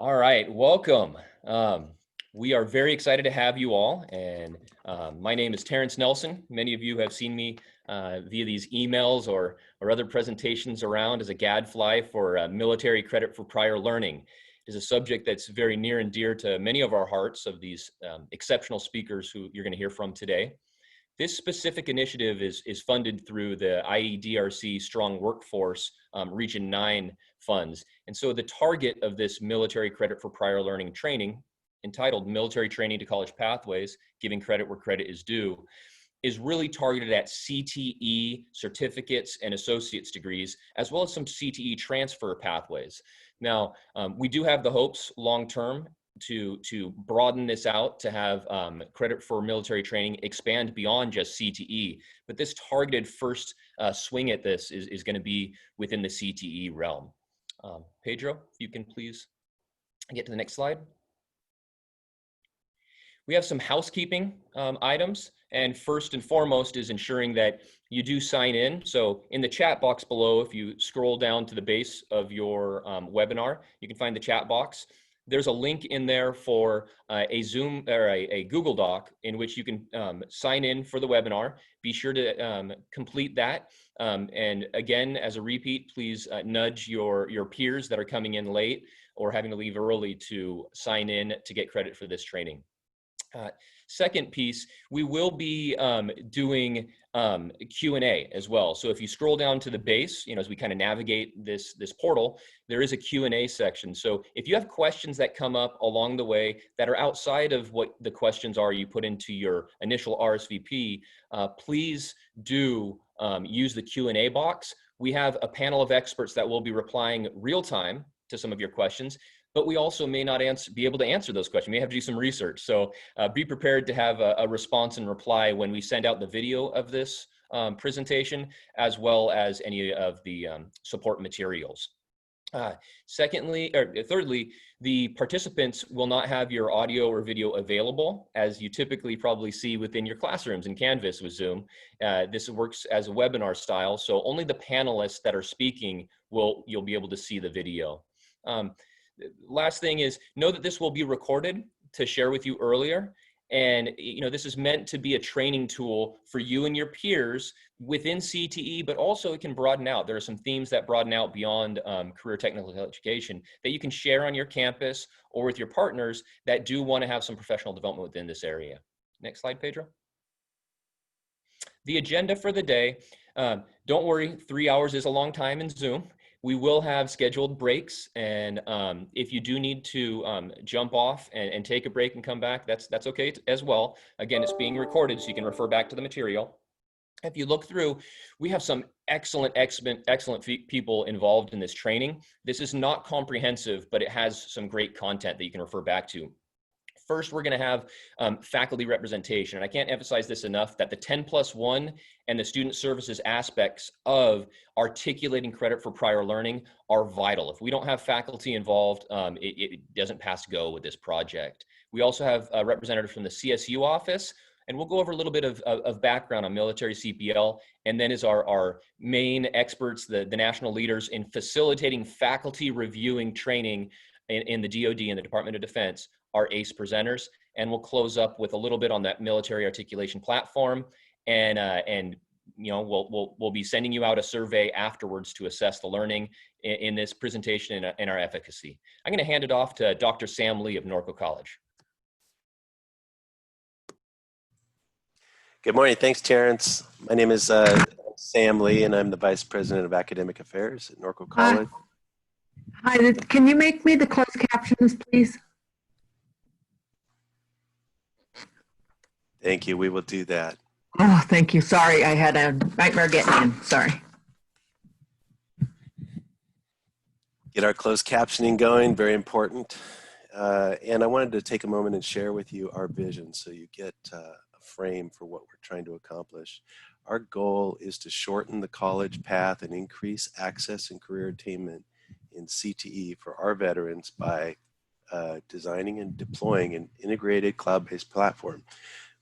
All right, welcome. We are very excited to have you all, and my name is Terence Nelson. Many of you have seen me via these emails or other presentations around as a gadfly for military credit for prior learning. It is a subject that's very near and dear to many of our hearts of these exceptional speakers who you're going to hear from today. This specific initiative is funded through the IEDRC Strong Workforce Region 9 funds. And so the target of this military credit for prior learning training, entitled Military Training to College Pathways, Giving Credit Where Credit is Due, is really targeted at CTE certificates and associate's degrees, as well as some CTE transfer pathways. Now, we do have the hopes long-term to broaden this out, to have credit for military training expand beyond just CTE. But this targeted first swing at this is going to be within the CTE realm. Pedro, if you can please get to the next slide. We have some housekeeping items, and first and foremost is ensuring that you do sign in. So in the chat box below, if you scroll down to the base of your webinar, you can find the chat box. There's a link in there for a Zoom or a Google Doc in which you can sign in for the webinar. Be sure to complete that. And again, as a repeat, please nudge your peers that are coming in late or having to leave early to sign in to get credit for this training. Second piece, we will be doing Q&A as well. So if you scroll down to the base, as we kind of navigate this portal, there is a Q&A section. So if you have questions that come up along the way that are outside of what the questions are you put into your initial RSVP, please do use the Q&A box. We have a panel of experts that will be replying real time to some of your questions, but we also may not be able to answer those questions. We may have to do some research. So be prepared to have a response and reply when we send out the video of this presentation, as well as any of the support materials. Thirdly, the participants will not have your audio or video available, as you typically probably see within your classrooms in Canvas with Zoom. This works as a webinar style, so only the panelists that are speaking you'll be able to see the video. Last thing is, know that this will be recorded to share with you earlier. And this is meant to be a training tool for you and your peers within CTE, but also it can broaden out. There are some themes that broaden out beyond career technical education that you can share on your campus or with your partners that do want to have some professional development within this area. Next slide, Pedro. The agenda for the day, don't worry, 3 hours is a long time in Zoom. We will have scheduled breaks, and if you do need to jump off and take a break and come back, that's okay as well. Again, it's being recorded, so you can refer back to the material. If you look through, we have some excellent people involved in this training. This is not comprehensive, but it has some great content that you can refer back to. First, we're going to have faculty representation. And I can't emphasize this enough, that the 10+1 and the student services aspects of articulating credit for prior learning are vital. If we don't have faculty involved, it doesn't pass go with this project. We also have a representative from the CSU office, and we'll go over a little bit of background on military CPL, and then is our main experts, the national leaders in facilitating faculty reviewing training in the DoD and the Department of Defense, our ACE presenters, and we'll close up with a little bit on that military articulation platform, and we'll be sending you out a survey afterwards to assess the learning in this presentation and our efficacy. I'm going to hand it off to Dr. Sam Lee of Norco College. Good morning. Thanks, Terence. My name is Sam Lee, and I'm the Vice President of Academic Affairs at Norco College. Hi, can you make me the closed captions, please? Thank you. We will do that. Oh, thank you. Sorry, I had a nightmare getting in. Sorry. Get our closed captioning going, very important. And I wanted to take a moment and share with you our vision so you get a frame for what we're trying to accomplish. Our goal is to shorten the college path and increase access and career attainment in CTE for our veterans by designing and deploying an integrated cloud-based platform.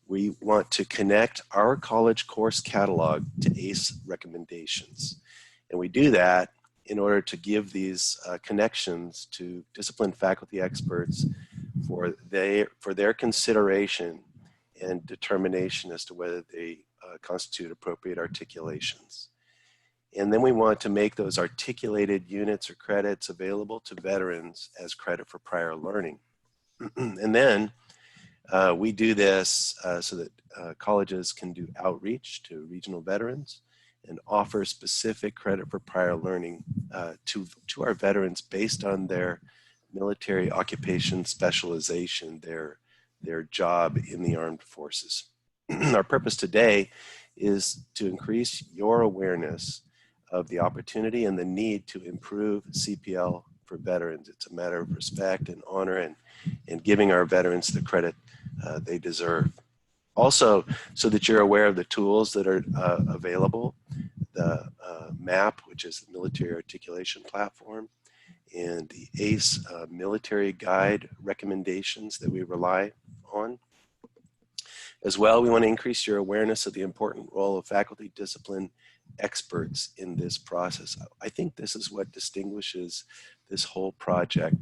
We want to connect our college course catalog to ACE recommendations. And we do that in order to give these connections to disciplined faculty experts for their consideration and determination as to whether they constitute appropriate articulations. And then we want to make those articulated units or credits available to veterans as credit for prior learning. And then we do this so that colleges can do outreach to regional veterans and offer specific credit for prior learning to our veterans based on their military occupation specialization, their job in the armed forces. Our purpose today is to increase your awareness of the opportunity and the need to improve CPL for veterans. It's a matter of respect and honor and giving our veterans the credit they deserve. Also, so that you're aware of the tools that are available, the MAP, which is the Military Articulation Platform, and the ACE military guide recommendations that we rely on. As well, we want to increase your awareness of the important role of faculty discipline experts in this process. I think this is what distinguishes this whole project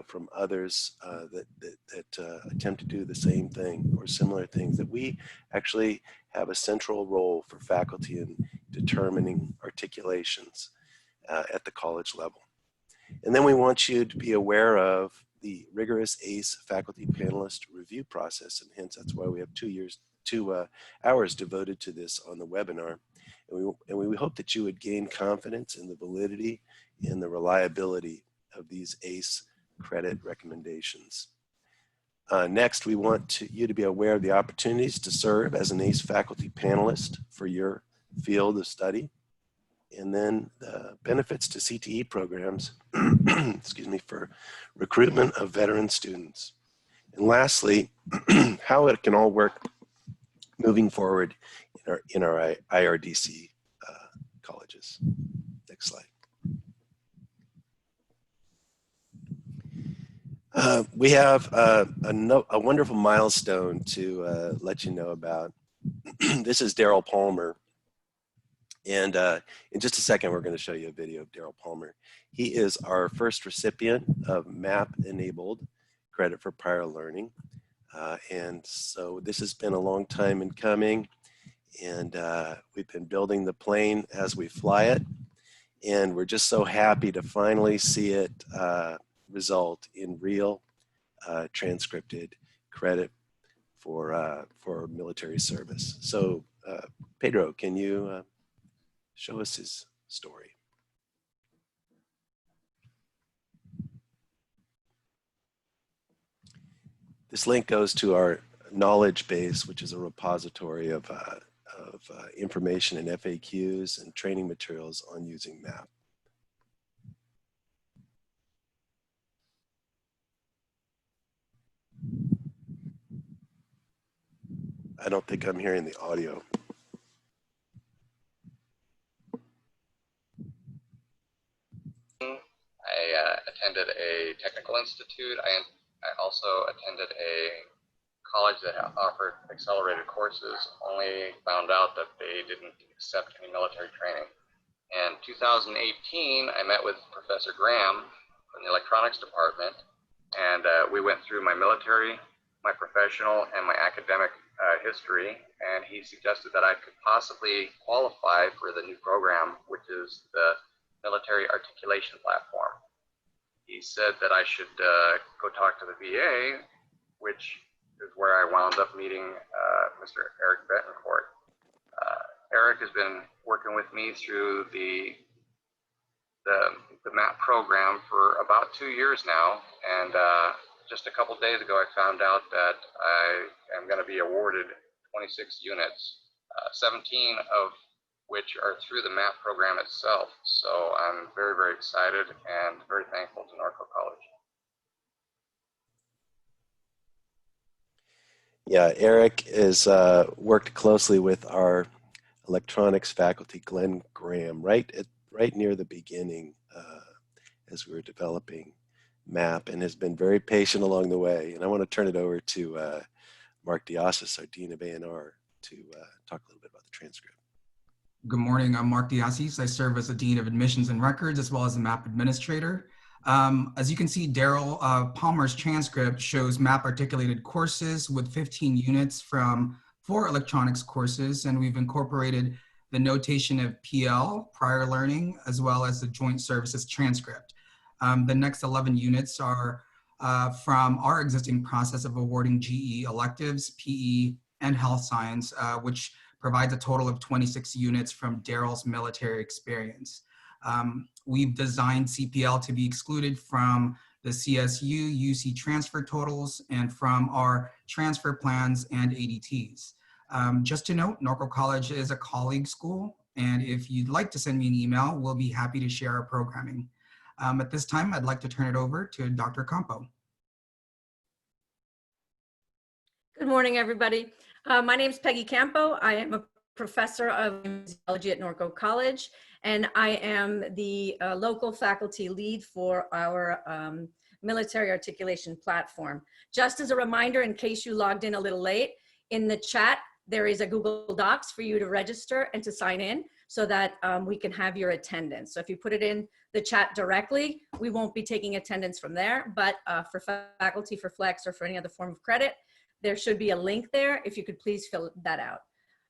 from others that attempt to do the same thing or similar things, that we actually have a central role for faculty in determining articulations at the college level. And then we want you to be aware of the rigorous ACE faculty panelist review process, and hence that's why we have 2 hours devoted to this on the webinar. And we hope that you would gain confidence in the validity and the reliability of these ACE credit recommendations. Next, we want you to be aware of the opportunities to serve as an ACE faculty panelist for your field of study, and then the benefits to CTE programs, excuse me, for recruitment of veteran students. And lastly, how it can all work moving forward in our IRDC colleges. Next slide. We have a wonderful milestone to let you know about. This is Daryl Palmer. And in just a second, we're going to show you a video of Daryl Palmer. He is our first recipient of MAP-enabled credit for prior learning. And so this has been a long time in coming. And we've been building the plane as we fly it. And we're just so happy to finally see it result in real transcripted credit for military service. So Pedro, can you show us his story? This link goes to our knowledge base, which is a repository of information and FAQs and training materials on using MAP. I don't think I'm hearing the audio. I attended a technical institute. I also attended a college that offered accelerated courses, only found out that they didn't accept any military training. In 2018, I met with Professor Graham from the electronics department, and we went through my military, my professional, and my academic history, and he suggested that I could possibly qualify for the new program, which is the Military Articulation Platform. He said that I should go talk to the VA, which is where I wound up meeting Mr. Eric Betancourt. Eric has been working with me through the MAP program for about 2 years now, and just a couple days ago I found out that I am going to be awarded 26 units, 17 of which are through the MAP program itself. So I'm very, very excited and very thankful to Norco College. Yeah, Eric has worked closely with our electronics faculty, Glenn Graham, right near the beginning as we were developing MAP, and has been very patient along the way. And I want to turn it over to Mark DeAsis, our Dean of A&R, to talk a little bit about the transcript. Good morning, I'm Mark DeAsis. I serve as the Dean of Admissions and Records as well as the MAP Administrator. As you can see, Daryl Palmer's transcript shows MAP articulated courses with 15 units from 4 electronics courses, and we've incorporated the notation of PL, prior learning, as well as the joint services transcript. The next 11 units are from our existing process of awarding GE electives, PE, and health science, which provides a total of 26 units from Daryl's military experience. We've designed CPL to be excluded from the CSU UC transfer totals and from our transfer plans and ADTs. Just to note, Norco College is a colleague school, and if you'd like to send me an email, we'll be happy to share our programming. At this time, I'd like to turn it over to Dr. Campo. Good morning, everybody. My name is Peggy Campo. I am a professor of physiology at Norco College, and I am the local faculty lead for our military articulation platform. Just as a reminder, in case you logged in a little late, in the chat, there is a Google Docs for you to register and to sign in so that we can have your attendance. So if you put it in the chat directly, we won't be taking attendance from there, but for faculty, for Flex, or for any other form of credit, there should be a link there if you could please fill that out.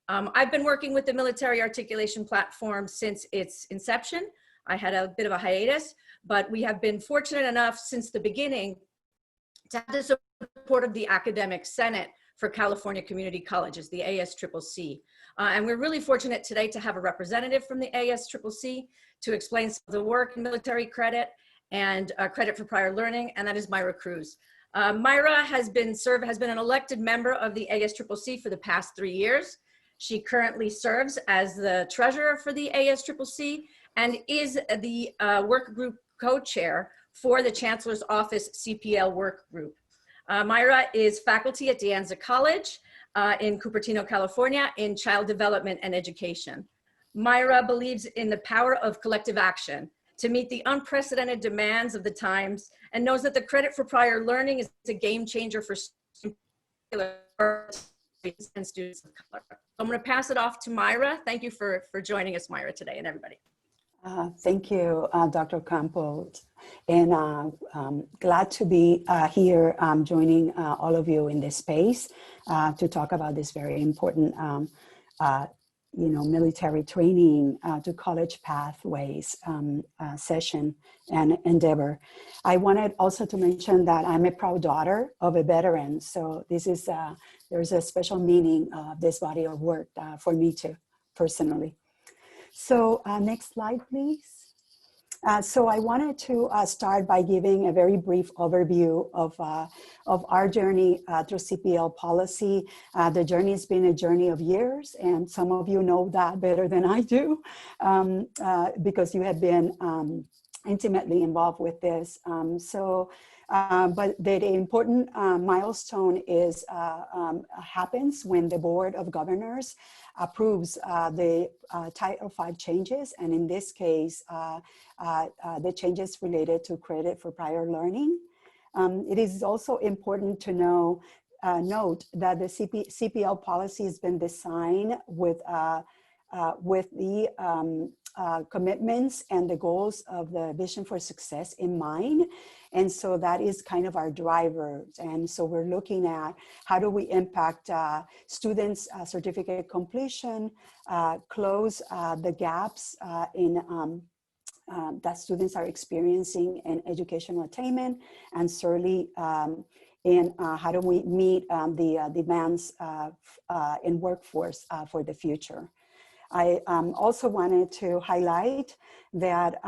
I've been working with the military articulation platform since its inception. I had a bit of a hiatus, but we have been fortunate enough since the beginning to have the support of the Academic Senate for California Community Colleges, the ASCCC. And we're really fortunate today to have a representative from the ASCCC to explain some of the work in military credit and credit for prior learning, and that is Mayra Cruz. Mayra has been an elected member of the ASCCC for the past 3 years. She currently serves as the treasurer for the ASCCC and is the work group co-chair for the Chancellor's Office CPL work group. Mayra is faculty at DeAsis College in Cupertino, California, in child development and education. Mayra believes in the power of collective action to meet the unprecedented demands of the times, and knows that the credit for prior learning is a game changer for and students of color. I'm going to pass it off to Mayra. Thank you for joining us, Mayra, today, and everybody. Thank you, Dr. Campos, and glad to be here joining all of you in this space to talk about this very important military training to college pathways session and endeavor. I wanted also to mention that I'm a proud daughter of a veteran. So this is, there's a special meaning of this body of work for me too, personally. So next slide, please. So I wanted to start by giving a very brief overview of our journey through CPL policy. The journey has been a journey of years, and some of you know that better than I do because you have been intimately involved with this. But the important milestone is happens when the Board of Governors approves the Title V changes, and in this case, the changes related to credit for prior learning. It is also important to note that the CPL policy has been designed with the commitments and the goals of the Vision for Success in mind. And so that is kind of our driver. And so we're looking at how do we impact students' certificate completion, close the gaps that students are experiencing in educational attainment, and certainly in how do we meet the demands in workforce for the future. I also wanted to highlight that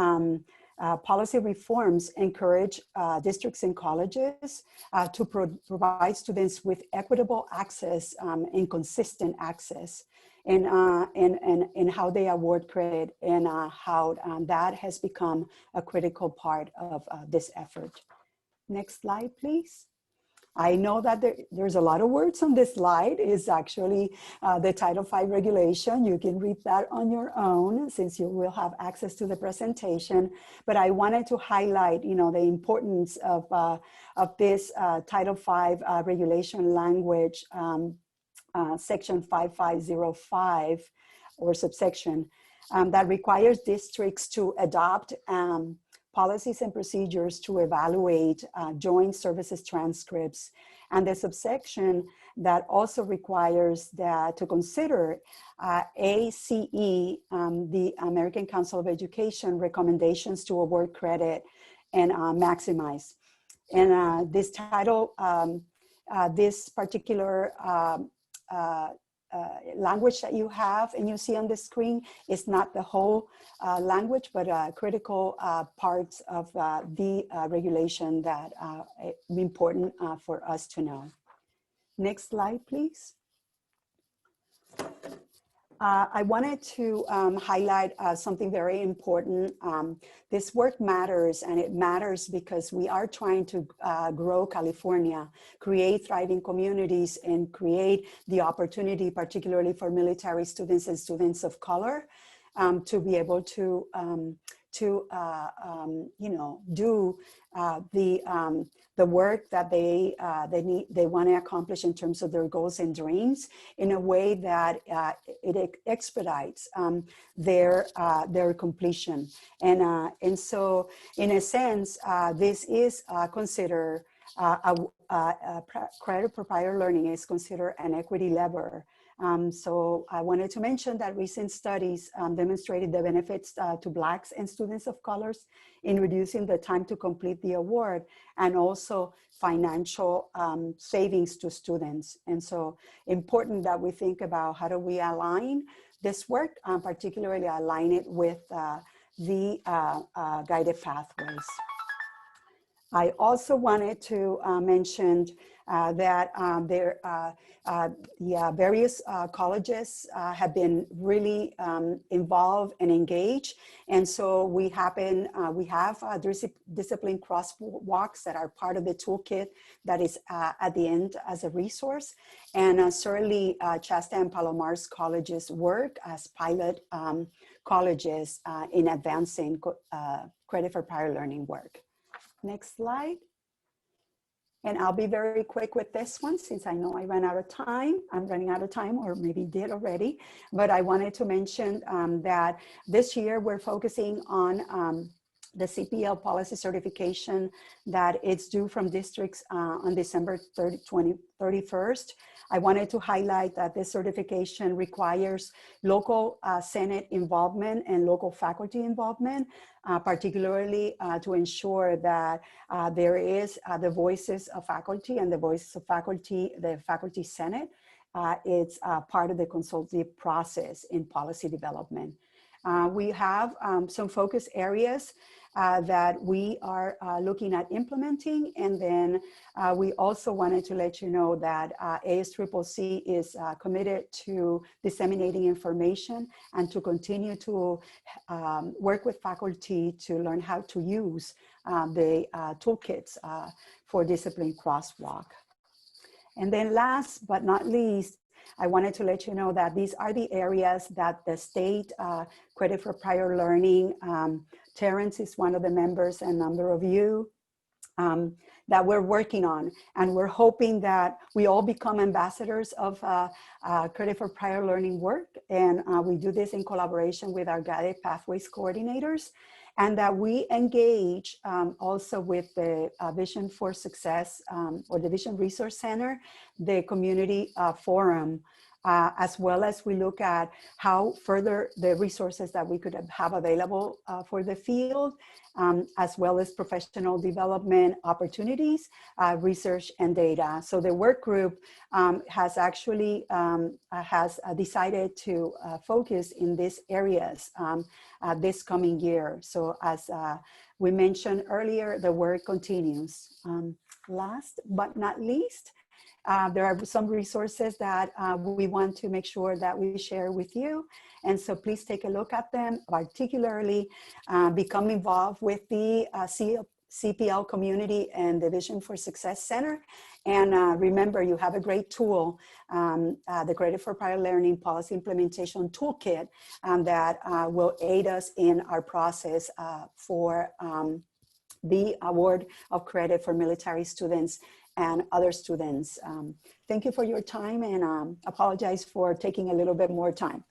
policy reforms encourage districts and colleges to provide students with equitable access and consistent access in how they award credit, and how that has become a critical part of this effort. Next slide, please. I know that there's a lot of words on this slide. It's actually the Title V regulation. You can read that on your own since you will have access to the presentation. But I wanted to highlight, the importance of this Title V regulation language, Section 5505, or subsection that requires districts to adopt policies and procedures to evaluate joint services transcripts, and the subsection that also requires that to consider ACE, the American Council of Education recommendations to award credit and maximize. And this title, this particular language that you have and you see on the screen is not the whole language, but critical parts of the regulation that are important for us to know. Next slide, please. I wanted to highlight something very important. This work matters, and it matters because we are trying to grow California, create thriving communities, and create the opportunity, particularly for military students and students of color, to be able to you know, do the work that they want to accomplish in terms of their goals and dreams in a way that it expedites their completion. And so in a sense, this is considered credit for prior learning is considered an equity lever. So I wanted to mention that recent studies demonstrated the benefits to Blacks and students of colors in reducing the time to complete the award, and also financial savings to students. And so important that we think about how do we align this work, particularly align it with the guided pathways. I also wanted to mention that various colleges have been really involved and engaged. And so we have discipline crosswalks that are part of the toolkit that is at the end as a resource. And certainly Shasta and Palomar's colleges work as pilot colleges in advancing credit for prior learning work. Next slide. And I'll be very quick with this one since I know I ran out of time. I'm running out of time, or maybe did already. But I wanted to mention that this year we're focusing on the CPL policy certification that it's due from districts on December 31st. I wanted to highlight that this certification requires local Senate involvement and local faculty involvement, particularly to ensure that there is the voices of faculty and the voices of faculty, the faculty Senate. It's part of the consultative process in policy development. We have some focus areas that we are looking at implementing. And then we also wanted to let you know that ASCCC is committed to disseminating information and to continue to work with faculty to learn how to use the toolkits for discipline crosswalk. And then last but not least, I wanted to let you know that these are the areas that the state credit for prior learning, Terence is one of the members and a number of you that we're working on. And we're hoping that we all become ambassadors of credit for prior learning work. And we do this in collaboration with our guided pathways coordinators, and that we engage also with the Vision for Success or the Vision Resource Center, the community forum, as well as we look at how further the resources that we could have available for the field, as well as professional development opportunities, research and data. So the work group has actually decided to focus in these areas this coming year. So as we mentioned earlier, the work continues. Last but not least, there are some resources that we want to make sure that we share with you. And so please take a look at them, particularly become involved with the CPL community and the Vision for Success Center. And remember, you have a great tool, the Credit for Prior Learning Policy Implementation Toolkit that will aid us in our process for the award of credit for military students and other students. Thank you for your time, and apologize for taking a little bit more time.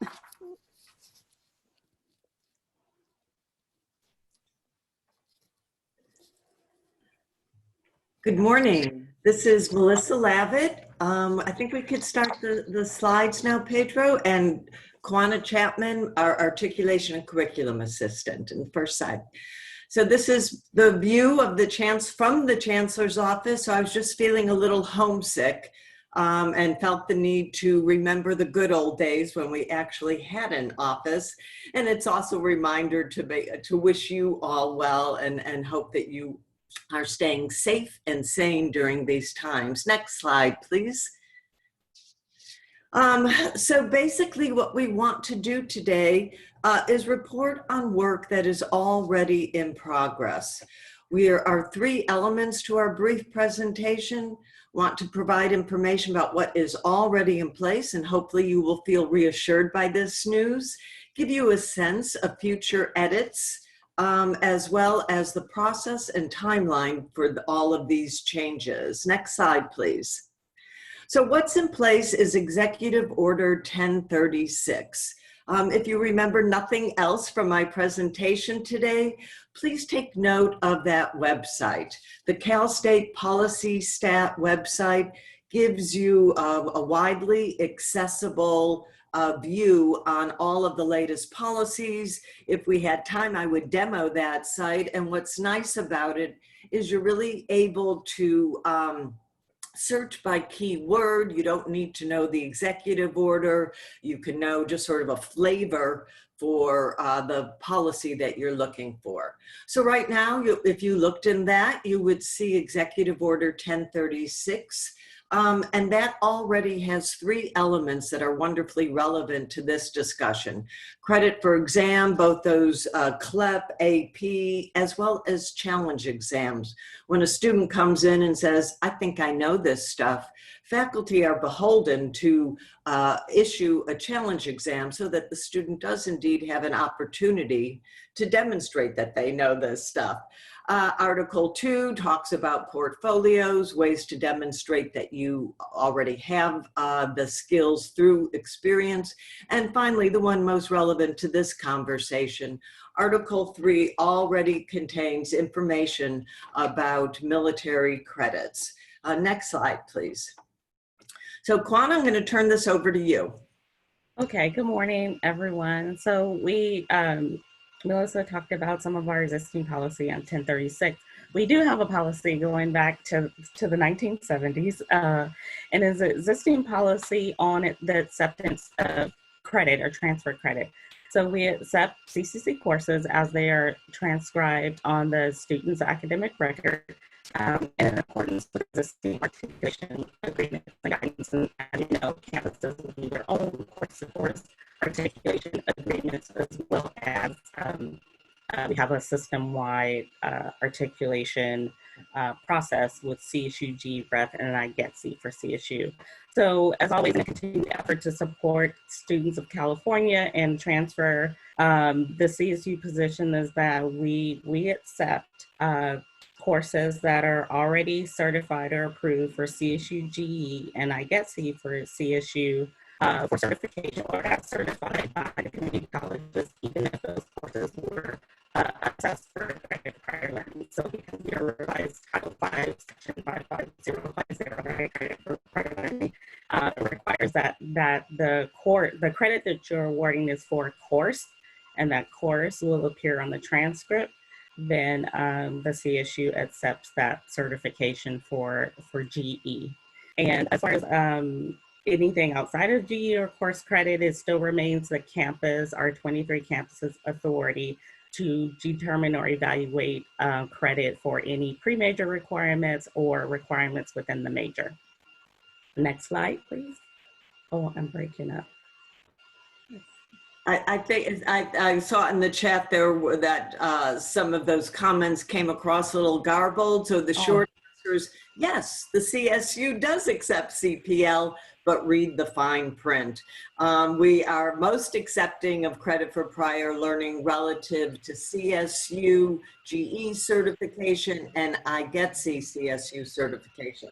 Good morning. This is Melissa Lavitt. I think we could start the slides now, Pedro, and Quajuana Chapman, our Articulation and Curriculum Assistant, in the first side. So this is the view of from the Chancellor's office. So I was just feeling a little homesick and felt the need to remember the good old days when we actually had an office. And it's also a reminder to wish you all well and hope that you are staying safe and sane during these times. Next slide, please. So basically what we want to do today is report on work that is already in progress. There are 3 elements to our brief presentation. Want to provide information about what is already in place, and hopefully you will feel reassured by this news. Give you a sense of future edits, as well as the process and timeline for all of these changes. Next slide, please. So what's in place is Executive Order 1036. If you remember nothing else from my presentation today, please take note of that website. The Cal State Policy Stat website gives you a widely accessible view on all of the latest policies. If we had time, I would demo that site. And what's nice about it is you're really able to search by keyword. You don't need to know the executive order. You can know just sort of a flavor for the policy that you're looking for. So right now, if you looked in that, you would see Executive Order 1036. And that already has 3 elements that are wonderfully relevant to this discussion. Credit for exam, both those CLEP, AP, as well as challenge exams. When a student comes in and says, I think I know this stuff, faculty are beholden to issue a challenge exam so that the student does indeed have an opportunity to demonstrate that they know this stuff. Article 2 talks about portfolios, ways to demonstrate that you already have the skills through experience. And finally, the one most relevant to this conversation, Article 3 already contains information about military credits. Next slide, please. So Quajuana, I'm going to turn this over to you. Okay, good morning, everyone. So Melissa talked about some of our existing policy on 1036. We do have a policy going back to the 1970s, and is an existing policy on the acceptance of credit or transfer credit. So we accept CCC courses as they are transcribed on the student's academic record in accordance with existing articulation agreements and guidance. And as you know, campuses will do their own course articulation agreements, as well as we have a system-wide articulation process with CSU, GREF, and I get C for CSU. So as always, in a continued effort to support students of California and transfer, the CSU position is that we accept courses that are already certified or approved for CSU GE, and I get C for CSU for certification or as certified by the community colleges, even if those courses were assessed for credit prior learning. So because we are revised Title 5, Section 55050, credit for prior learning, it requires that the credit that you're awarding is for a course, and that course will appear on the transcript. Then the CSU accepts that certification for GE. And as far as anything outside of GE or course credit, it still remains the campus, our 23 campuses authority to determine or evaluate credit for any pre-major requirements or requirements within the major. Next slide, please. Oh, I'm breaking up. I think I saw in the chat there that some of those comments came across a little garbled. So the short answer is yes, the CSU does accept CPL, but read the fine print. We are most accepting of credit for prior learning relative to CSU, GE certification, and I get C CSU certification.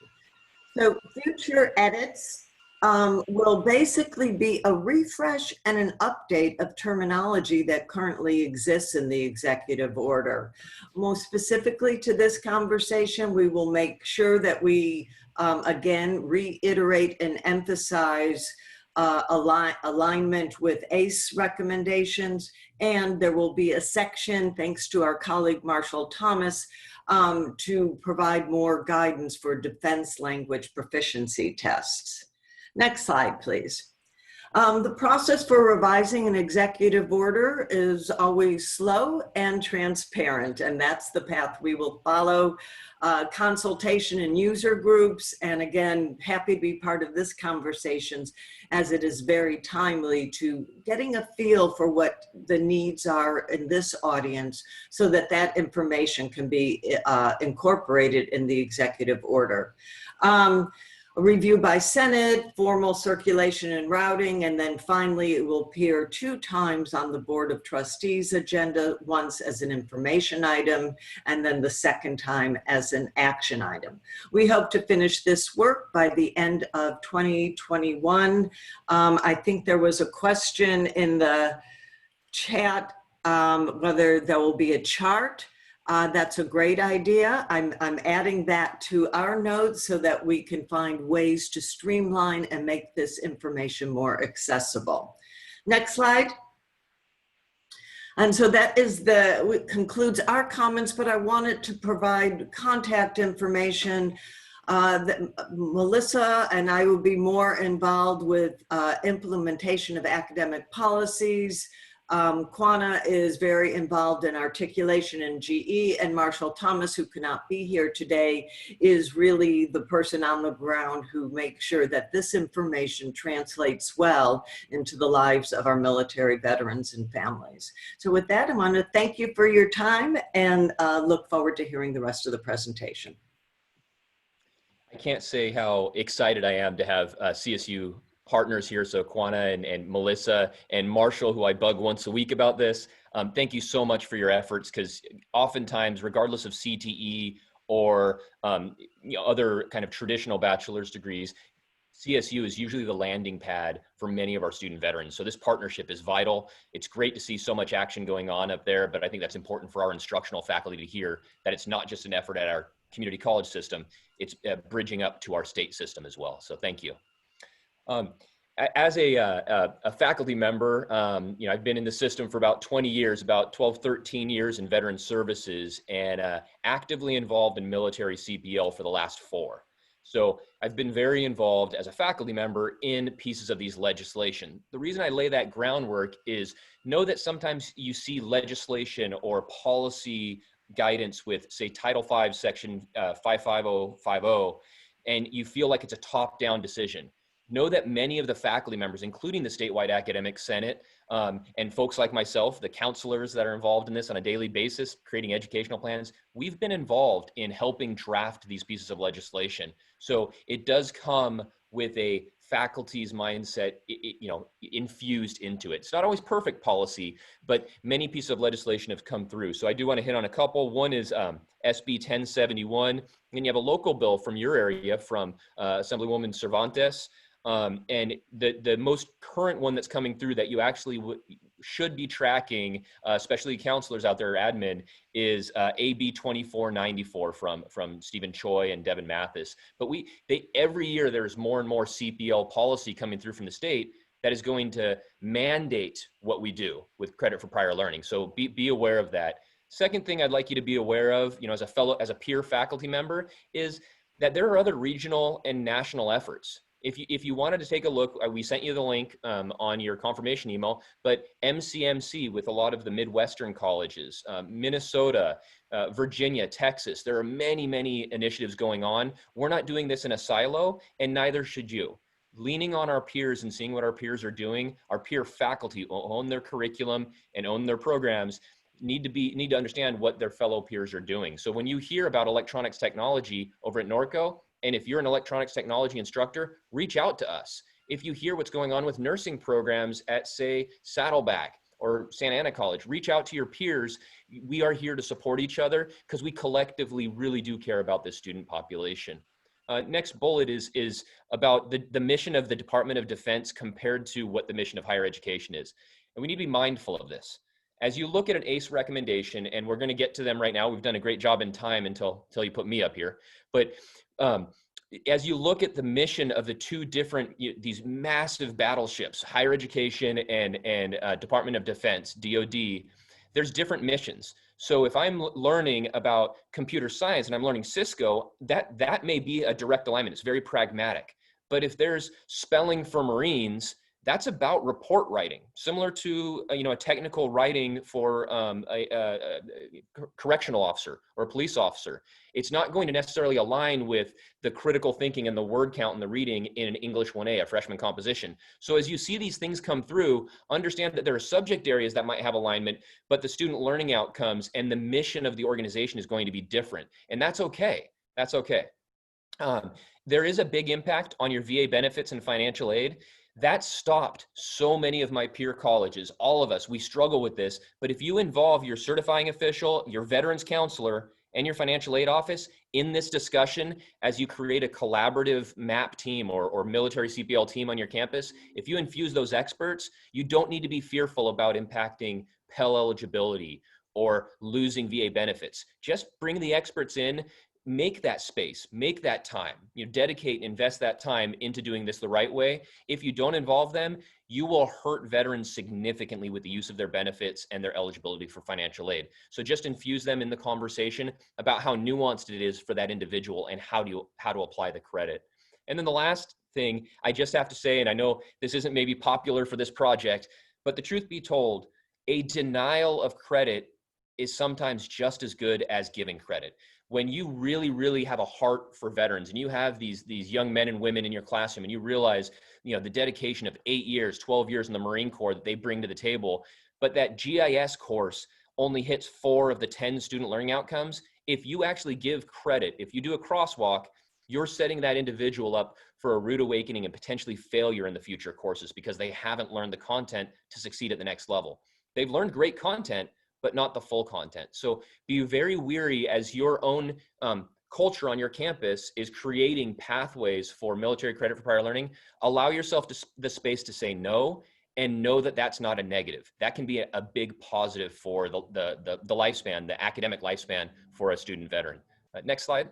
So future edits will basically be a refresh and an update of terminology that currently exists in the executive order. Most specifically to this conversation, we will make sure that we, again, reiterate and emphasize alignment with ACE recommendations, and there will be a section, thanks to our colleague Marshall Thomas, to provide more guidance for defense language proficiency tests. Next slide, please. The process for revising an executive order is always slow and transparent, and that's the path we will follow. Consultation in user groups, and again, happy to be part of this conversations as it is very timely to getting a feel for what the needs are in this audience so that that information can be incorporated in the executive order. A review by Senate, formal circulation and routing, and then finally it will appear 2 times on the Board of Trustees agenda, once as an information item, and then the second time as an action item. We hope to finish this work by the end of 2021. I think there was a question in the chat whether there will be a chart. That's a great idea. I'm adding that to our notes so that we can find ways to streamline and make this information more accessible. Next slide. And so that is concludes our comments, but I wanted to provide contact information. Melissa and I will be more involved with implementation of academic policies. Quajuana is very involved in articulation and GE, and Marshall Thomas, who cannot be here today, is really the person on the ground who makes sure that this information translates well into the lives of our military veterans and families. So with that, I want to thank you for your time and look forward to hearing the rest of the presentation. I can't say how excited I am to have CSU partners here, so Quajuana and Melissa and Marshall, who I bug once a week about this. Thank you so much for your efforts, because oftentimes, regardless of CTE or other kind of traditional bachelor's degrees, CSU is usually the landing pad for many of our student veterans. So this partnership is vital. It's great to see so much action going on up there, but I think that's important for our instructional faculty to hear that it's not just an effort at our community college system, it's bridging up to our state system as well. So thank you. As a faculty member, I've been in the system for about 20 years, about 12, 13 years in veteran services, and actively involved in military CPL for the last 4. So I've been very involved as a faculty member in pieces of these legislation. The reason I lay that groundwork is know that sometimes you see legislation or policy guidance with, say, Title V, Section 55050, and you feel like it's a top-down decision. Know that many of the faculty members, including the statewide academic senate, and folks like myself, the counselors that are involved in this on a daily basis, creating educational plans, we've been involved in helping draft these pieces of legislation. So it does come with a faculty's mindset, infused into it. It's not always perfect policy, but many pieces of legislation have come through. So I do want to hit on a couple. One is SB 1071, and you have a local bill from your area from Assemblywoman Cervantes. And the most current one that's coming through that you actually should be tracking, especially counselors out there, admin, is AB 2494 from Stephen Choi and Devin Mathis. But every year there's more and more CPL policy coming through from the state that is going to mandate what we do with credit for prior learning. So be aware of that. Second thing I'd like you to be aware of, as a peer faculty member, is that there are other regional and national efforts. If you wanted to take a look, we sent you the link on your confirmation email, but MCMC with a lot of the Midwestern colleges, Minnesota, Virginia, Texas, there are many, many initiatives going on. We're not doing this in a silo, and neither should you. Leaning on our peers and seeing what our peers are doing, our peer faculty own their curriculum and own their programs, need to understand what their fellow peers are doing. So when you hear about electronics technology over at Norco, and if you're an electronics technology instructor, reach out to us. If you hear what's going on with nursing programs at, say, Saddleback or Santa Ana College, reach out to your peers. We are here to support each other because we collectively really do care about this student population. Next bullet is about the mission of the Department of Defense compared to what the mission of higher education is. And we need to be mindful of this. As you look at an ACE recommendation, and we're going to get to them right now, we've done a great job in time until you put me up here. But as you look at the mission of the two different, these massive battleships, higher education and Department of Defense, DOD, there's different missions. So if I'm learning about computer science and I'm learning Cisco, that may be a direct alignment. It's very pragmatic. But if there's spelling for Marines, that's about report writing, similar to a technical writing for a correctional officer or a police officer. It's not going to necessarily align with the critical thinking and the word count and the reading in an English 1A, a freshman composition. So as you see these things come through, understand that there are subject areas that might have alignment, but the student learning outcomes and the mission of the organization is going to be different. And that's okay. That's okay. There is a big impact on your VA benefits and financial aid. That stopped so many of my peer colleges. All of us, we struggle with this. But if you involve your certifying official, your veterans counselor, and your financial aid office in this discussion as you create a collaborative MAP team or military CPL team on your campus, if you infuse those experts, you don't need to be fearful about impacting Pell eligibility or losing VA benefits. Just bring the experts in. Make that space, make that time, dedicate, invest that time into doing this the right way. If you don't involve them, you will hurt veterans significantly with the use of their benefits and their eligibility for financial aid. So just infuse them in the conversation about how nuanced it is for that individual and how to apply the credit. And then the last thing I just have to say, and I know this isn't maybe popular for this project, but the truth be told, a denial of credit is sometimes just as good as giving credit. When you really, really have a heart for veterans and you have these young men and women in your classroom and you realize, the dedication of 8 years, 12 years in the Marine Corps that they bring to the table, but that GIS course only hits 4 of the 10 student learning outcomes. If you actually give credit, if you do a crosswalk, you're setting that individual up for a rude awakening and potentially failure in the future courses because they haven't learned the content to succeed at the next level. They've learned great content, but not the full content. So be very wary as your own culture on your campus is creating pathways for military credit for prior learning. Allow yourself the space to say no and know that that's not a negative. That can be a big positive for the lifespan, the academic lifespan for a student veteran. Next slide.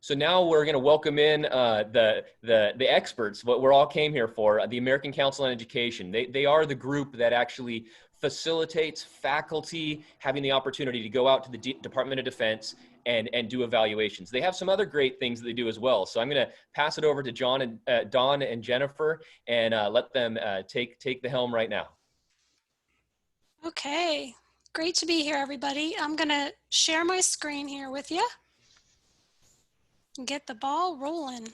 So now we're going to welcome in the experts, what we're all came here for, the American Council on Education. They are the group that actually facilitates faculty having the opportunity to go out to the Department of Defense and do evaluations. They have some other great things that they do as well. So I'm going to pass it over to Don and Jenifer and let them take the helm right now. Okay, great to be here, everybody. I'm going to share my screen here with you and get the ball rolling.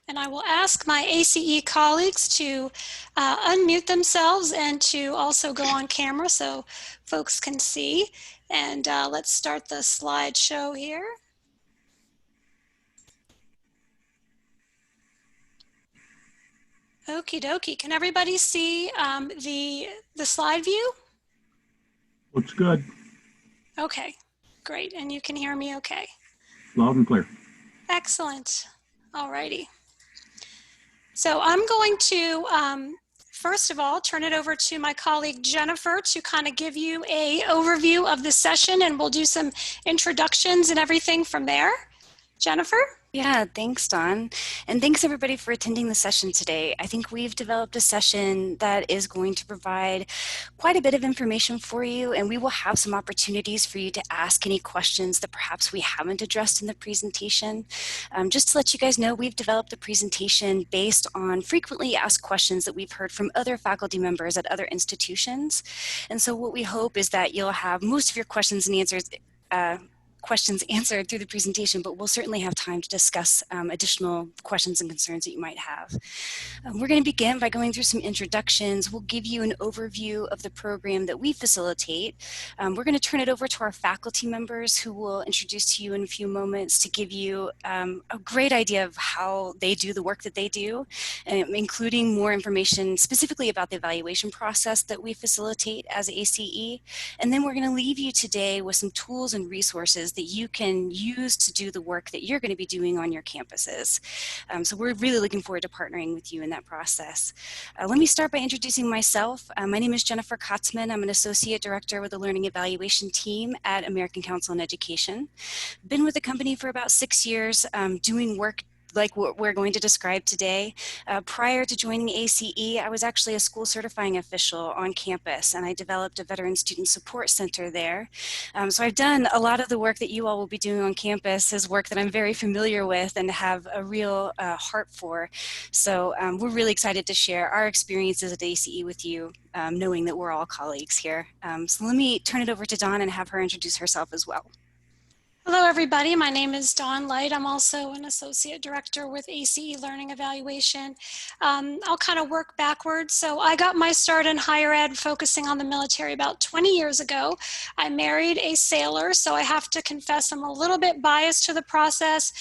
And I will ask my ACE colleagues to unmute themselves and to also go on camera so folks can see. And let's start the slideshow here. Okie dokie. Can everybody see the slide view? Looks good. Okay, great. And you can hear me okay? Loud and clear. Excellent. All righty. So I'm going to, first of all, turn it over to my colleague Jenifer to kind of give you an overview of the session, and we'll do some introductions and everything from there. Jenifer? Yeah, thanks, Dawn. And thanks everybody for attending the session today. I think we've developed a session that is going to provide quite a bit of information for you, and we will have some opportunities for you to ask any questions that perhaps we haven't addressed in the presentation. Just to let you guys know, we've developed a presentation based on frequently asked questions that we've heard from other faculty members at other institutions. And so what we hope is that you'll have most of your questions and answers answered through the presentation, but we'll certainly have time to discuss additional questions and concerns that you might have. We're going to begin by going through some introductions. We'll give you an overview of the program that we facilitate. We're going to turn it over to our faculty members who will introduce to you in a few moments to give you a great idea of how they do the work that they do, including more information specifically about the evaluation process that we facilitate as ACE. And then we're going to leave you today with some tools and resources resources that you can use to do the work that you're going to be doing on your campuses. So we're really looking forward to partnering with you in that process. Let me start by introducing myself. My name is Jenifer Kotzman. I'm an Associate Director with the Learning Evaluation Team at American Council on Education. Been with the company for about 6 years, doing work like what we're going to describe today. Prior to joining ACE, I was actually a school certifying official on campus, and I developed a veteran student support center there. So I've done a lot of the work that you all will be doing on campus is work that I'm very familiar with and have a real heart for. So we're really excited to share our experiences at ACE with you, knowing that we're all colleagues here. So let me turn it over to Dawn and have her introduce herself as well. Hello, everybody. My name is Dawn Light. I'm also an Associate Director with ACE Learning Evaluation. I'll kind of work backwards. So I got my start in higher ed focusing on the military about 20 years ago. I married a sailor, so I have to confess I'm a little bit biased to the process.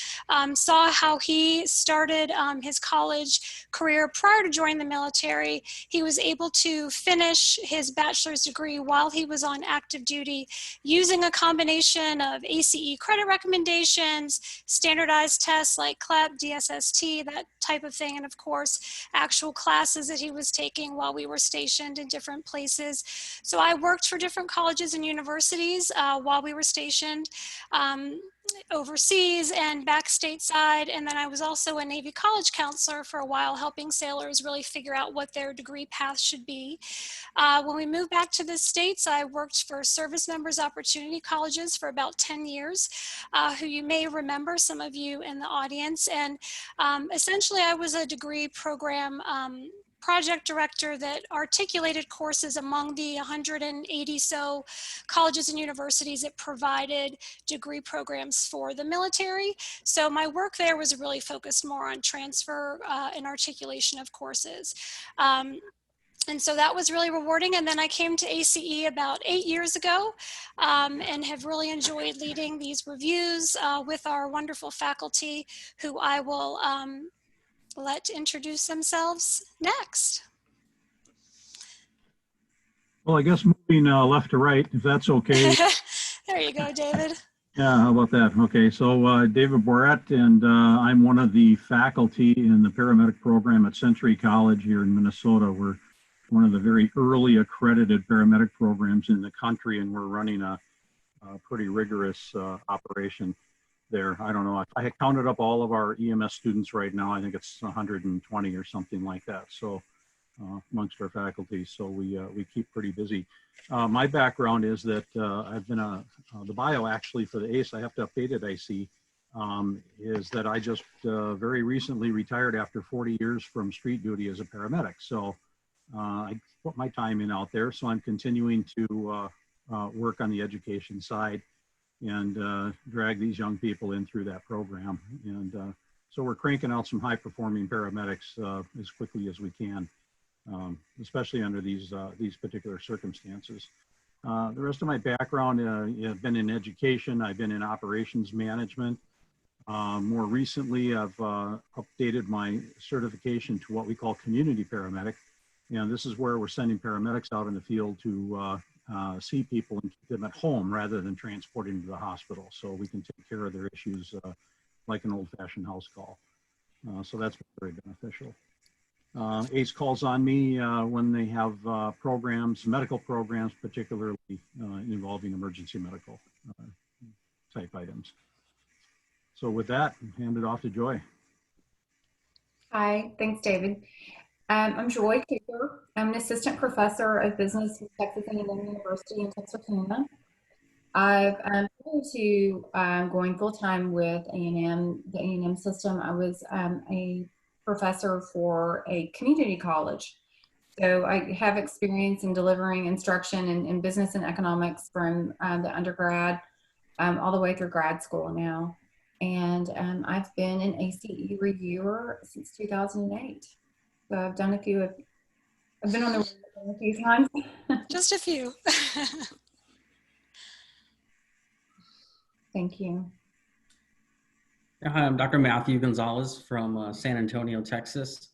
Saw how he started his college career prior to joining the military. He was able to finish his bachelor's degree while he was on active duty using a combination of ACE credit recommendations, standardized tests like CLEP, DSST, that type of thing, and of course, actual classes that he was taking while we were stationed in different places. So I worked for different colleges and universities while we were stationed overseas and back stateside, and then I was also a Navy college counselor for a while, helping sailors really figure out what their degree path should be. When we moved back to the States, I worked for Service Members Opportunity Colleges for about 10 years, who you may remember, some of you in the audience, and essentially I was a degree program project director that articulated courses among the 180 so colleges and universities that provided degree programs for the military. So my work there was really focused more on transfer and articulation of courses. And so that was really rewarding. And then I came to ACE about 8 years ago and have really enjoyed leading these reviews with our wonderful faculty, who I will let introduce themselves next. Well, I guess moving left to right, if that's okay. There you go, David. Yeah, how about that? Okay, so David Bourret, and I'm one of the faculty in the paramedic program at Century College here in Minnesota. We're one of the very early accredited paramedic programs in the country, and we're running a pretty rigorous operation there. I don't know, I had counted up all of our EMS students right now. I think it's 120 or something like that. So amongst our faculty, so we keep pretty busy. My background is that I've been the bio actually for the ACE, I have to update it, I see, is that I just very recently retired after 40 years from street duty as a paramedic. So I put my time in out there, so I'm continuing to work on the education side and drag these young people in through that program. And so we're cranking out some high-performing paramedics as quickly as we can, especially under these particular circumstances. The rest of my background, I've been in education, I've been in operations management. More recently, I've updated my certification to what we call community paramedic. And this is where we're sending paramedics out in the field to see people and keep them at home rather than transporting them to the hospital. So we can take care of their issues like an old-fashioned house call. So that's very beneficial. ACE calls on me when they have programs, medical programs, particularly involving emergency medical type items. So with that, I'll hand it off to Joy. Hi, thanks, David. I'm Joy Cooper. I'm an assistant professor of business at Texas A&M University in Texarkana. I've prior to going full-time with A&M, the A&M system, I was a professor for a community college. So I have experience in delivering instruction in business and economics from the undergrad all the way through grad school now. And I've been an ACE reviewer since 2008. So I've done a few, I've been on the road a few times. Just a few. Thank you. Hi, I'm Dr. Matthew Gonzalez from San Antonio, Texas,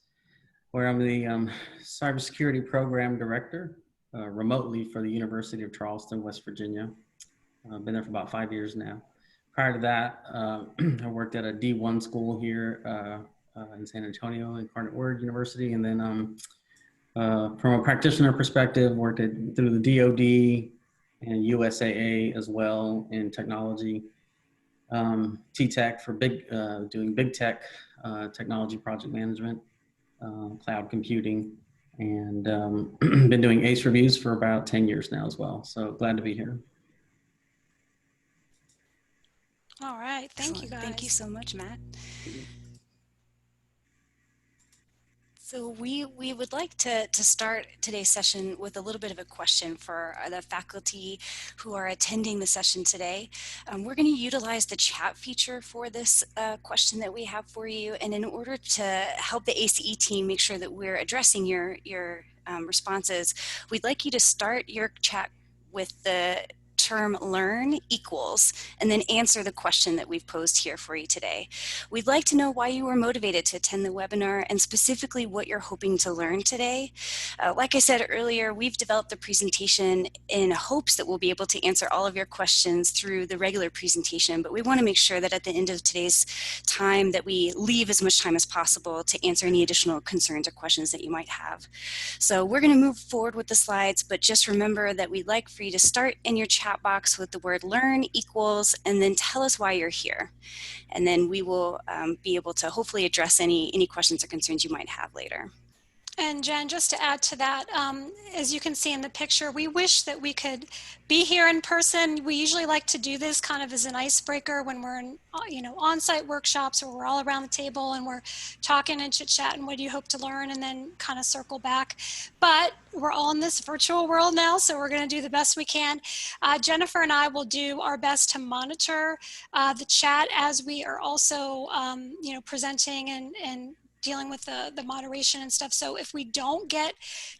where I'm the cybersecurity program director remotely for the University of Charleston, West Virginia. I've been there for about 5 years now. prior to that, I worked at a D1 school here in San Antonio, Incarnate Word University. And then from a practitioner perspective, worked through the DoD and USAA as well in technology. T-Tech for doing big tech technology project management, cloud computing, and been doing ACE reviews for about 10 years now as well. So glad to be here. All right, thank you guys. Thank you so much, Matt. So we would like to start today's session with a little bit of a question for the faculty who are attending the session today. We're going to utilize the chat feature for this question that we have for you. And in order to help the ACE team make sure that we're addressing your responses, we'd like you to start your chat with the term learn equals, and then answer the question that we've posed here for you today. We'd like to know why you were motivated to attend the webinar and specifically what you're hoping to learn today. Like I said earlier, we've developed the presentation in hopes that we'll be able to answer all of your questions through the regular presentation, but we want to make sure that at the end of today's time that we leave as much time as possible to answer any additional concerns or questions that you might have. So we're going to move forward with the slides, but just remember that we'd like for you to start in your chat box with the word learn equals, and then tell us why you're here. And then we will be able to hopefully address any questions or concerns you might have later. And Jen, just to add to that, as you can see in the picture, we wish that we could be here in person. We usually like to do this kind of as an icebreaker when we're in, on-site workshops or we're all around the table and we're talking and chit-chatting, what do you hope to learn, and then kind of circle back. But we're all in this virtual world now, so we're going to do the best we can. Jenifer and I will do our best to monitor the chat as we are also, presenting and dealing with the moderation and stuff. So if we don't get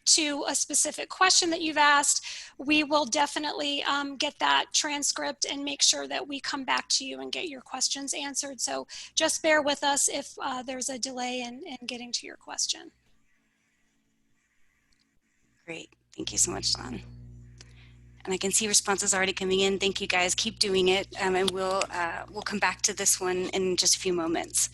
to a specific question that you've asked, we will definitely get that transcript and make sure that we come back to you and get your questions answered. So just bear with us if there's a delay in getting to your question. Great, thank you so much, Dawn. And I can see responses already coming in. Thank you guys, keep doing it. And we'll come back to this one in just a few moments.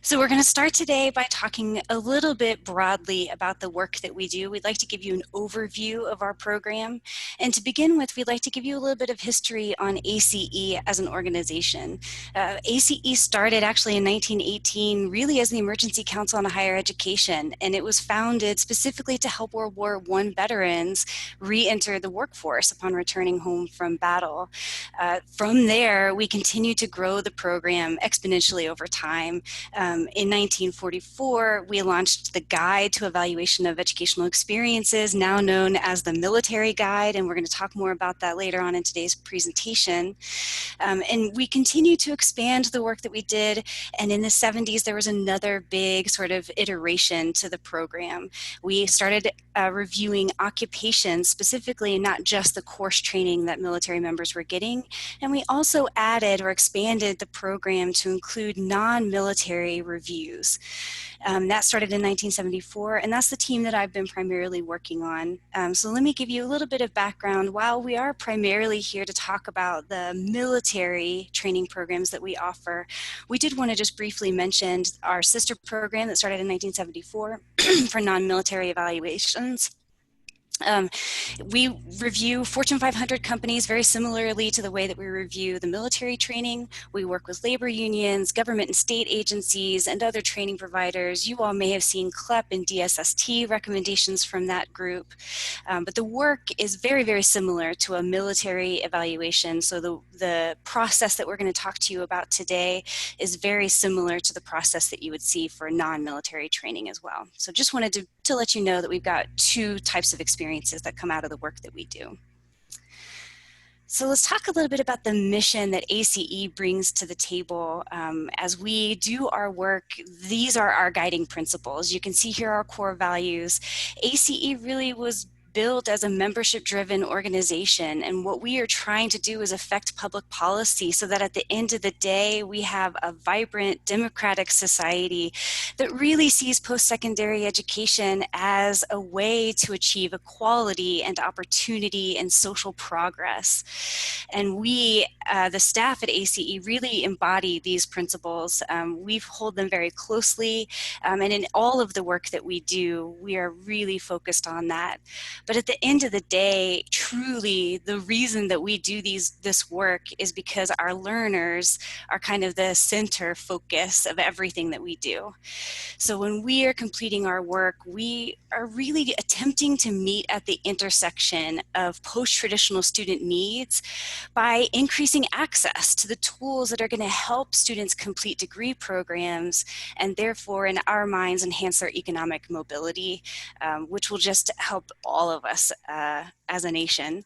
So we're going to start today by talking a little bit broadly about the work that we do. We'd like to give you an overview of our program. And to begin with, we'd like to give you a little bit of history on ACE as an organization. ACE started actually in 1918, really as the Emergency Council on Higher Education. And it was founded specifically to help World War I veterans re-enter the workforce upon returning home from battle. From there, we continued to grow the program exponentially over time. In 1944, we launched the Guide to Evaluation of Educational Experiences, now known as the Military Guide, and we're going to talk more about that later on in today's presentation. And we continue to expand the work that we did, and in the 70s, there was another big sort of iteration to the program. We started reviewing occupations, specifically not just the course training that military members were getting, and we also added or expanded the program to include non-military reviews. That started in 1974, and that's the team that I've been primarily working on. So let me give you a little bit of background. While we are primarily here to talk about the military training programs that we offer, we did want to just briefly mention our sister program that started in 1974 for non-military evaluations. We review Fortune 500 companies very similarly to the way that we review the military training. We work with labor unions, government and state agencies, and other training providers. You all may have seen CLEP and DSST recommendations from that group. But the work is very, very similar to a military evaluation. So the process that we're going to talk to you about today is very similar to the process that you would see for non-military training as well. So just wanted to let you know that we've got two types of experiences that come out of the work that we do. So let's talk a little bit about the mission that ACE brings to the table. As we do our work, these are our guiding principles. You can see here our core values. ACE really was built as a membership-driven organization, and what we are trying to do is affect public policy so that at the end of the day, we have a vibrant, democratic society that really sees post-secondary education as a way to achieve equality and opportunity and social progress. And we, the staff at ACE, really embody these principles. We hold them very closely, and in all of the work that we do, we are really focused on that. But at the end of the day, truly, the reason that we do this work is because our learners are kind of the center focus of everything that we do. So when we are completing our work, we are really attempting to meet at the intersection of post-traditional student needs by increasing access to the tools that are going to help students complete degree programs and therefore, in our minds, enhance their economic mobility, which will just help all of us as a nation.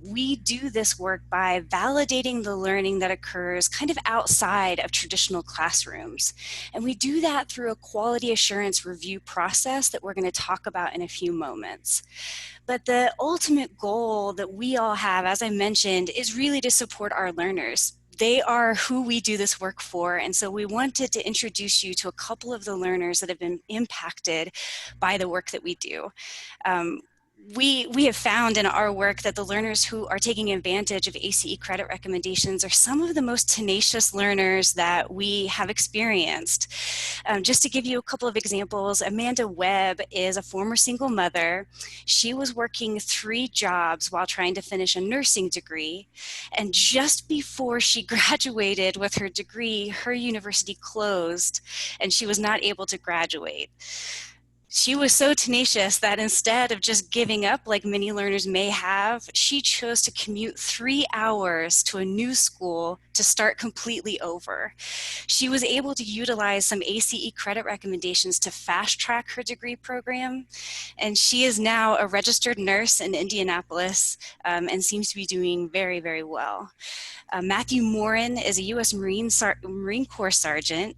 We do this work by validating the learning that occurs kind of outside of traditional classrooms. And we do that through a quality assurance review process that we're going to talk about in a few moments. But the ultimate goal that we all have, as I mentioned, is really to support our learners. They are who we do this work for, and so we wanted to introduce you to a couple of the learners that have been impacted by the work that we do. We have found in our work that the learners who are taking advantage of ACE credit recommendations are some of the most tenacious learners that we have experienced. Just to give you a couple of examples, Amanda Webb is a former single mother. She was working 3 jobs while trying to finish a nursing degree. And just before she graduated with her degree, her university closed and she was not able to graduate. She was so tenacious that instead of just giving up like many learners may have, she chose to commute 3 hours to a new school to start completely over. She was able to utilize some ACE credit recommendations to fast track her degree program, and she is now a registered nurse in Indianapolis and seems to be doing very, very well. Matthew Morin is a U.S. Marine Corps sergeant.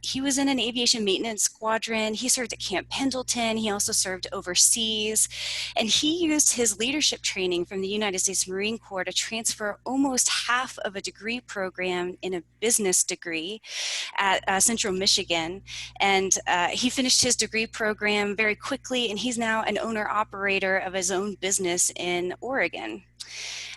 He was in an aviation maintenance squadron. He served at Camp Pendleton. He also served overseas. And he used his leadership training from the United States Marine Corps to transfer almost half of a degree program in a business degree at Central Michigan. And he finished his degree program very quickly, and he's now an owner-operator of his own business in Oregon.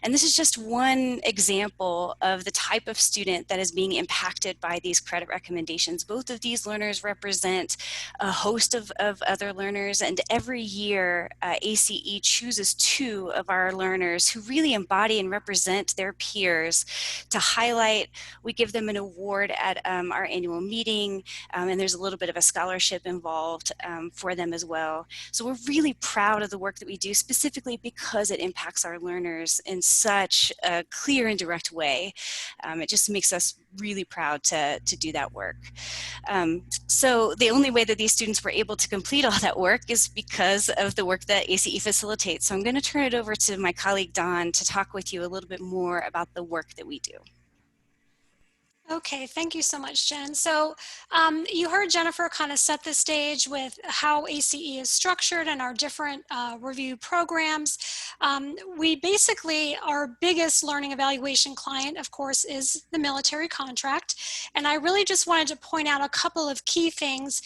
And this is just one example of the type of student that is being impacted by these credit recommendations. Both of these learners represent a host of other learners, and every year ACE chooses 2 of our learners who really embody and represent their peers to highlight. We give them an award at our annual meeting, and there's a little bit of a scholarship involved for them as well. So we're really proud of the work that we do, specifically because it impacts our learners in such a clear and direct way. It just makes us really proud to do that work. So the only way that these students were able to complete all that work is because of the work that ACE facilitates. So I'm going to turn it over to my colleague Dawn to talk with you a little bit more about the work that we do. Okay, thank you so much, Jen. So you heard Jenifer kind of set the stage with how ACE is structured and our different review programs. We basically, our biggest learning evaluation client, of course, is the military contract. And I really just wanted to point out a couple of key things.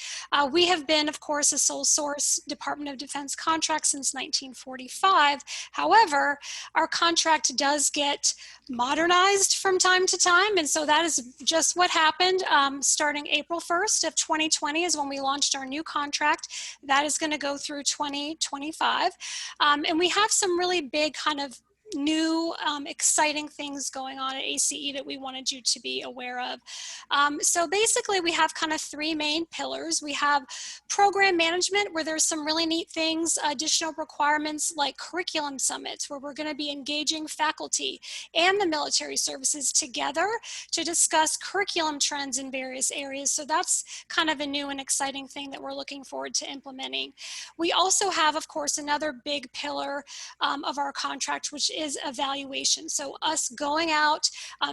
We have been, of course, a sole source Department of Defense contract since 1945. However, our contract does get modernized from time to time, and so that is just what happened. Starting April 1st of 2020 is when we launched our new contract. That is going to go through 2025, and we have some really big kind of new exciting things going on at ACE that we wanted you to be aware of. So basically we have kind of 3 main pillars. We have program management, where there's some really neat things, additional requirements like curriculum summits, where we're going to be engaging faculty and the military services together to discuss curriculum trends in various areas. So that's kind of a new and exciting thing that we're looking forward to implementing. We also have, of course, another big pillar of our contract, which is evaluation. So us going out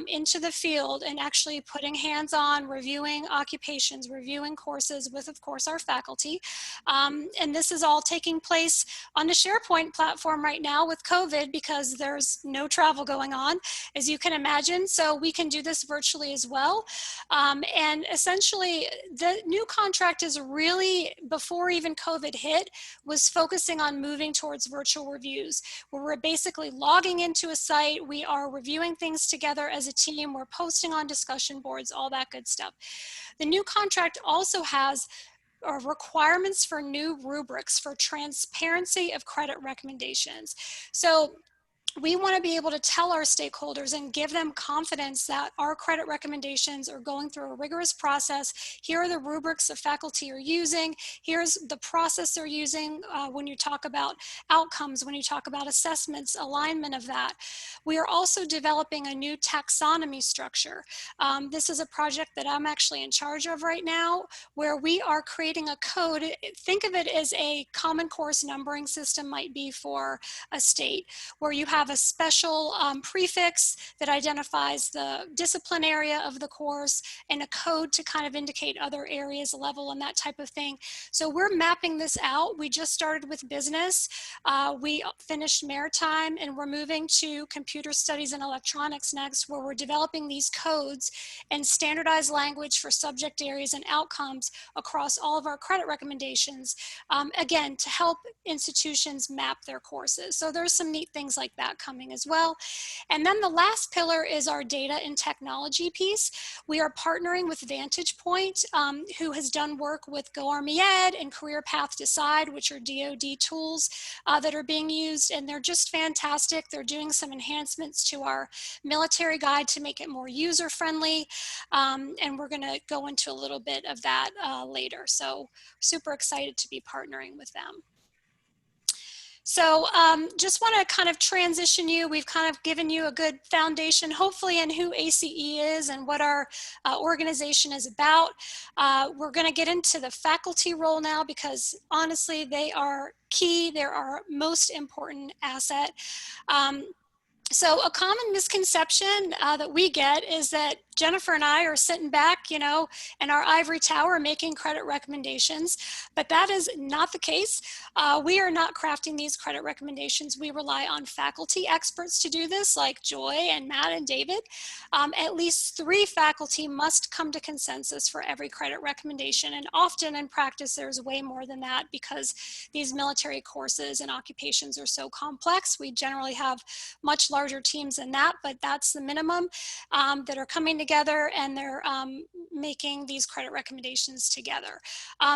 into the field and actually putting hands-on, reviewing occupations, reviewing courses with, of course, our faculty. And this is all taking place on the SharePoint platform right now with COVID because there's no travel going on, as you can imagine. So we can do this virtually as well. And essentially, the new contract is really, before even COVID hit, was focusing on moving towards virtual reviews, where we're basically logging into a site, we are reviewing things together as a team, we're posting on discussion boards, all that good stuff. The new contract also has requirements for new rubrics for transparency of credit recommendations. So we want to be able to tell our stakeholders and give them confidence that our credit recommendations are going through a rigorous process. Here are the rubrics the faculty are using. Here's the process they're using when you talk about outcomes, when you talk about assessments, alignment of that. We are also developing a new taxonomy structure. This is a project that I'm actually in charge of right now, where we are creating a code. Think of it as a common course numbering system might be for a state, where you have a special prefix that identifies the discipline area of the course and a code to kind of indicate other areas, level, and that type of thing. So we're mapping this out. We just started with business. We finished maritime, and we're moving to computer studies and electronics next, where we're developing these codes and standardized language for subject areas and outcomes across all of our credit recommendations, again, to help institutions map their courses. So there's some neat things like that coming as well. And then the last pillar is our data and technology piece. We are partnering with Vantage Point, who has done work with Go Army Ed and Career Path Decide, which are DoD tools that are being used, and they're just fantastic. They're doing some enhancements to our military guide to make it more user-friendly, and we're gonna go into a little bit of that later. So super excited to be partnering with them. So just want to kind of transition you. We've kind of given you a good foundation, hopefully, in who ACE is and what our organization is about. We're going to get into the faculty role now because honestly, they are key. They're our most important asset. So a common misconception that we get is that Jenifer and I are sitting back, you know, in our ivory tower making credit recommendations, but that is not the case. We are not crafting these credit recommendations. We rely on faculty experts to do this, like Joy and Matt and David. At least 3 faculty must come to consensus for every credit recommendation, and often in practice there's way more than that because these military courses and occupations are so complex. We generally have much larger teams than that, but that's the minimum that are coming together, and they're making these credit recommendations together.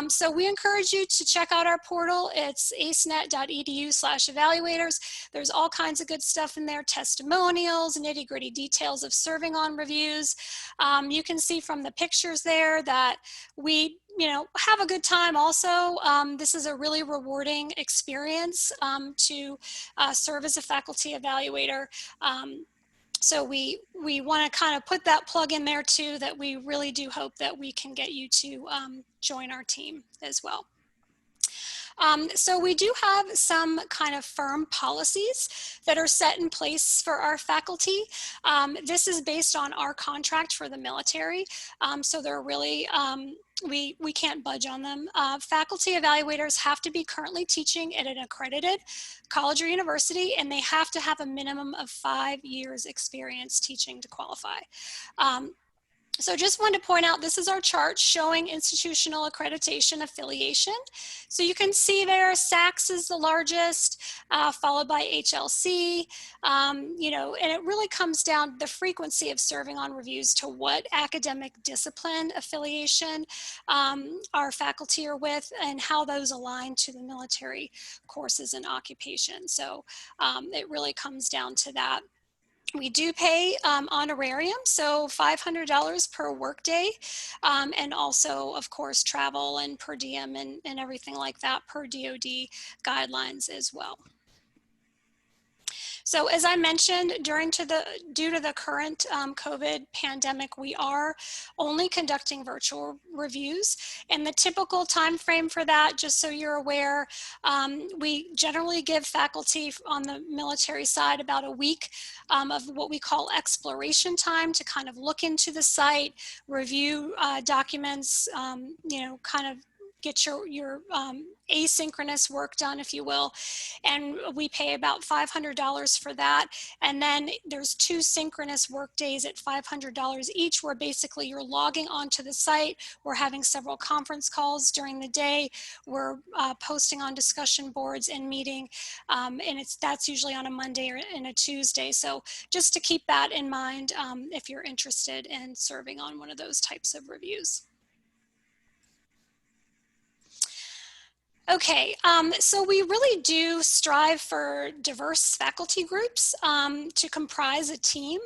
So we encourage you to check out our portal. It's acenet.edu/evaluators. There's all kinds of good stuff in there, testimonials, nitty-gritty details of serving on reviews. You can see from the pictures there that we have a good time also. This is a really rewarding experience to serve as a faculty evaluator. So we want to kind of put that plug in there too, that we really do hope that we can get you to join our team as well. So we do have some kind of firm policies that are set in place for our faculty. This is based on our contract for the military. So they're really, we can't budge on them. Faculty evaluators have to be currently teaching at an accredited college or university, and they have to have a minimum of 5 years experience teaching to qualify. So just wanted to point out, this is our chart showing institutional accreditation affiliation. So you can see there, SACS is the largest, followed by HLC, and it really comes down to the frequency of serving on reviews to what academic discipline affiliation our faculty are with and how those align to the military courses and occupations. So it really comes down to that. We do pay honorarium, so $500 per workday, and also, of course, travel and per diem and everything like that per DoD guidelines as well. So as I mentioned, due to the current COVID pandemic, we are only conducting virtual reviews. And the typical time frame for that, just so you're aware, we generally give faculty on the military side about a week of what we call exploration time to kind of look into the site, review documents, you know, kind of get your asynchronous work done, if you will. And we pay about $500 for that. And then there's 2 synchronous work days at $500 each, where basically you're logging onto the site. We're having several conference calls during the day. We're posting on discussion boards and meeting. And that's usually on a Monday or and a Tuesday. So just to keep that in mind if you're interested in serving on one of those types of reviews. Okay, so we really do strive for diverse faculty groups to comprise a team.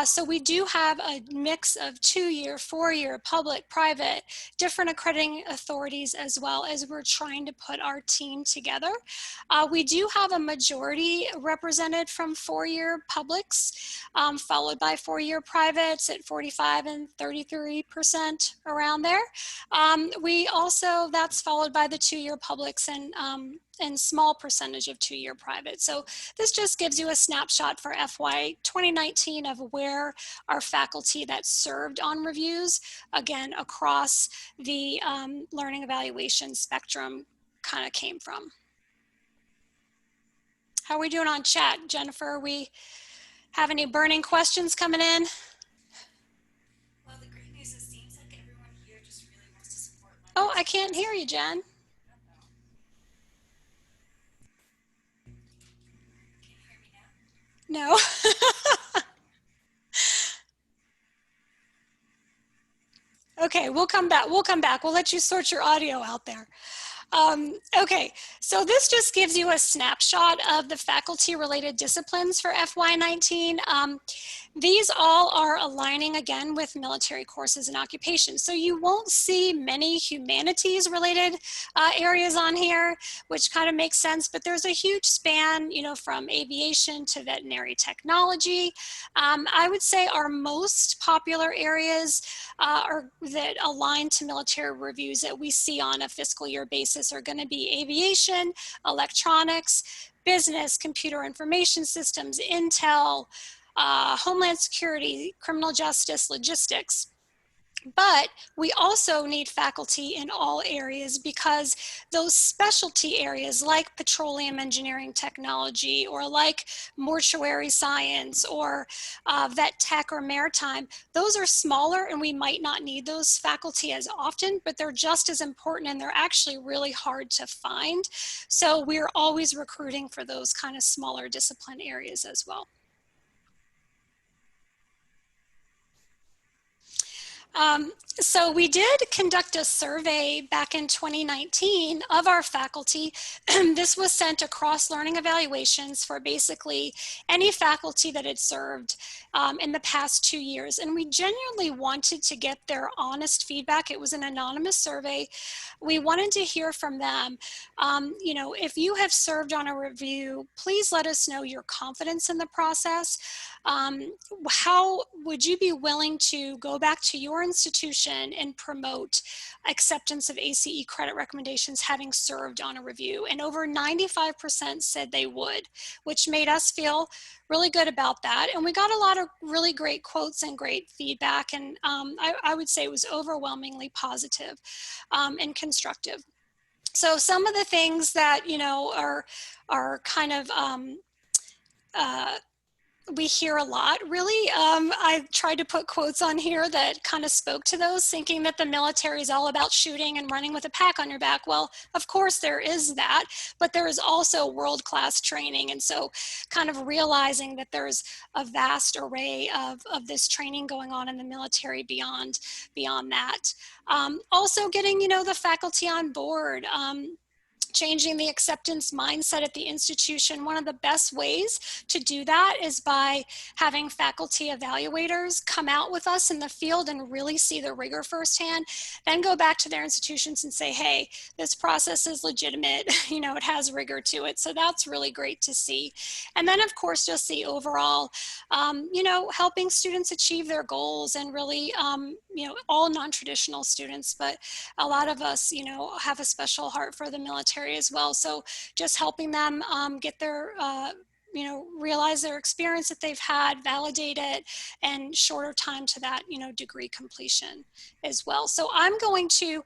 So we do have a mix of 2-year, 4-year, public, private, different accrediting authorities, as well as we're trying to put our team together. We do have a majority represented from 4-year publics, followed by 4-year privates at 45 and 33% around there. We also, that's followed by the 2-year publics and small percentage of 2-year private. So this just gives you a snapshot for FY 2019 of where our faculty that served on reviews, again, across the learning evaluation spectrum kind of came from. How are we doing on chat, Jenifer? We have any burning questions coming in? Well, the great news is it seems like everyone here just really wants to support. Oh, I can't hear you, Jen. No. Okay, we'll come back. We'll come back. We'll let you sort your audio out there. Okay, so this just gives you a snapshot of the faculty-related disciplines for FY19. These all are aligning again with military courses and occupations. So you won't see many humanities-related areas on here, which kind of makes sense, but there's a huge span, you know, from aviation to veterinary technology. I would say our most popular areas that align to military reviews that we see on a fiscal year basis are going to be aviation, electronics, business, computer information systems, intel, homeland security, criminal justice, logistics. But we also need faculty in all areas because those specialty areas like petroleum engineering technology or like mortuary science or vet tech or maritime, those are smaller and we might not need those faculty as often, but they're just as important and they're actually really hard to find. So we're always recruiting for those kind of smaller discipline areas as well. So we did conduct a survey back in 2019 of our faculty. This was sent across learning evaluations for basically any faculty that had served in the past 2 years. And we genuinely wanted to get their honest feedback. It was an anonymous survey. We wanted to hear from them. You know, if you have served on a review, please let us know your confidence in the process. How would you be willing to go back to your institution and promote acceptance of ACE credit recommendations having served on a review? And over 95% said they would, which made us feel really good about that. And we got a lot of really great quotes and great feedback. And I would say it was overwhelmingly positive and constructive. So some of the things that, you know, are kind of, we hear a lot, really. I tried to put quotes on here that kind of spoke to those, thinking that the military is all about shooting and running with a pack on your back. Well, of course there is that, but there is also world-class training. And so kind of realizing that there's a vast array of this training going on in the military beyond that. Also getting, you know, the faculty on board. changing the acceptance mindset at the institution, one of the best ways to do that is by having faculty evaluators come out with us in the field and really see the rigor firsthand, then go back to their institutions and say, hey, this process is legitimate, you know, it has rigor to it. So that's really great to see. And then of course, just the overall, you know, helping students achieve their goals and really, you know, all non-traditional students, but a lot of us, you know, have a special heart for the military as well. So just helping them get their, you know, realize their experience that they've had, validate it, and shorter time to that, you know, degree completion as well. So I'm going to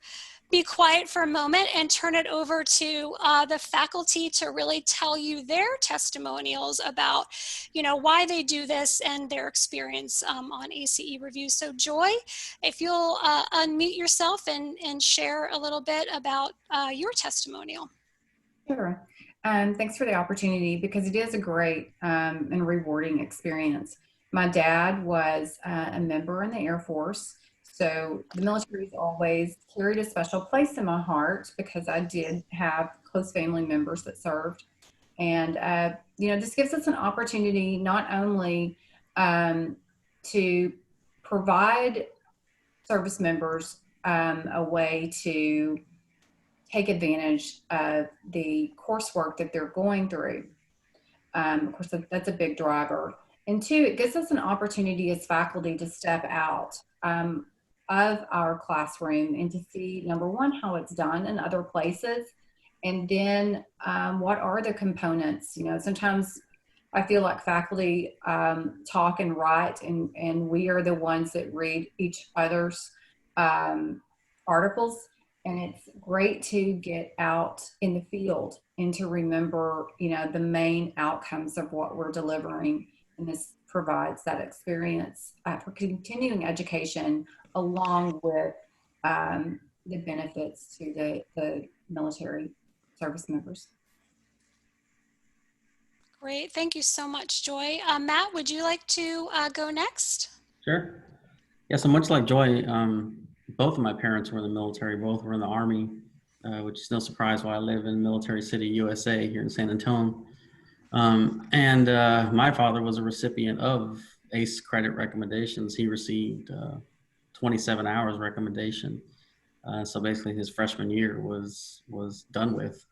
be quiet for a moment and turn it over to the faculty to really tell you their testimonials about, you know, why they do this and their experience on ACE reviews. So Joy, if you'll unmute yourself and share a little bit about your testimonial. Sure. Thanks for the opportunity, because it is a great and rewarding experience. My dad was a member in the Air Force, so the military's always carried a special place in my heart because I did have close family members that served. And, you know, this gives us an opportunity not only to provide service members a way to take advantage of the coursework that they're going through. Of course, that's a big driver. And two, it gives us an opportunity as faculty to step out of our classroom and to see, number one, how it's done in other places. And then what are the components? You know, sometimes I feel like faculty talk and write, and we are the ones that read each other's articles. And it's great to get out in the field and to remember, you know, the main outcomes of what we're delivering. And this provides that experience for continuing education along with the benefits to the military service members. Great, thank you so much, Joy. Matt, would you like to go next? Sure. Yeah, so much like Joy, both of my parents were in the military, both were in the Army, which is no surprise why I live in Military City, USA, here in San Antonio. And my father was a recipient of ACE credit recommendations. He received 27 hours recommendation. So basically his freshman year was done with.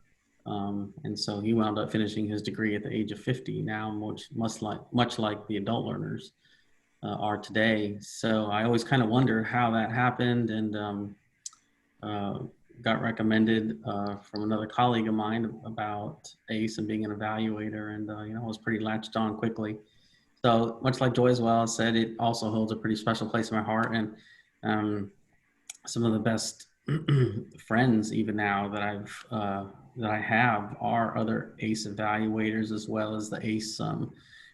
And so he wound up finishing his degree at the age of 50 now, much like the adult learners are today. So I always kind of wonder how that happened, and got recommended from another colleague of mine about ACE and being an evaluator, and you know, I was pretty latched on quickly. So much like Joy as well said, it also holds a pretty special place in my heart, and some of the best friends even now that I have are other ACE evaluators, as well as the ACE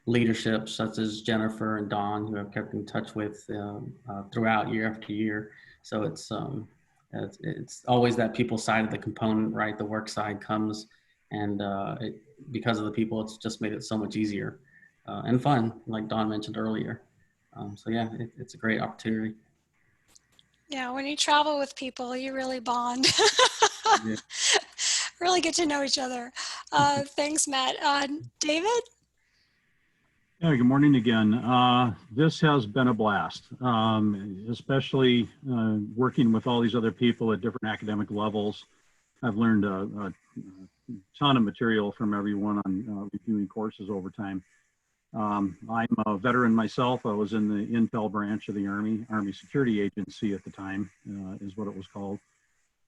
leadership, such as Jenifer and Dawn, who I've kept in touch with throughout year after year. So it's always that people side of the component, right? The work side comes, and because of the people, it's just made it so much easier and fun, like Dawn mentioned earlier. So yeah, it's a great opportunity. Yeah, when you travel with people, you really bond. Yeah. Really get to know each other. Thanks, Matt. David? Yeah, good morning again. This has been a blast, especially working with all these other people at different academic levels. I've learned a ton of material from everyone on reviewing courses over time. I'm a veteran myself. I was in the Intel branch of the Army Security Agency at the time, is what it was called.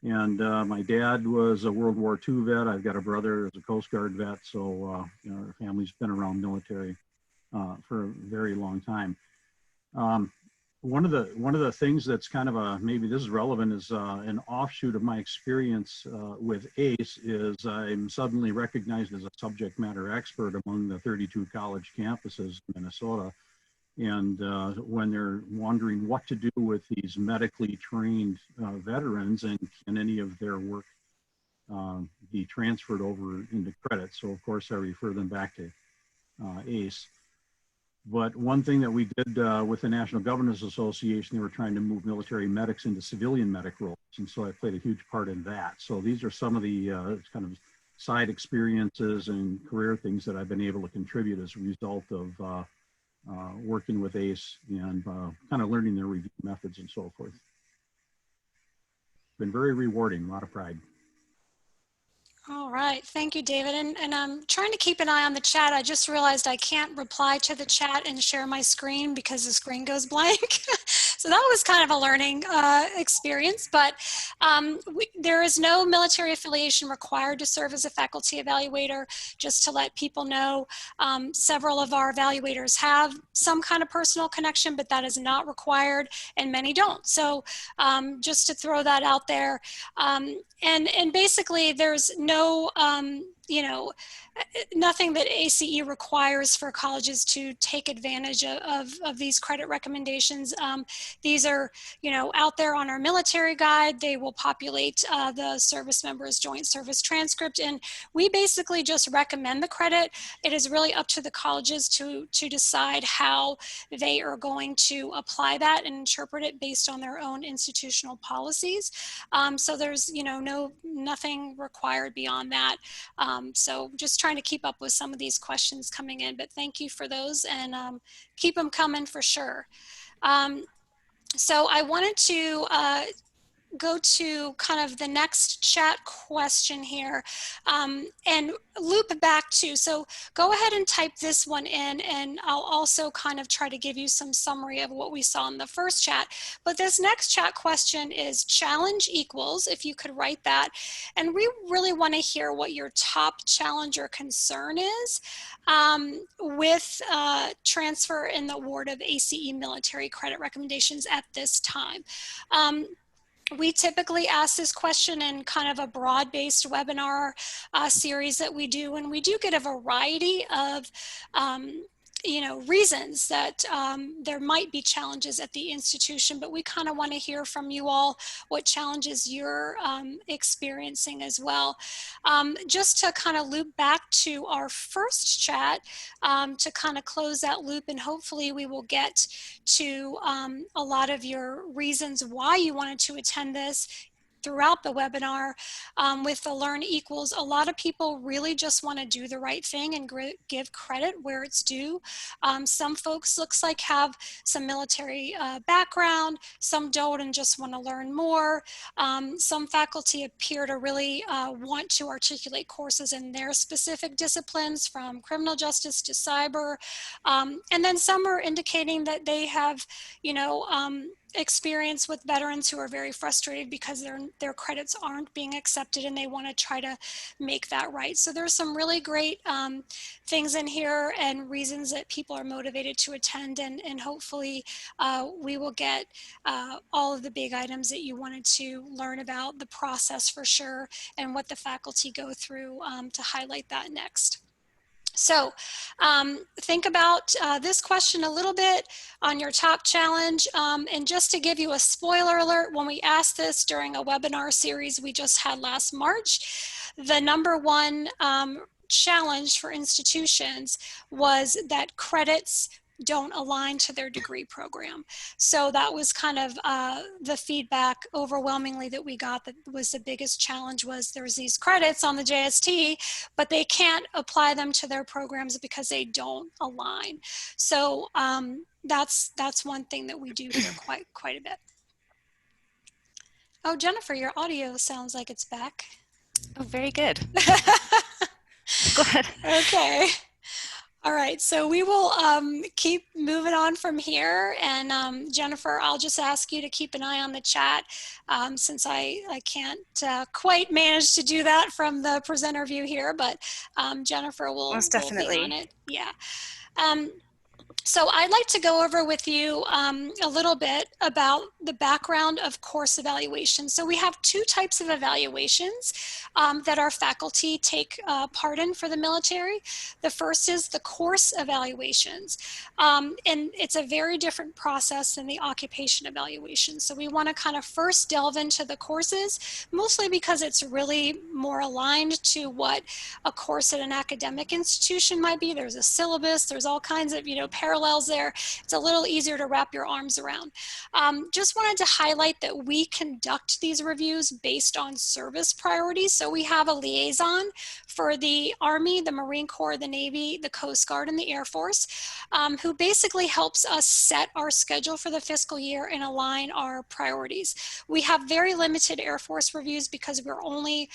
And my dad was a World War II vet. I've got a brother who's a Coast Guard vet. So you know, our family's been around military for a very long time. One of the things that's kind of maybe this is relevant is an offshoot of my experience with ACE is I'm suddenly recognized as a subject matter expert among the 32 college campuses in Minnesota. And when they're wondering what to do with these medically trained veterans, and can any of their work be transferred over into credit. So of course I refer them back to ACE. But one thing that we did with the National Governors Association, they were trying to move military medics into civilian medic roles. And so I played a huge part in that. So these are some of the kind of side experiences and career things that I've been able to contribute as a result of working with ACE and kind of learning their review methods and so forth. Been very rewarding, a lot of pride. All right, thank you, David. And I'm trying to keep an eye on the chat. I just realized I can't reply to the chat and share my screen because the screen goes blank. So that was kind of a learning experience, but there is no military affiliation required to serve as a faculty evaluator. Just to let people know, several of our evaluators have some kind of personal connection, but that is not required, and many don't. So just to throw that out there. And basically there's no, you know, nothing that ACE requires for colleges to take advantage of these credit recommendations. These are, you know, out there on our military guide. They will populate the service members' joint service transcript, and we basically just recommend the credit. It is really up to the colleges to decide how they are going to apply that and interpret it based on their own institutional policies. So there's, you know, nothing required beyond that. So just trying to keep up with some of these questions coming in, but thank you for those, and keep them coming for sure. So I wanted to go to kind of the next chat question here and loop back to, so go ahead and type this one in, and I'll also kind of try to give you some summary of what we saw in the first chat. But this next chat question is challenge equals, if you could write that. And we really want to hear what your top challenge or concern is with transfer in the award of ACE military credit recommendations at this time. We typically ask this question in kind of a broad-based webinar series that we do, and we do get a variety of you know, reasons that there might be challenges at the institution, but we kind of want to hear from you all what challenges you're experiencing as well. Just to kind of loop back to our first chat to kind of close that loop, and hopefully we will get to a lot of your reasons why you wanted to attend this throughout the webinar. With the Learn Equals, a lot of people really just want to do the right thing and give credit where it's due. Some folks looks like have some military background, some don't and just want to learn more. Some faculty appear to really want to articulate courses in their specific disciplines, from criminal justice to cyber. And then some are indicating that they have, you know, experience with veterans who are very frustrated because their credits aren't being accepted, and they want to try to make that right. So there's some really great things in here and reasons that people are motivated to attend, and hopefully we will get all of the big items that you wanted to learn about, the process for sure, and what the faculty go through to highlight that next. So think about this question a little bit on your top challenge. And just to give you a spoiler alert, when we asked this during a webinar series we just had last March, the #1 challenge for institutions was that credits don't align to their degree program. So that was kind of the feedback overwhelmingly that we got, that was the biggest challenge, was there's these credits on the JST, but they can't apply them to their programs because they don't align. So that's one thing that we do hear quite a bit. Oh, Jenifer, your audio sounds like it's back. Oh, very good. Go ahead. Okay. All right, so we will keep moving on from here. And Jenifer, I'll just ask you to keep an eye on the chat since I can't quite manage to do that from the presenter view here, but Jenifer will be on it. Yeah. So I'd like to go over with you a little bit about the background of course evaluation. So we have two types of evaluations that our faculty take part in for the military. The first is the course evaluations. And it's a very different process than the occupation evaluation. So we want to kind of first delve into the courses, mostly because it's really more aligned to what a course at an academic institution might be. There's a syllabus, there's all kinds of, you know, parallel parallels there. It's a little easier to wrap your arms around. Just wanted to highlight that we conduct these reviews based on service priorities. So we have a liaison for the Army, the Marine Corps, the Navy, the Coast Guard, and the Air Force, who basically helps us set our schedule for the fiscal year and align our priorities. We have very limited Air Force reviews because we're only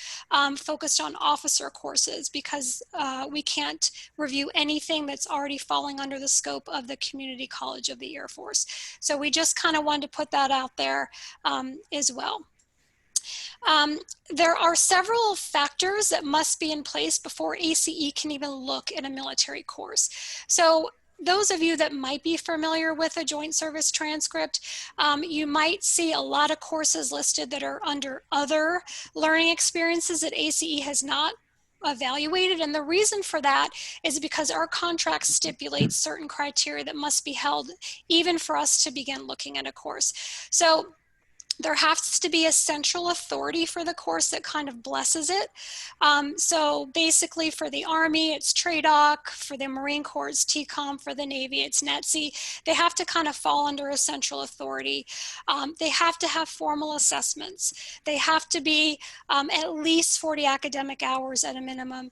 focused on officer courses, because we can't review anything that's already falling under the scope of the Community College of the Air Force. So we just kind of wanted to put that out there as well. There are several factors that must be in place before ACE can even look at a military course. So those of you that might be familiar with a joint service transcript, you might see a lot of courses listed that are under other learning experiences that ACE has not evaluated. And the reason for that is because our contract stipulates certain criteria that must be held even for us to begin looking at a course. So there has to be a central authority for the course that kind of blesses it. So basically for the Army, it's TRADOC, for the Marine Corps, it's TCOM, for the Navy, it's NETC. They have to kind of fall under a central authority. They have to have formal assessments. They have to be at least 40 academic hours at a minimum,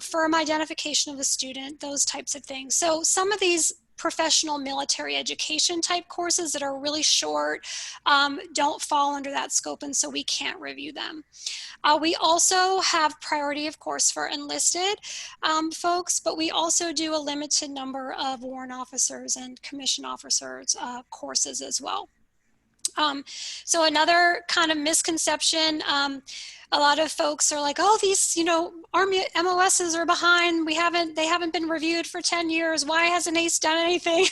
firm identification of the student, those types of things. So some of these professional military education type courses that are really short don't fall under that scope, and so we can't review them. We also have priority, of course, for enlisted folks, but we also do a limited number of warrant officers and commission officers courses as well. So another kind of misconception, a lot of folks are like, oh, these, Army MOSs are behind. They haven't been reviewed for 10 years. Why hasn't ACE done anything?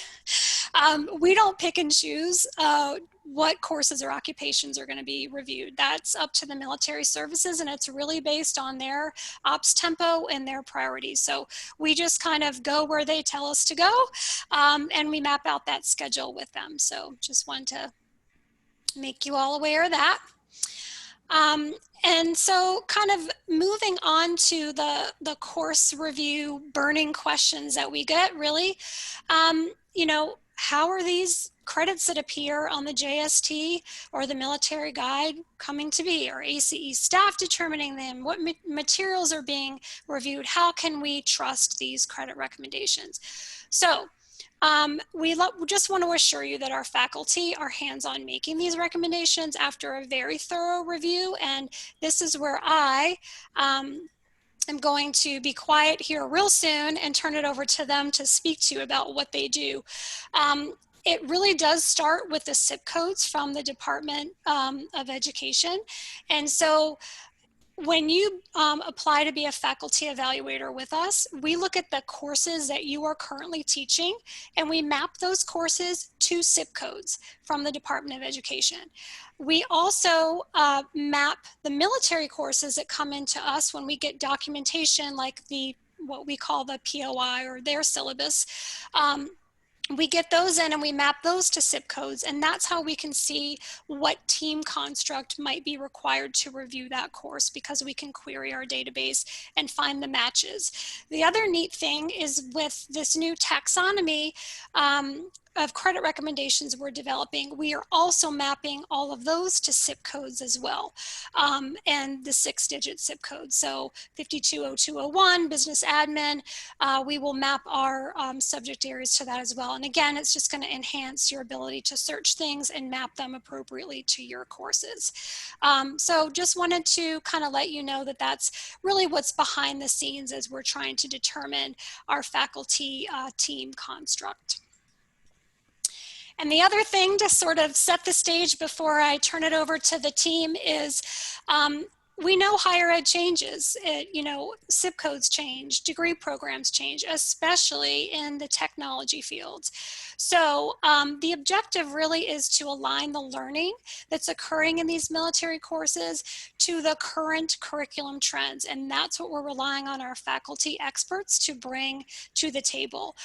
We don't pick and choose what courses or occupations are going to be reviewed. That's up to the military services, and it's really based on their ops tempo and their priorities. So we just kind of go where they tell us to go, and we map out that schedule with them. So just wanted to make you all aware of that. And so kind of moving on to the course review burning questions that we get, really, how are these credits that appear on the JST or the military guide coming to be? Are ACE staff determining them? What materials are being reviewed? How can we trust these credit recommendations? So we just want to assure you that our faculty are hands-on making these recommendations after a very thorough review, and this is where I am going to be quiet here real soon and turn it over to them to speak to you about what they do. It really does start with the SIP codes from the Department of Education, and so when you apply to be a faculty evaluator with us, we look at the courses that you are currently teaching, and we map those courses to SIP codes from the Department of Education. We also map the military courses that come into us when we get documentation like what we call the POI or their syllabus. We get those in and we map those to SIP codes, and that's how we can see what team construct might be required to review that course, because we can query our database and find the matches. The other neat thing is with this new taxonomy of credit recommendations we're developing, we are also mapping all of those to SIP codes as well, and the 6-digit SIP code. So 520201, business admin, we will map our subject areas to that as well. And again, it's just going to enhance your ability to search things and map them appropriately to your courses. So just wanted to kind of let you know that that's really what's behind the scenes as we're trying to determine our faculty team construct. And the other thing to sort of set the stage before I turn it over to the team is we know higher ed changes. SIP codes change, degree programs change, especially in the technology fields. So the objective really is to align the learning that's occurring in these military courses to the current curriculum trends. And that's what we're relying on our faculty experts to bring to the table.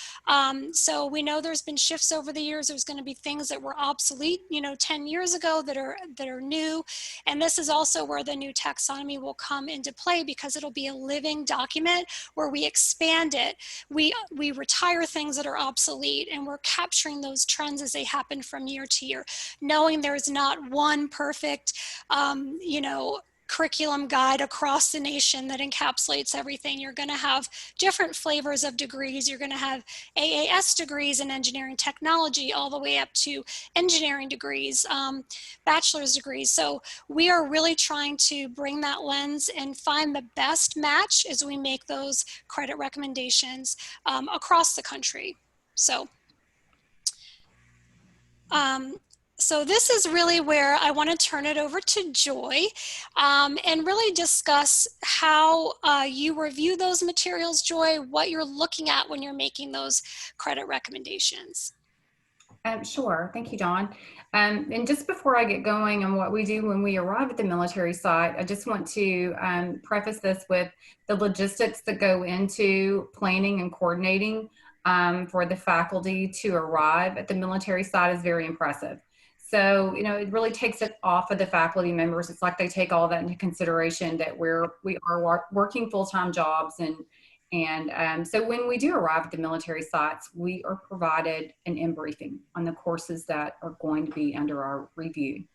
So we know there's been shifts over the years. There's going to be things that were obsolete, 10 years ago that are new. And this is also where the new taxonomy taxonomy will come into play, because it'll be a living document where we expand it. We retire things that are obsolete, and we're capturing those trends as they happen from year to year, knowing there's not one perfect, you know, curriculum guide across the nation that encapsulates everything. You're going to have different flavors of degrees. You're going to have AAS degrees in engineering technology, all the way up to engineering degrees, bachelor's degrees. So we are really trying to bring that lens and find the best match as we make those credit recommendations across the country. So this is really where I want to turn it over to Joy and really discuss how you review those materials, Joy, what you're looking at when you're making those credit recommendations. Sure. Thank you, Dawn. And just before I get going on what we do when we arrive at the military site, I just want to preface this with the logistics that go into planning and coordinating for the faculty to arrive at the military site is very impressive. So, you know, it really takes it off of the faculty members. It's like they take all that into consideration, that we are working full-time jobs. And so when we do arrive at the military sites, we are provided an in-briefing on the courses that are going to be under our review.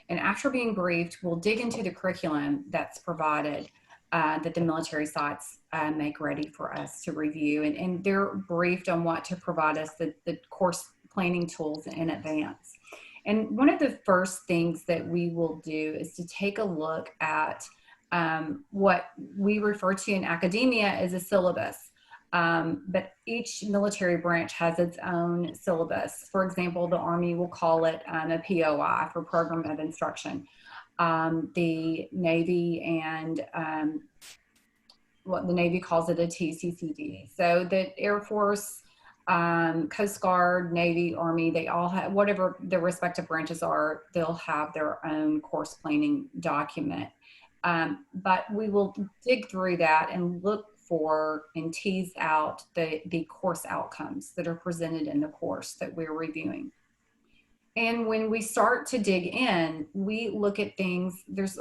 And after being briefed, we'll dig into the curriculum that's provided that the military sites make ready for us to review. And they're briefed on what to provide us, the course planning tools in advance. And one of the first things that we will do is to take a look at what we refer to in academia as a syllabus. But each military branch has its own syllabus. For example, the Army will call it a POI, for Program of Instruction. The Navy and what the Navy calls it a TCCD. So the Air Force, Coast Guard, Navy, Army, they all have, whatever their respective branches are, they'll have their own course planning document. But we will dig through that and look for and tease out the course outcomes that are presented in the course that we're reviewing. And when we start to dig in, we look at things, there's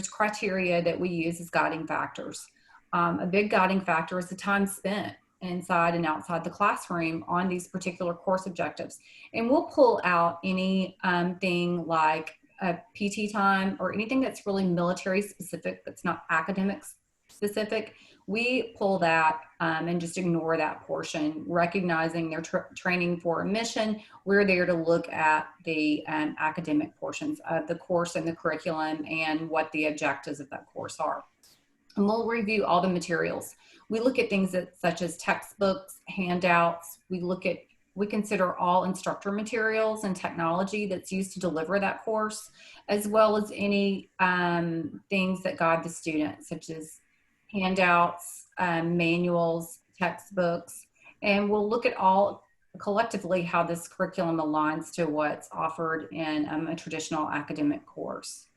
criteria that we use as guiding factors. A big guiding factor is the time spent inside and outside the classroom on these particular course objectives. And we'll pull out any thing like PT time or anything that's really military specific, that's not academic specific. We pull that and just ignore that portion, recognizing their training for a mission. We're there to look at the academic portions of the course and the curriculum and what the objectives of that course are. And we'll review all the materials. We look at things such as textbooks, handouts. We consider all instructor materials and technology that's used to deliver that course, as well as any things that guide the student, such as handouts, manuals, textbooks. And we'll look at all collectively how this curriculum aligns to what's offered in a traditional academic course.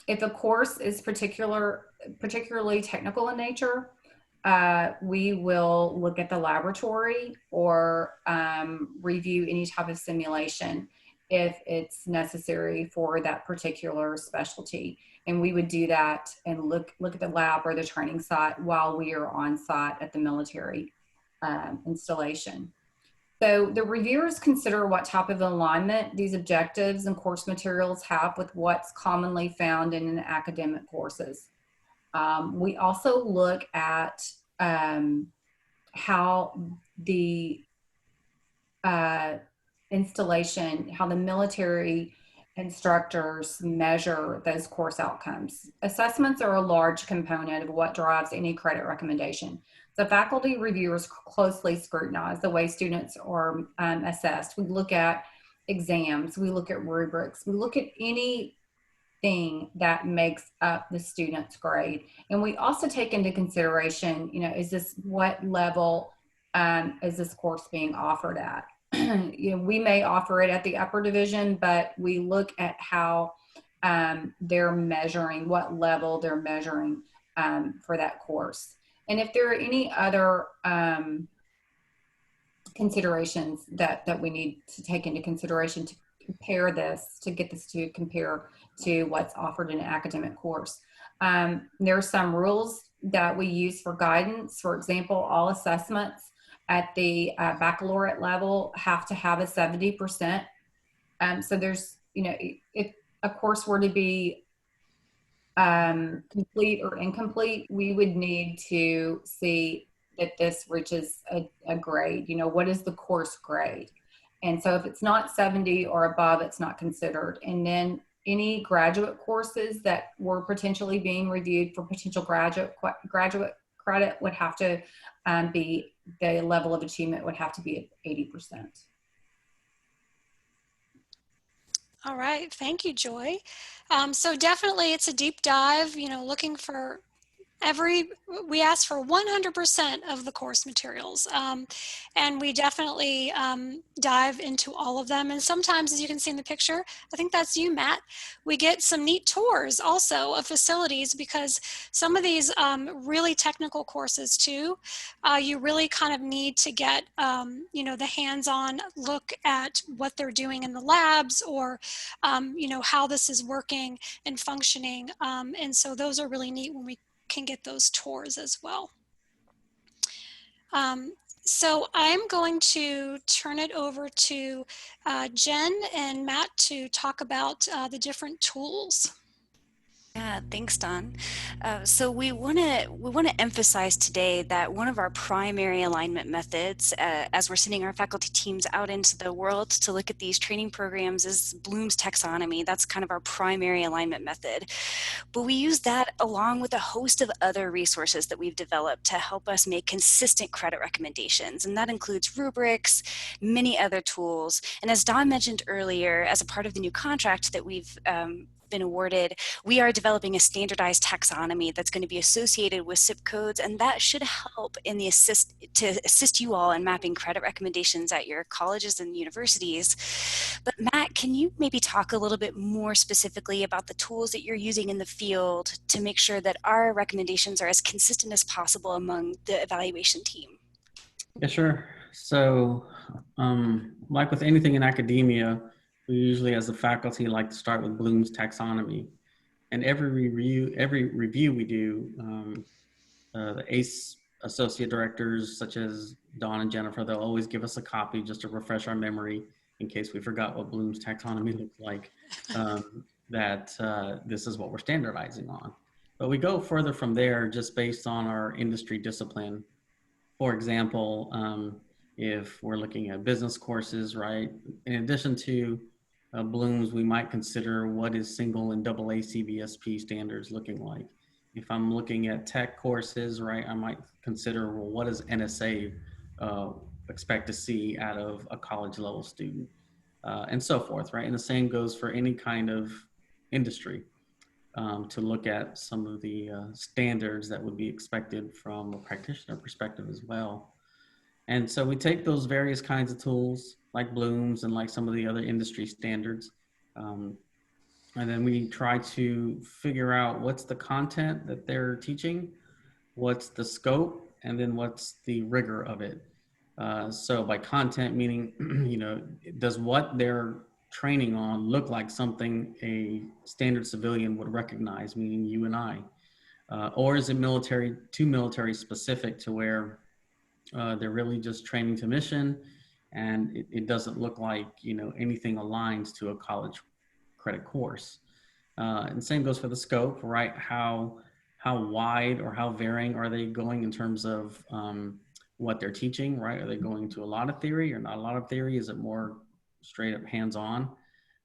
If a course is particularly technical in nature, we will look at the laboratory or review any type of simulation if it's necessary for that particular specialty. And we would do that and look at the lab or the training site while we are on site at the military installation. So the reviewers consider what type of alignment these objectives and course materials have with what's commonly found in academic courses. We also look at how the installation, how the military instructors measure those course outcomes. Assessments are a large component of what drives any credit recommendation. So faculty reviewers closely scrutinize the way students are assessed. We look at exams, we look at rubrics, we look at anything that makes up the student's grade. And we also take into consideration, you know, what level is this course being offered at? You know, we may offer it at the upper division, but we look at how they're measuring, what level they're measuring for that course. And if there are any other considerations that we need to take into consideration compare this, to get this to compare to what's offered in an academic course. There are some rules that we use for guidance. For example, all assessments at the baccalaureate level have to have a 70%. So there's, you know, if a course were to be complete or incomplete, we would need to see that this reaches a grade. You know, what is the course grade? And so if it's not 70 or above, it's not considered. And then any graduate courses that were potentially being reviewed for potential graduate credit would have to be, the level of achievement would have to be at 80%. All right, thank you, Joy. So definitely it's a deep dive, you know, looking for we ask for 100% of the course materials, and we definitely dive into all of them. And sometimes, as you can see in the picture, I think that's you, Matt, we get some neat tours also of facilities, because some of these really technical courses too, you really kind of need to get, you know, the hands-on look at what they're doing in the labs, or, you know, how this is working and functioning. And so those are really neat when we can get those tours as well. So I'm going to turn it over to Jen and Matt to talk about the different tools. Yeah, thanks, Don. So we want to emphasize today that one of our primary alignment methods, as we're sending our faculty teams out into the world to look at these training programs, is Bloom's taxonomy. That's kind of our primary alignment method. But we use that along with a host of other resources that we've developed to help us make consistent credit recommendations. And that includes rubrics, many other tools. And as Don mentioned earlier, as a part of the new contract that we've been awarded, we are developing a standardized taxonomy that's going to be associated with SIP codes, and that should help in the assist you all in mapping credit recommendations at your colleges and universities. But Matt, can you maybe talk a little bit more specifically about the tools that you're using in the field to make sure that our recommendations are as consistent as possible among the evaluation team? Yeah, sure. So like with anything in academia, we usually, as a faculty, like to start with Bloom's taxonomy. And every review we do, the ACE associate directors, such as Dawn and Jenifer, they'll always give us a copy just to refresh our memory in case we forgot what Bloom's taxonomy looks like, this is what we're standardizing on. But we go further from there just based on our industry discipline. For example, if we're looking at business courses, right, in addition to Bloom's, we might consider what is single and double A CBSP standards looking like. If I'm looking at tech courses, right, I might consider, well, what does NSA expect to see out of a college level student, and so forth, right? And the same goes for any kind of industry, to look at some of the standards that would be expected from a practitioner perspective as well. And so we take those various kinds of tools like Bloom's and like some of the other industry standards, and then we try to figure out what's the content that they're teaching, what's the scope, and then what's the rigor of it. So by content, meaning, you know, does what they're training on look like something a standard civilian would recognize, meaning you and I? Or is it too military specific to where they're really just training to mission, and it doesn't look like, you know, anything aligns to a college credit course. And same goes for the scope, right? How wide or how varying are they going in terms of what they're teaching, right? Are they going to a lot of theory or not a lot of theory? Is it more straight up hands-on?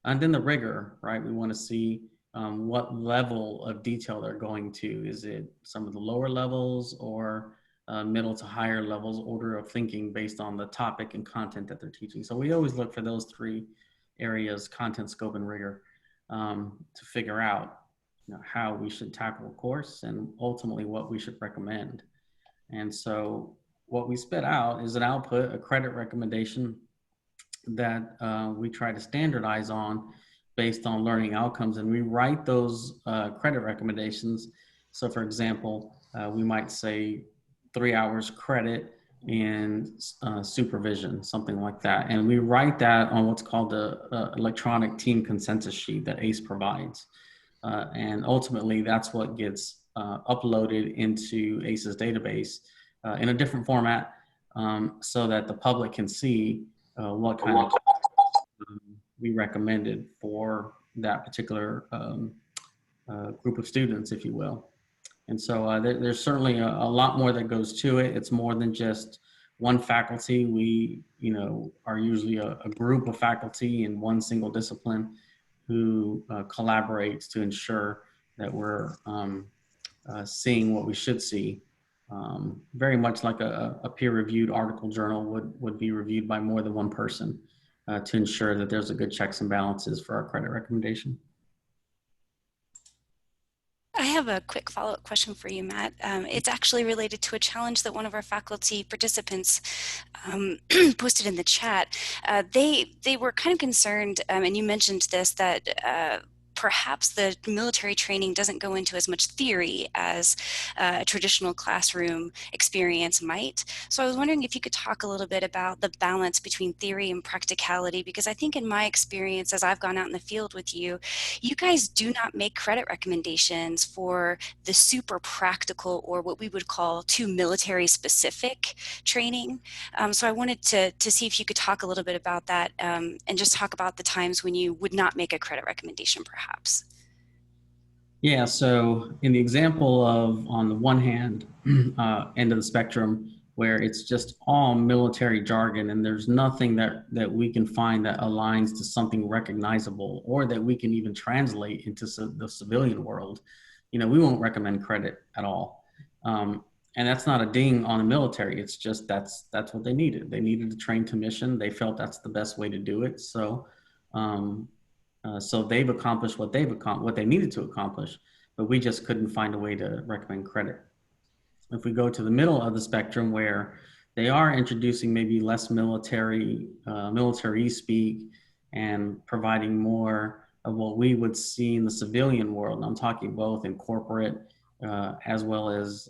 And then the rigor, right? We want to see what level of detail they're going to. Is it some of the lower levels, or middle to higher levels order of thinking based on the topic and content that they're teaching? So we always look for those three areas, content, scope, and rigor, to figure out, you know, how we should tackle a course and ultimately what we should recommend. And so what we spit out is an output, a credit recommendation that we try to standardize on based on learning outcomes, and we write those credit recommendations. So for example, we might say 3 hours credit and supervision, something like that. And we write that on what's called the electronic team consensus sheet that ACE provides. And ultimately, that's what gets uploaded into ACE's database in a different format so that the public can see what kind of we recommended for that particular group of students, if you will. And so there's certainly a lot more that goes to it. It's more than just one faculty. We, are usually a group of faculty in one single discipline who collaborates to ensure that we're seeing what we should see. Very much like a peer-reviewed article journal would be reviewed by more than one person to ensure that there's a good checks and balances for our credit recommendation. I have a quick follow-up question for you, Matt. It's actually related to a challenge that one of our faculty participants posted in the chat. They were kind of concerned, and you mentioned this, that perhaps the military training doesn't go into as much theory as a traditional classroom experience might. So I was wondering if you could talk a little bit about the balance between theory and practicality, because I think in my experience, as I've gone out in the field with you, you guys do not make credit recommendations for the super practical, or what we would call too military specific training. So I wanted to see if you could talk a little bit about that and just talk about the times when you would not make a credit recommendation, perhaps. Yeah, so in the example of, on the one hand, end of the spectrum, where it's just all military jargon and there's nothing that we can find that aligns to something recognizable or that we can even translate into the civilian world, we won't recommend credit at all. And that's not a ding on the military. It's just that's what they needed. They needed to train to mission. They felt that's the best way to do it. So so they've accomplished what they needed to accomplish, but we just couldn't find a way to recommend credit. If we go to the middle of the spectrum, where they are introducing maybe less military speak and providing more of what we would see in the civilian world, and I'm talking both in corporate as well as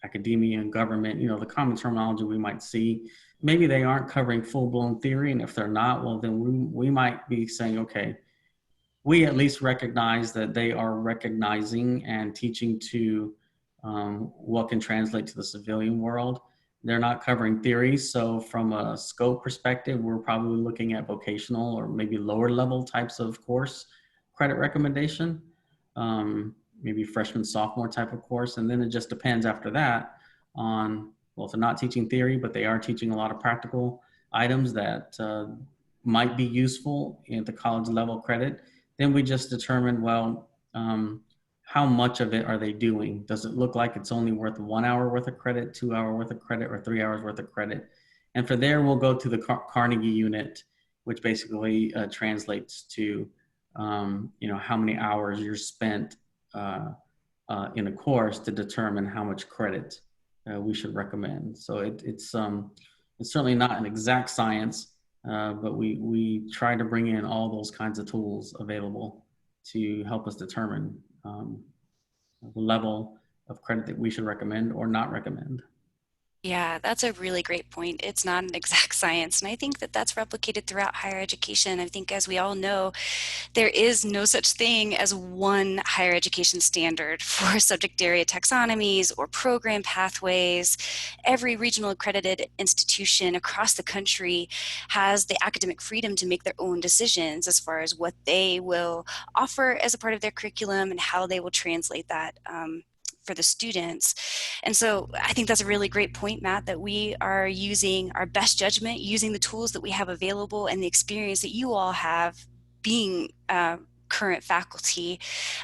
academia and government, the common terminology we might see, maybe they aren't covering full-blown theory. And if they're not, well, then we might be saying, okay, we at least recognize that they are recognizing and teaching to what can translate to the civilian world. They're not covering theory. So from a scope perspective, we're probably looking at vocational or maybe lower level types of course credit recommendation, maybe freshman, sophomore type of course. And then it just depends after that on, well, if they're not teaching theory, but they are teaching a lot of practical items that might be useful at the college level credit, then we just determine, well, how much of it are they doing? Does it look like it's only worth 1 hour worth of credit, 2 hour worth of credit, or 3 hours worth of credit? And for there, we'll go to the Carnegie unit, which basically translates to, how many hours you're spent in a course to determine how much credit we should recommend. So it's certainly not an exact science, but we try to bring in all those kinds of tools available to help us determine the level of credit that we should recommend or not recommend. Yeah, that's a really great point. It's not an exact science. And I think that that's replicated throughout higher education. I think, as we all know, there is no such thing as one higher education standard for subject area taxonomies or program pathways. Every regional accredited institution across the country has the academic freedom to make their own decisions as far as what they will offer as a part of their curriculum and how they will translate that for the students. And so I think that's a really great point, Matt, that we are using our best judgment, using the tools that we have available and the experience that you all have being current faculty.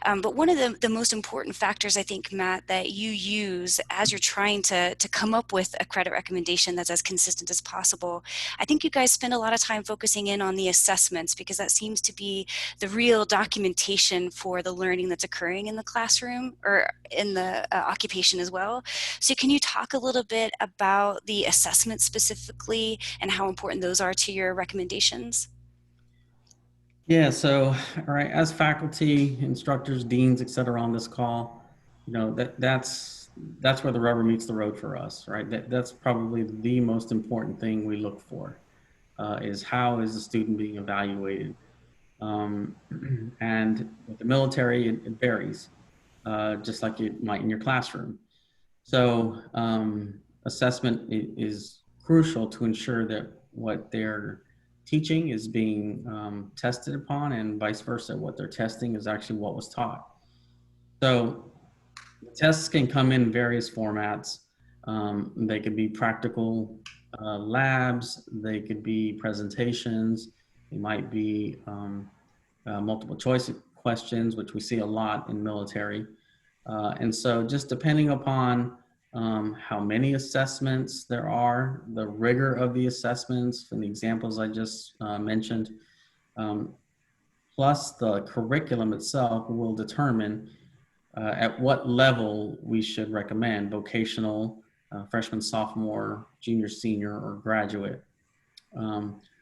But one of the most important factors, I think, Matt, that you use as you're trying to come up with a credit recommendation that's as consistent as possible, I think you guys spend a lot of time focusing in on the assessments, because that seems to be the real documentation for the learning that's occurring in the classroom or in the occupation as well. So can you talk a little bit about the assessments specifically and how important those are to your recommendations? Yeah, so, all right, as faculty, instructors, deans, et cetera, on this call, that's that's where the rubber meets the road for us, right? That's probably the most important thing we look for, is how is the student being evaluated? And with the military, it varies, just like it might in your classroom. So assessment is crucial to ensure that what they're teaching is being tested upon, and vice versa, what they're testing is actually what was taught. So the tests can come in various formats. They could be practical labs, they could be presentations, they might be multiple choice questions, which we see a lot in military. And so just depending upon how many assessments there are, the rigor of the assessments from the examples I just mentioned, plus the curriculum itself will determine at what level we should recommend vocational, freshman, sophomore, junior, senior, or graduate.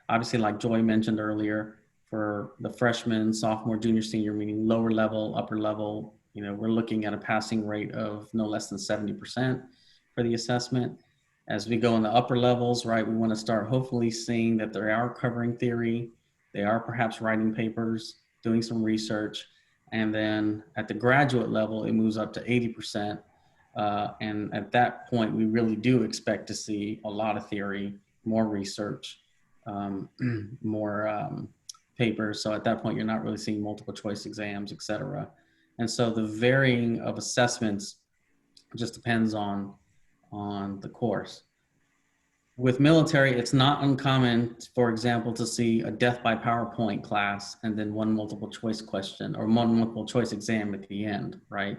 Obviously, like Joy mentioned earlier, for the freshman, sophomore, junior, senior, meaning lower level, upper level, you know, we're looking at a passing rate of no less than 70% for the assessment. As we go in the upper levels, right, we want to start hopefully seeing that they are covering theory, they are perhaps writing papers, doing some research, and then at the graduate level, it moves up to 80%. And at that point, we really do expect to see a lot of theory, more research, more papers. So at that point, you're not really seeing multiple choice exams, et cetera. And so the varying of assessments just depends on the course. With military, it's not uncommon, for example, to see a death by PowerPoint class and then one multiple choice question or one multiple choice exam at the end, right?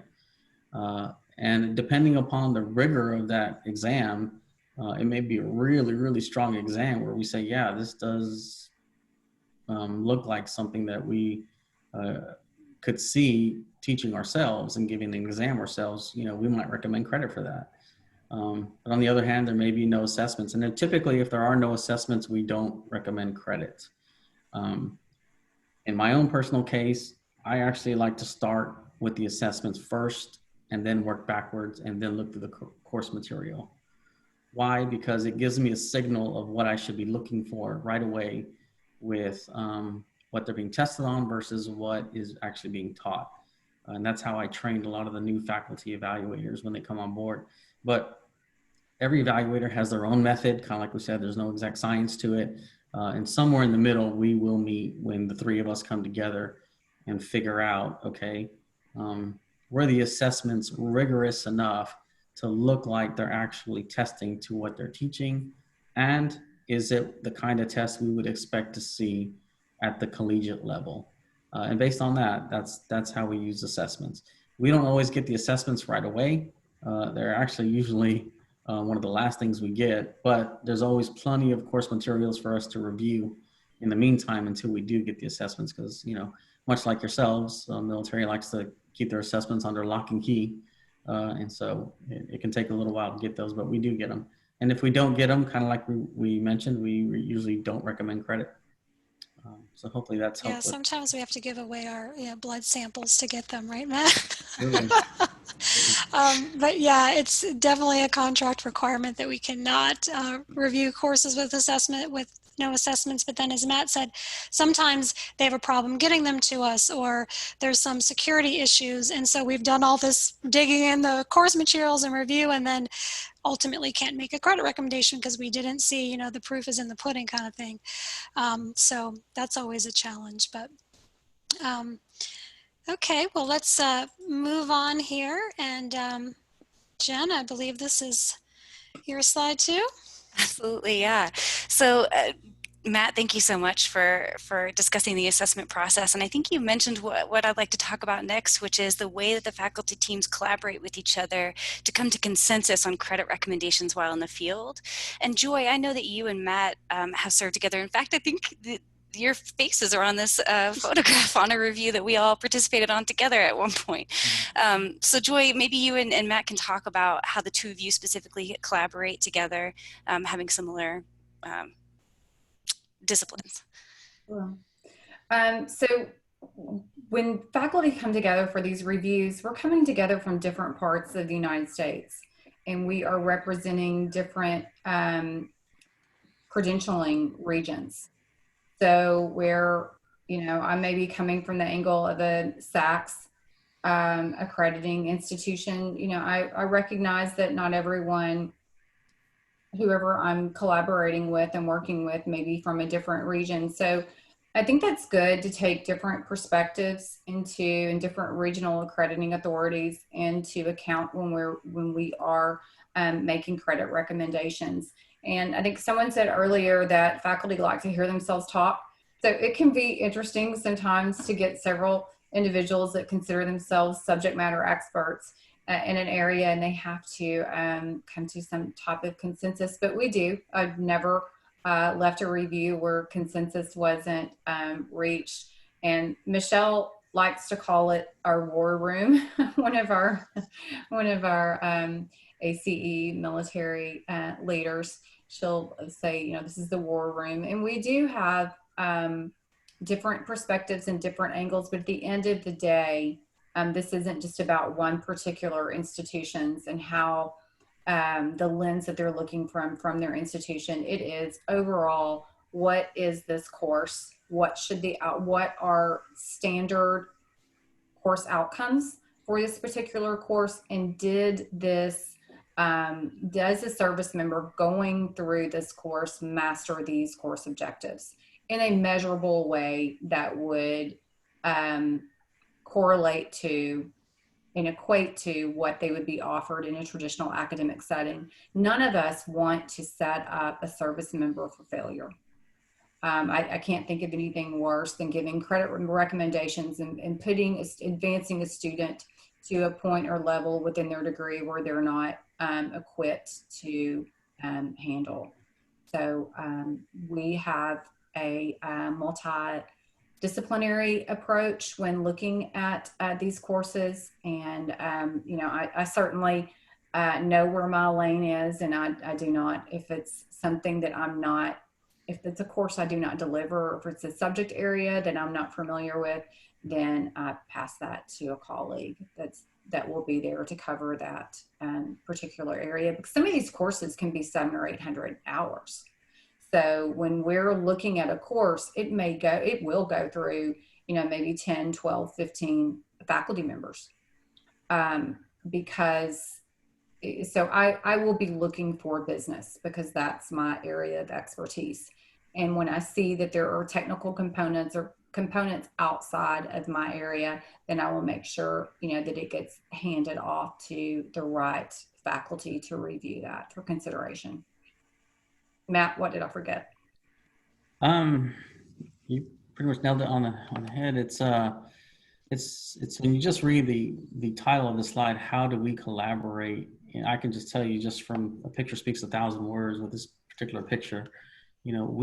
And depending upon the rigor of that exam, it may be a really, really strong exam where we say, yeah, this does look like something that we could see teaching ourselves and giving an exam ourselves. You know, we might recommend credit for that. But on the other hand, there may be no assessments. And then typically, if there are no assessments, we don't recommend credit. In my own personal case, I actually like to start with the assessments first and then work backwards and then look through the course material. Why? Because it gives me a signal of what I should be looking for right away with what they're being tested on versus what is actually being taught. And that's how I trained a lot of the new faculty evaluators when they come on board. But every evaluator has their own method, kind of like we said, there's no exact science to it. And somewhere in the middle, we will meet when the three of us come together and figure out, okay, were the assessments rigorous enough to look like they're actually testing to what they're teaching? And is it the kind of test we would expect to see at the collegiate level? And based on that, that's how we use assessments. We don't always get the assessments right away. They're actually usually one of the last things we get, but there's always plenty of course materials for us to review in the meantime until we do get the assessments, because, you know, much like yourselves, military likes to keep their assessments under lock and key. And so it can take a little while to get those, but we do get them. And if we don't get them, kind of like we mentioned, we usually don't recommend credit. So hopefully that's helpful. Yeah, sometimes we have to give away our blood samples to get them, right, Matt? But yeah, it's definitely a contract requirement that we cannot review courses with no assessments. But then, as Matt said, sometimes they have a problem getting them to us, or there's some security issues. And so we've done all this digging in the course materials and review, and then ultimately can't make a credit recommendation because we didn't see, you know, the proof is in the pudding kind of thing. So that's always a challenge. But okay, well, let's move on here. And Jen, I believe this is your slide too. Absolutely, yeah. So Matt, thank you so much for discussing the assessment process. And I think you mentioned what I'd like to talk about next, which is the way that the faculty teams collaborate with each other to come to consensus on credit recommendations while in the field. And Joy, I know that you and Matt have served together. In fact, I think your faces are on this photograph on a review that we all participated on together at one point. So Joy, maybe you and Matt can talk about how the two of you specifically collaborate together, having similar disciplines. Sure. So when faculty come together for these reviews, we're coming together from different parts of the United States, and we are representing different credentialing regions. So where, you know, I may be coming from the angle of a SACS accrediting institution, you know, I recognize that not everyone, whoever I'm collaborating with and working with, may be from a different region. So I think that's good to take different perspectives into and different regional accrediting authorities into account when we are making credit recommendations. And I think someone said earlier that faculty like to hear themselves talk. So it can be interesting sometimes to get several individuals that consider themselves subject matter experts in an area, and they have to come to some type of consensus. But we do. I've never left a review where consensus wasn't reached. And Michelle likes to call it our war room. one of our ACE military leaders, she'll say, you know, this is the war room. And we do have different perspectives and different angles, but at the end of the day, this isn't just about one particular institutions and how the lens that they're looking from their institution. It is overall, what is this course? What are standard course outcomes for this particular course? And does a service member going through this course master these course objectives in a measurable way that would correlate to and equate to what they would be offered in a traditional academic setting? None of us want to set up a service member for failure. I can't think of anything worse than giving credit recommendations and advancing a student to a point or level within their degree where they're not equipped to handle. So we have a multidisciplinary approach when looking at these courses. And, you know, I certainly know where my lane is, and I do not, if it's something that I'm not, if it's a course I do not deliver, or if it's a subject area that I'm not familiar with, then I pass that to a colleague that will be there to cover that particular area. Because some of these courses can be 700 or 800 hours. So when we're looking at a course, it will go through, you know, maybe 10, 12, 15 faculty members. So I will be looking for business because that's my area of expertise. And when I see that there are technical components or components outside of my area, then I will make sure, you know, that it gets handed off to the right faculty to review that for consideration. Matt, what did I forget? You pretty much nailed it on the head. It's when you just read the title of the slide, how do we collaborate? And I can just tell you, just from a picture speaks 1,000 words with this particular picture. You know,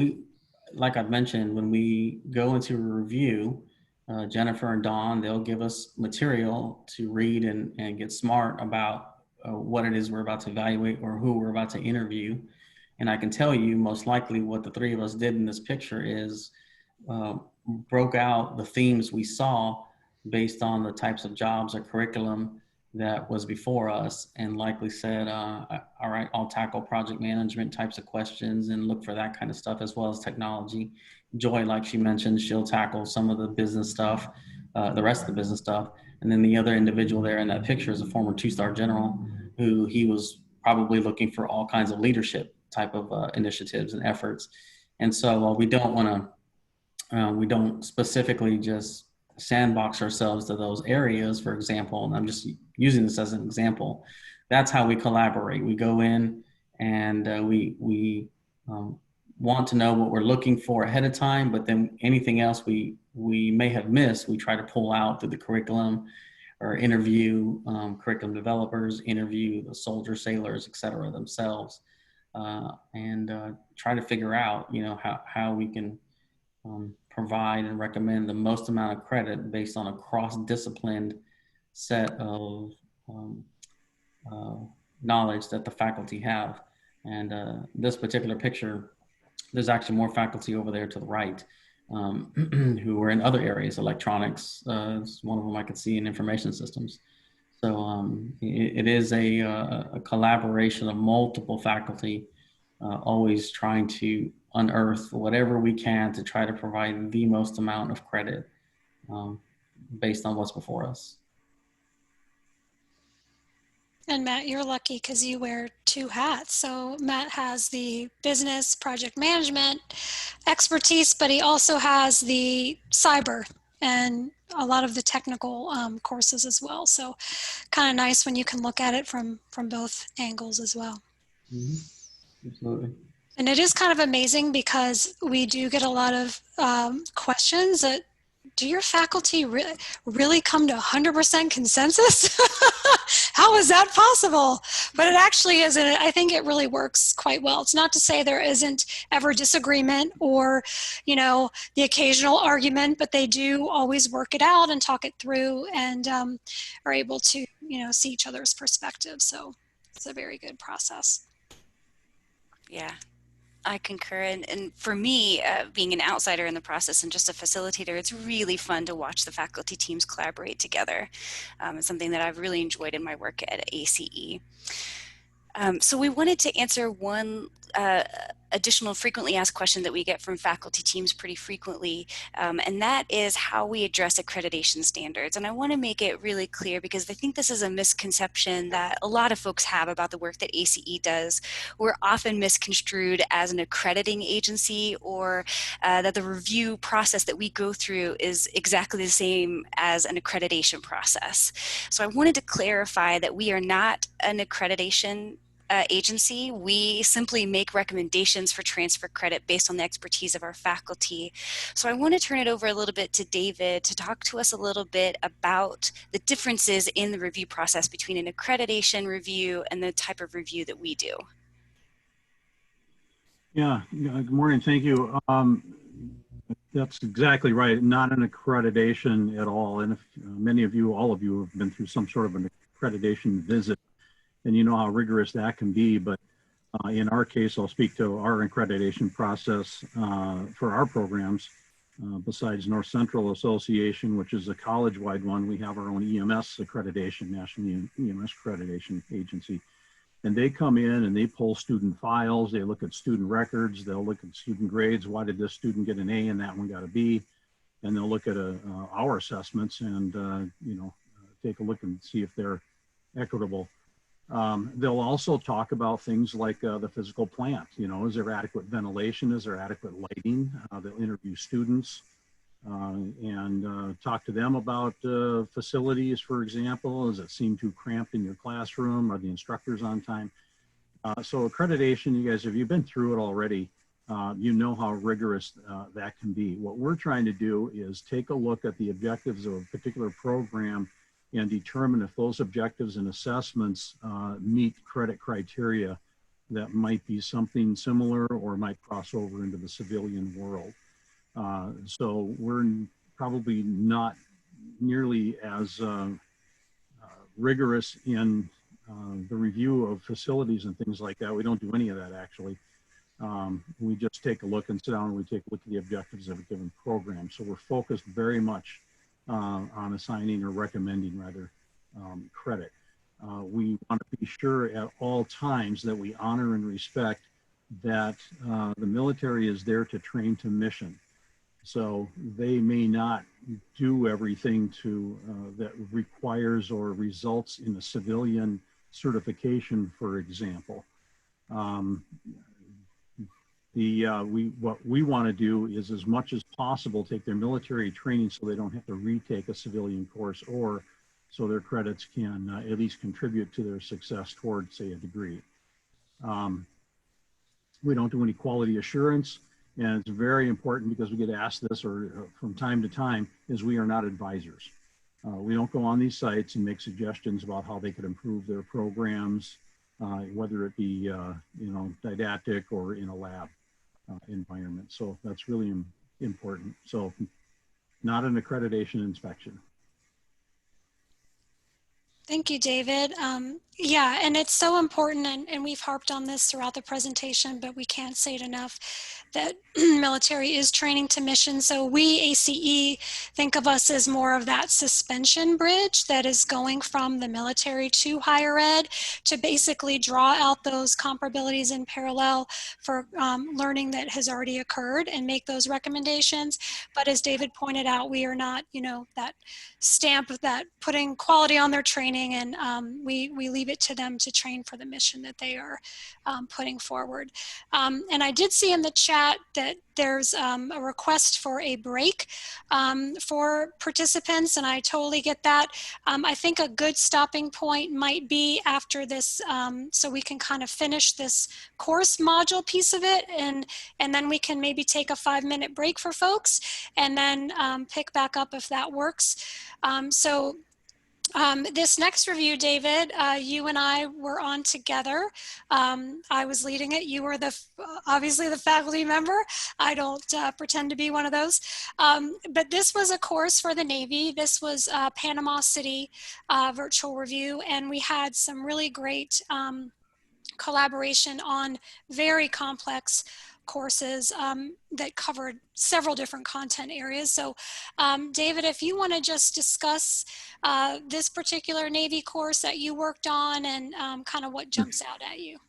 like I've mentioned, when we go into a review, Jenifer and Dawn, they'll give us material to read and get smart about what it is we're about to evaluate or who we're about to interview. And I can tell you most likely what the three of us did in this picture is broke out the themes we saw based on the types of jobs or curriculum that was before us, and likely said, all right, I'll tackle project management types of questions and look for that kind of stuff, as well as technology. Joy, like she mentioned, she'll tackle some of the business stuff, the rest of the business stuff. And then the other individual there in that picture is a former 2-star general who he was probably looking for all kinds of leadership type of initiatives and efforts. And so we don't want to, we don't specifically just sandbox ourselves to those areas, for example, and I'm just using this as an example. That's how we collaborate. We go in and we want to know what we're looking for ahead of time, but then anything else we may have missed, we try to pull out through the curriculum or interview curriculum developers, interview the soldiers, sailors, et cetera, themselves, and try to figure out, you know, how we can provide and recommend the most amount of credit based on a cross-disciplined set of knowledge that the faculty have. And this particular picture, there's actually more faculty over there to the right. who were in other areas. Electronics is one of them I could see, in information systems. So it is a collaboration of multiple faculty, always trying to unearth whatever we can to try to provide the most amount of credit based on what's before us. And Matt, you're lucky because you wear two hats. So Matt has the business project management expertise, but he also has the cyber and a lot of the technical courses as well. So kind of nice when you can look at it from both angles as well. Mm-hmm. Absolutely. And it is kind of amazing because we do get a lot of questions that, do your faculty really come to 100% consensus? How is that possible? But it actually is, and I think it really works quite well. It's not to say there isn't ever disagreement or, you know, the occasional argument, but they do always work it out and talk it through and are able to, you know, see each other's perspectives. So it's a very good process. Yeah. I concur. And for me, being an outsider in the process and just a facilitator, it's really fun to watch the faculty teams collaborate together. It's something that I've really enjoyed in my work at ACE. So we wanted to answer one additional frequently asked question that we get from faculty teams pretty frequently, and that is how we address accreditation standards. And I want to make it really clear because I think this is a misconception that a lot of folks have about the work that ACE does. We're often misconstrued as an accrediting agency, or that the review process that we go through is exactly the same as an accreditation process. So I wanted to clarify that we are not an accreditation agency. We simply make recommendations for transfer credit based on the expertise of our faculty. So I want to turn it over a little bit to David to talk to us a little bit about the differences in the review process between an accreditation review and the type of review that we do. Yeah, good morning, thank you. That's exactly right, not an accreditation at all. And if many of you, all of you have been through some sort of an accreditation visit, and you know how rigorous that can be. But in our case, I'll speak to our accreditation process for our programs. Besides North Central Association, which is a college-wide one, we have our own EMS accreditation, National EMS Accreditation Agency. And they come in and they pull student files, they look at student records, they'll look at student grades. Why did this student get an A and that one got a B? And they'll look at our assessments and take a look and see if they're equitable. They'll also talk about things like the physical plant. You know, is there adequate ventilation? Is there adequate lighting? They'll interview students and talk to them about facilities, for example. Does it seem too cramped in your classroom? Are the instructors on time? So accreditation, you guys, if you've been through it already, you know how rigorous that can be. What we're trying to do is take a look at the objectives of a particular program and determine if those objectives and assessments meet credit criteria that might be something similar or might cross over into the civilian world. So we're probably not nearly as rigorous in the review of facilities and things like that. We don't do any of that, actually. We just take a look and sit down and we take a look at the objectives of a given program. So we're focused very much on assigning or recommending, rather, credit. We want to be sure at all times that we honor and respect that the military is there to train to mission. So they may not do everything that requires or results in a civilian certification, for example. What we want to do is, as much as possible, take their military training so they don't have to retake a civilian course, or so their credits can at least contribute to their success toward, say, a degree. We don't do any quality assurance, and it's very important because we get asked this from time to time, is we are not advisors. We don't go on these sites and make suggestions about how they could improve their programs, whether it be didactic or in a lab environment. So that's really important. So not an accreditation inspection. Thank you, David. Yeah, and it's so important, and we've harped on this throughout the presentation, but we can't say it enough, that military is training to mission. So we, ACE, think of us as more of that suspension bridge that is going from the military to higher ed to basically draw out those comparabilities in parallel for learning that has already occurred and make those recommendations. But as David pointed out, we are not, you know, that stamp that putting quality on their training, and we leave it to them to train for the mission that they are putting forward. And I did see in the chat that there's a request for a break for participants, and I totally get that. I think a good stopping point might be after this, so we can kind of finish this course module piece of it, and then we can maybe take a 5-minute break for folks, and then pick back up if that works. This next review, David, you and I were on together. I was leading it. You were obviously the faculty member. I don't pretend to be one of those. But this was a course for the Navy. This was Panama City virtual review, and we had some really great collaboration on very complex courses that covered several different content areas. So David, if you want to just discuss this particular Navy course that you worked on and kind of what jumps out at you.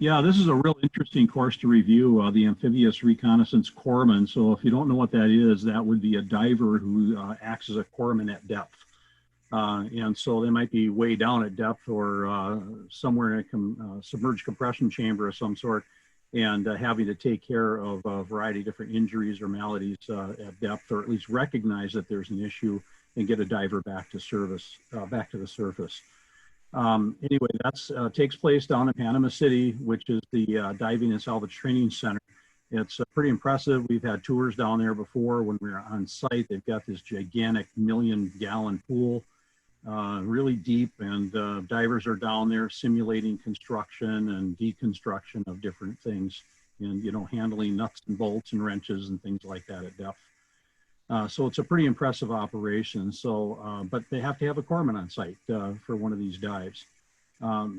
Yeah, this is a real interesting course to review, the Amphibious Reconnaissance Corpsman. So if you don't know what that is, that would be a diver who acts as a corpsman at depth. And so they might be way down at depth or somewhere in a submerged compression chamber of some sort, and having to take care of a variety of different injuries or maladies at depth, or at least recognize that there's an issue and get a diver back to service, back to the surface. Anyway, that's takes place down in Panama City, which is the Diving and Salvage Training Center. It's pretty impressive. We've had tours down there before when we were on site. They've got this gigantic 1,000,000-gallon pool, really deep, and divers are down there simulating construction and deconstruction of different things, and, you know, handling nuts and bolts and wrenches and things like that at depth. So it's a pretty impressive operation. So, but they have to have a corpsman on site for one of these dives.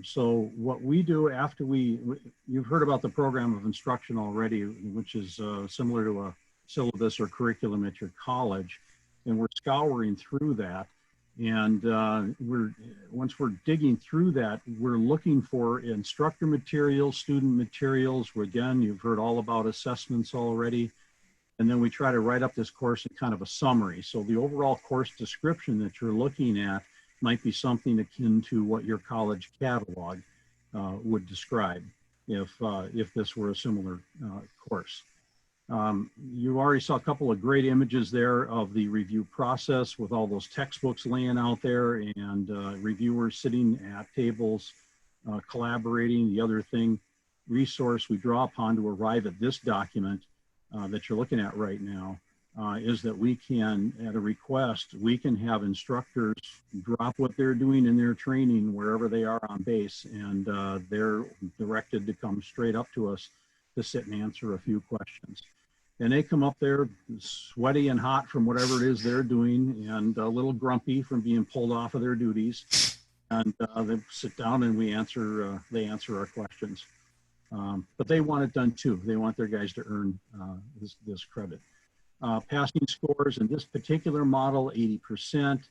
So what we do after you've heard about the program of instruction already, which is similar to a syllabus or curriculum at your college, and we're scouring through that. And once we're digging through that, we're looking for instructor materials, student materials. Again, you've heard all about assessments already. And then we try to write up this course in kind of a summary. So the overall course description that you're looking at might be something akin to what your college catalog would describe if this were a similar course. You already saw a couple of great images there of the review process with all those textbooks laying out there and reviewers sitting at tables collaborating. The other resource we draw upon to arrive at this document that you're looking at right now is that we can, at a request, we can have instructors drop what they're doing in their training wherever they are on base, and they're directed to come straight up to us to sit and answer a few questions. And they come up there sweaty and hot from whatever it is they're doing, and a little grumpy from being pulled off of their duties. And they sit down and they answer our questions. But they want it done too. They want their guys to earn this credit. Passing scores in this particular model, 80%.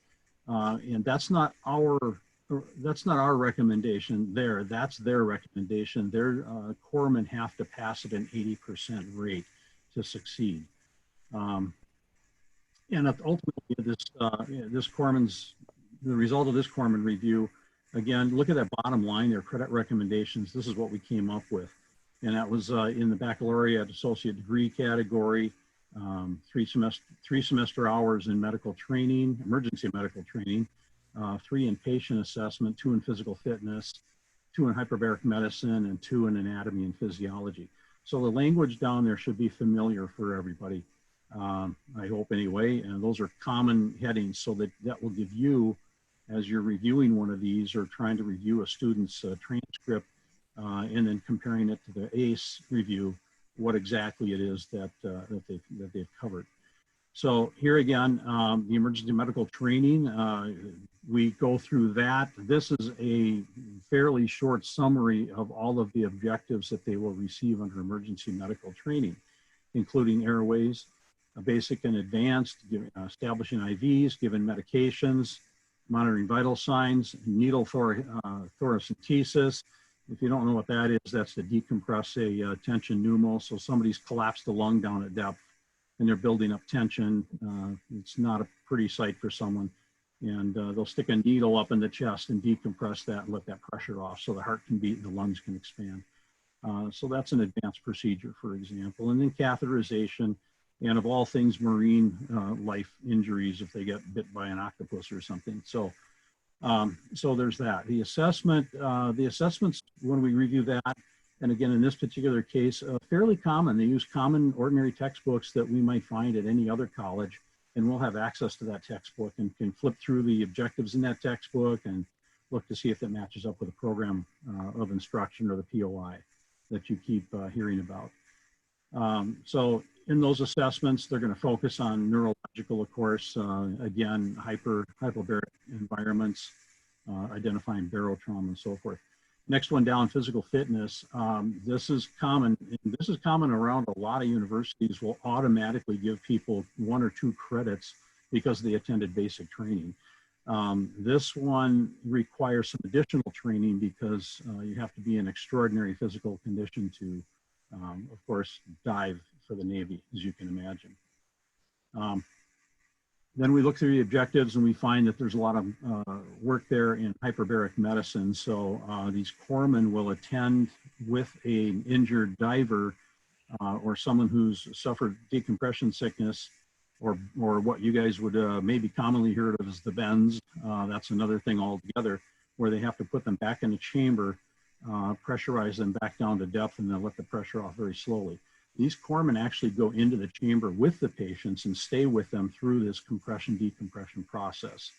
And that's not our recommendation there. That's their recommendation. Their corpsmen have to pass at an 80% rate to succeed. And ultimately, the result of this corpsman review, again, look at that bottom line there, credit recommendations. This is what we came up with. And that was in the baccalaureate associate degree category, 3 semester hours in medical training, emergency medical training, 3 in patient assessment, 2 in physical fitness, 2 in hyperbaric medicine, and 2 in anatomy and physiology. So the language down there should be familiar for everybody, I hope anyway. And those are common headings, so that will give you, as you're reviewing one of these or trying to review a student's transcript and then comparing it to the ACE review, what exactly it is that they've covered. So here again, the emergency medical training, we go through that. This is a fairly short summary of all of the objectives that they will receive under emergency medical training, including airways, basic and advanced, establishing IVs, giving medications, monitoring vital signs, needle thoracentesis. If you don't know what that is, that's to decompress a tension pneumo. So somebody's collapsed the lung down at depth and they're building up tension. It's not a pretty sight for someone. And they'll stick a needle up in the chest and decompress that and let that pressure off so the heart can beat and the lungs can expand. So that's an advanced procedure, for example. And then catheterization, and of all things, marine life injuries if they get bit by an octopus or something. So, so there's that. The assessments, when we review that, and again, in this particular case, fairly common. They use common ordinary textbooks that we might find at any other college, and we'll have access to that textbook and can flip through the objectives in that textbook and look to see if it matches up with the program of instruction or the POI that you keep hearing about. So in those assessments, they're going to focus on neurological, of course, again, hypobaric environments, identifying barotrauma and so forth. Next one down, physical fitness. This is common. And this is common around a lot of universities will automatically give people 1 or 2 credits because they attended basic training. This one requires some additional training because you have to be in extraordinary physical condition to, of course, dive for the Navy, as you can imagine. Then we look through the objectives and we find that there's a lot of work there in hyperbaric medicine. So these corpsmen will attend with an injured diver or someone who's suffered decompression sickness, or what you guys would maybe commonly heard of as the bends. That's another thing altogether, where they have to put them back in a chamber, pressurize them back down to depth, and then let the pressure off very slowly. These corpsmen actually go into the chamber with the patients and stay with them through this compression decompression process.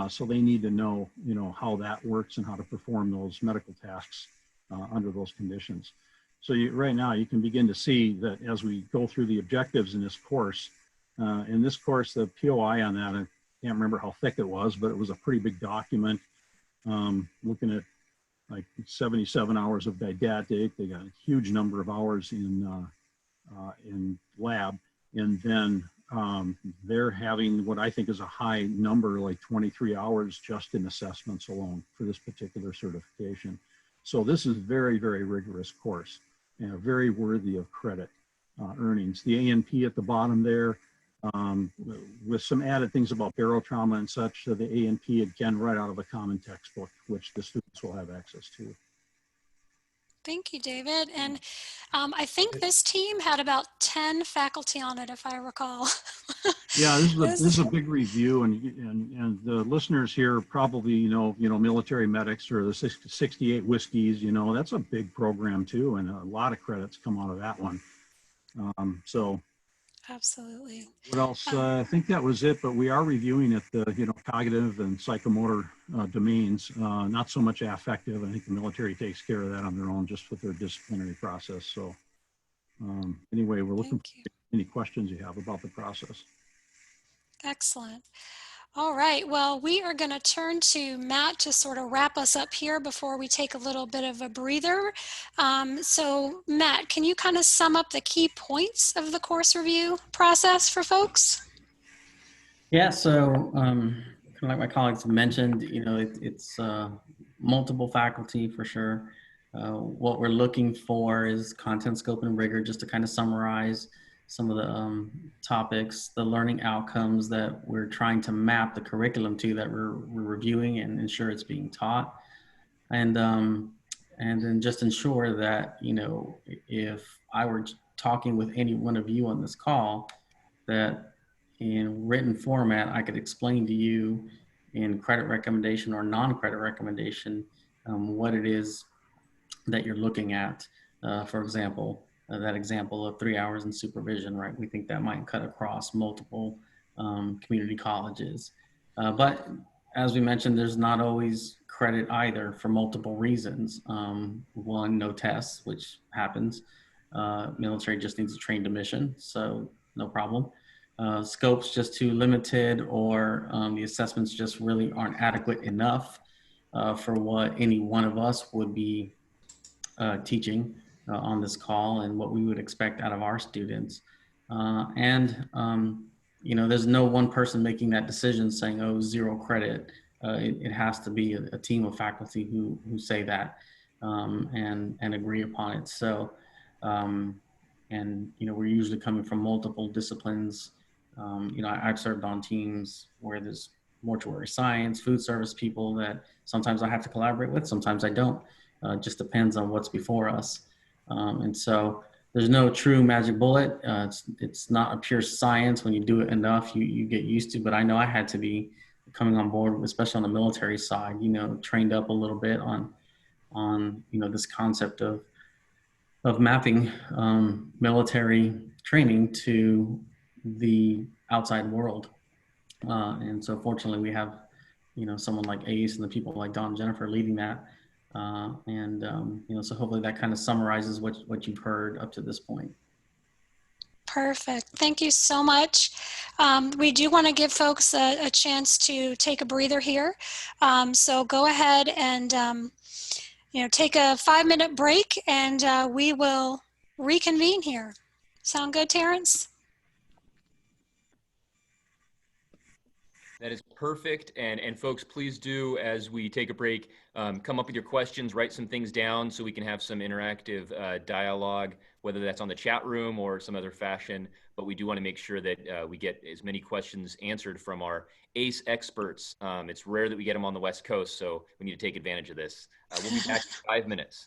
So they need to know, how that works and how to perform those medical tasks under those conditions. So right now you can begin to see that as we go through the objectives in this course, the POI on that, I can't remember how thick it was, but it was a pretty big document, looking at like 77 hours of didactic. They got a huge number of hours in lab, and then they're having what I think is a high number, like 23 hours just in assessments alone for this particular certification. So this is very, very rigorous course and very worthy of credit earnings. The ANP at the bottom there, with some added things about barotrauma and such. So the ANP, again, right out of a common textbook, which the students will have access to. Thank you, David. And I think this team had about 10 faculty on it, if I recall. Yeah, this is a big review, and the listeners here probably know military medics or the 68 whiskeys. That's a big program too, and a lot of credits come out of that one. So. Absolutely. What else? I think that was it, but we are reviewing at the cognitive and psychomotor domains, not so much affective. I think the military takes care of that on their own just with their disciplinary process. So anyway, we're looking for any questions you have about the process. Excellent. All right, well, we are going to turn to Matt to sort of wrap us up here before we take a little bit of a breather. So Matt, can you kind of sum up the key points of the course review process for folks? Yeah, so kind of like my colleagues mentioned, it's multiple faculty for sure. What we're looking for is content, scope, and rigor, just to kind of summarize some of the topics, the learning outcomes that we're trying to map the curriculum to, that we're reviewing and ensure it's being taught. And then just ensure that, if I were talking with any one of you on this call, that in written format, I could explain to you in credit recommendation or non-credit recommendation what it is that you're looking at. For example, that example of 3 hours in supervision, right? We think that might cut across multiple community colleges. But as we mentioned, there's not always credit either for multiple reasons. One, no tests, which happens. Military just needs a trained admission, so no problem. scope's just too limited, or the assessments just really aren't adequate enough for what any one of us would be teaching on this call and what we would expect out of our students. You know, there's no one person making that decision saying, oh, 0 credit. It has to be a team of faculty who say that and agree upon it. So, you know, we're usually coming from multiple disciplines. You know, I've served on teams where there's mortuary science, food service people that sometimes I have to collaborate with, sometimes I don't. Just depends on what's before us. And so there's no true magic bullet. It's not a pure science. When you do it enough, you get used to, but I know I had to be coming on board, especially on the military side, you know, trained up a little bit on you know, this concept of mapping military training to the outside world. And so fortunately we have, you know, someone like Ace and the people like Don and Jenifer leading that. You know, so hopefully that kind of summarizes what you've heard up to this point. Perfect. Thank you so much. We do want to give folks a chance to take a breather here. So go ahead and, you know, take a 5-minute break, and we will reconvene here. Sound good, Terence? That is perfect. And folks, please do, as we take a break, come up with your questions, write some things down so we can have some interactive dialogue, whether that's on the chat room or some other fashion. But we do want to make sure that we get as many questions answered from our ACE experts. It's rare that we get them on the West Coast, so we need to take advantage of this. We'll be back in 5 minutes.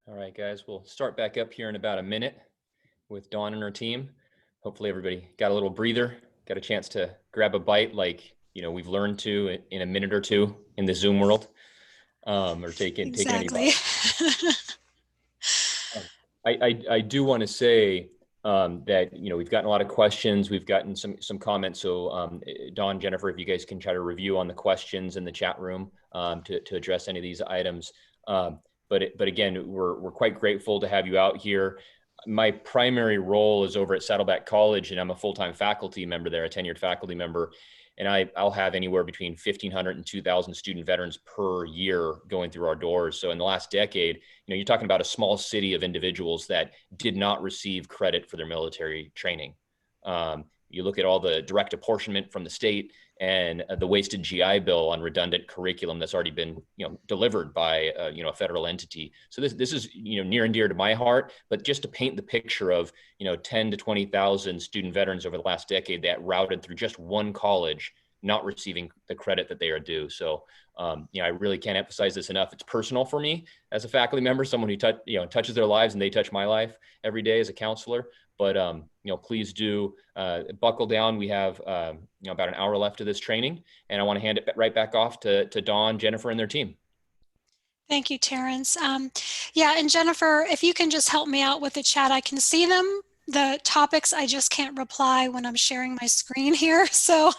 All right, guys, we'll start back up here in about a minute with Dawn and her team. Hopefully everybody got a little breather, got a chance to grab a bite like, you know, we've learned to in a minute or two in the Zoom world, or take any bites. I do want to say that, you know, we've gotten a lot of questions. We've gotten some comments. So Dawn, Jenifer, if you guys can try to review on the questions in the chat room to address any of these items. But again, we're quite grateful to have you out here. My primary role is over at Saddleback College, and I'm a full-time faculty member there, a tenured faculty member. And I'll have anywhere between 1,500 and 2,000 student veterans per year going through our doors. So in the last decade, you know, you're talking about a small city of individuals that did not receive credit for their military training. You look at all the direct apportionment from the state and the wasted GI Bill on redundant curriculum that's already been, you know, delivered by, you know, a federal entity. So this is, you know, near and dear to my heart. But just to paint the picture of, you know, 10 to 20,000 student veterans over the last decade that routed through just one college, not receiving the credit that they are due. So, you know, I really can't emphasize this enough. It's personal for me as a faculty member, someone who touches their lives, and they touch my life every day as a counselor. But, you know, please do buckle down. We have, you know, about an hour left of this training, and I want to hand it right back off to Dawn, Jenifer, and their team. Thank you, Terence. Yeah, and Jenifer, if you can just help me out with the chat, I can see them. The topics, I just can't reply when I'm sharing my screen here. So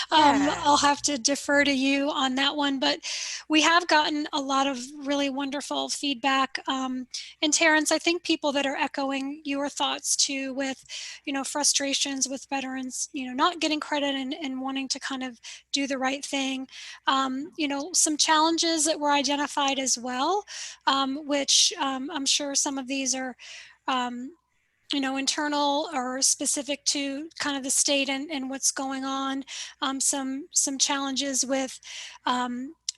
I'll have to defer to you on that one. But we have gotten a lot of really wonderful feedback. And Terence, I think people that are echoing your thoughts too with, you know, frustrations with veterans, you know, not getting credit and wanting to kind of do the right thing. You know, some challenges that were identified as well, which I'm sure some of these are you know, internal or specific to kind of the state and what's going on. Some challenges with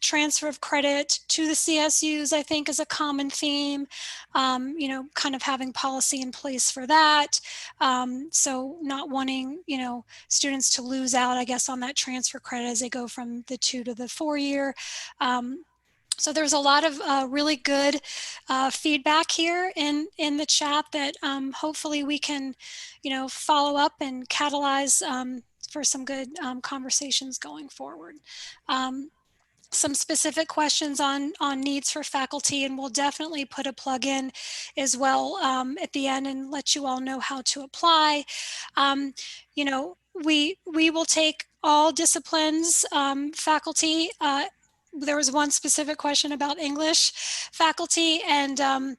transfer of credit to the CSUs, I think, is a common theme. You know, kind of having policy in place for that. So not wanting, you know, students to lose out, I guess, on that transfer credit as they go from the 2 to the 4 year. So there's a lot of really good feedback here in the chat that hopefully we can, you know, follow up and catalyze for some good conversations going forward. Some specific questions on needs for faculty, and we'll definitely put a plug in as well at the end and let you all know how to apply. You know, we will take all disciplines, faculty. There was one specific question about English faculty, and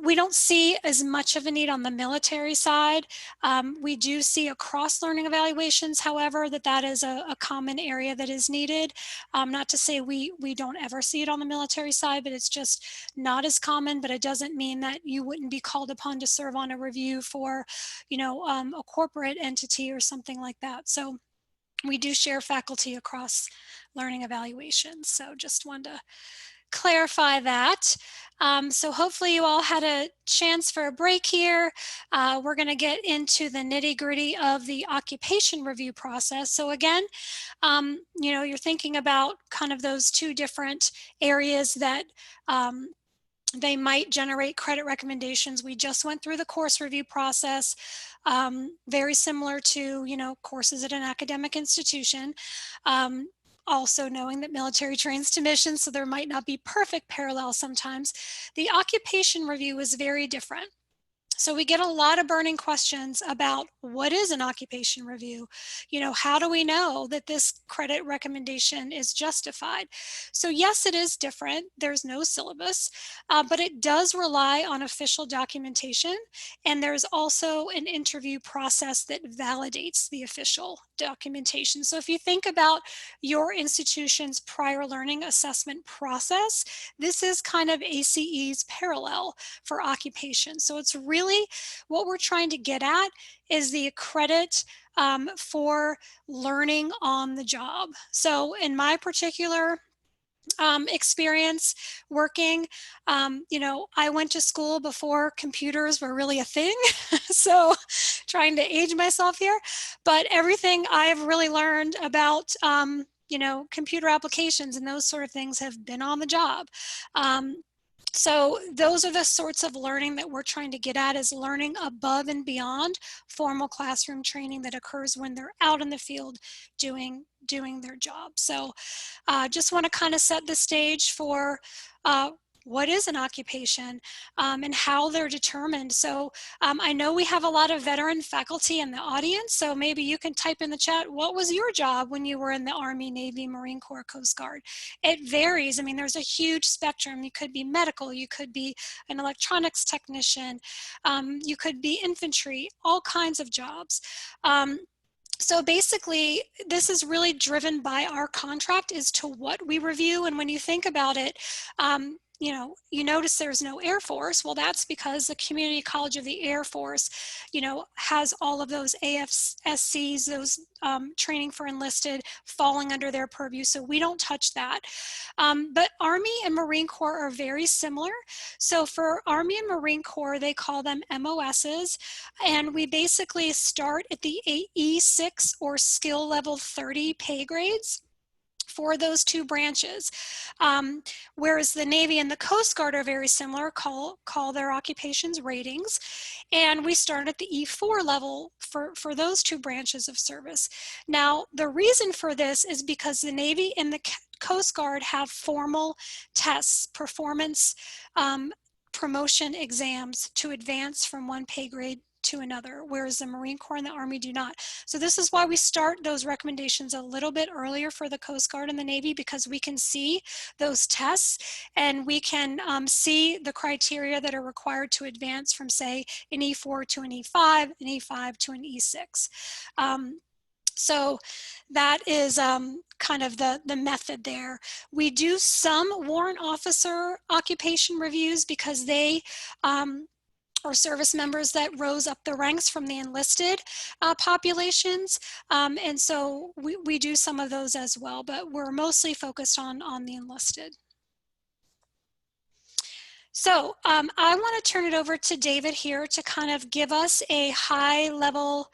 we don't see as much of a need on the military side. We do see across learning evaluations, however, that is a common area that is needed. Not to say we don't ever see it on the military side, but it's just not as common. But it doesn't mean that you wouldn't be called upon to serve on a review for, you know, a corporate entity or something like that. So we do share faculty across learning evaluations. So just wanted to clarify that. So hopefully you all had a chance for a break here. We're going to get into the nitty-gritty of the occupation review process. So again, you know, you're thinking about kind of those two different areas that they might generate credit recommendations. We just went through the course review process, very similar to, you know, courses at an academic institution. Also knowing that military trains to mission, so there might not be perfect parallel sometimes. The occupation review is very different. So we get a lot of burning questions about what is an occupation review? You know, how do we know that this credit recommendation is justified? So yes, it is different. There's no syllabus, but it does rely on official documentation. And there's also an interview process that validates the official documentation. So if you think about your institution's prior learning assessment process, this is kind of ACE's parallel for occupation. So it's really what we're trying to get at is the credit for learning on the job. So in my particular experience working, you know, I went to school before computers were really a thing. So trying to age myself here, but everything I've really learned about, you know, computer applications and those sort of things have been on the job. So those are the sorts of learning that we're trying to get at, is learning above and beyond formal classroom training that occurs when they're out in the field doing their job. So just want to kind of set the stage for what is an occupation and how they're determined. So I know we have a lot of veteran faculty in the audience, so maybe you can type in the chat, what was your job when you were in the Army, Navy, Marine Corps, Coast Guard? It varies. I mean, there's a huge spectrum. You could be medical, you could be an electronics technician, you could be infantry, all kinds of jobs. So basically, this is really driven by our contract as to what we review. And when you think about it, you know, you notice there's no Air Force. Well, that's because the Community College of the Air Force, you know, has all of those ASCCs, those training for enlisted falling under their purview. So we don't touch that. But Army and Marine Corps are very similar. So for Army and Marine Corps, they call them MOSs. And we basically start at the E6 or skill level 30 pay grades for those two branches. Whereas the Navy and the Coast Guard are very similar, call their occupations ratings. And we start at the E4 level for those two branches of service. Now, the reason for this is because the Navy and the Coast Guard have formal tests, performance promotion exams to advance from one pay grade to another, whereas the Marine Corps and the Army do not. So this is why we start those recommendations a little bit earlier for the Coast Guard and the Navy, because we can see those tests and we can see the criteria that are required to advance from, say, an E4 to an E5, an E5 to an E6. So that is kind of the method there. We do some warrant officer occupation reviews because they or service members that rose up the ranks from the enlisted populations. And so we do some of those as well, but we're mostly focused on the enlisted. So I want to turn it over to David here to kind of give us a high level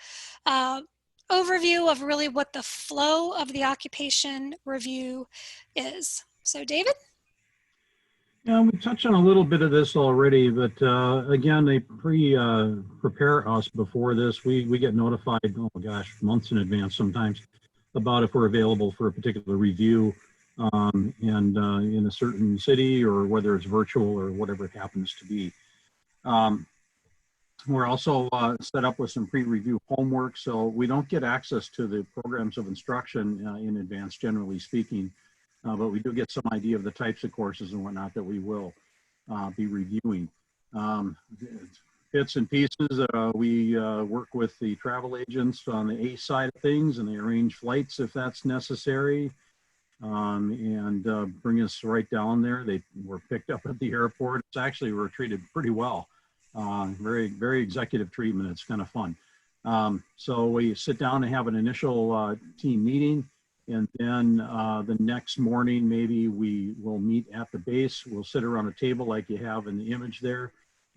overview of really what the flow of the occupation review is. So David? Yeah, we touched on a little bit of this already, but again, they prepare us before this. We get notified, oh gosh, months in advance sometimes, about if we're available for a particular review and in a certain city, or whether it's virtual or whatever it happens to be. We're also set up with some pre-review homework, so we don't get access to the programs of instruction in advance, generally speaking. But we do get some idea of the types of courses and whatnot that we will be reviewing. Bits and pieces, we work with the travel agents on the ACE side of things, and they arrange flights if that's necessary, and bring us right down there. They were picked up at the airport. It's actually, we're treated pretty well. Very, very executive treatment. It's kind of fun. So we sit down and have an initial team meeting. And then the next morning, maybe we will meet at the base. We'll sit around a table like you have in the image there.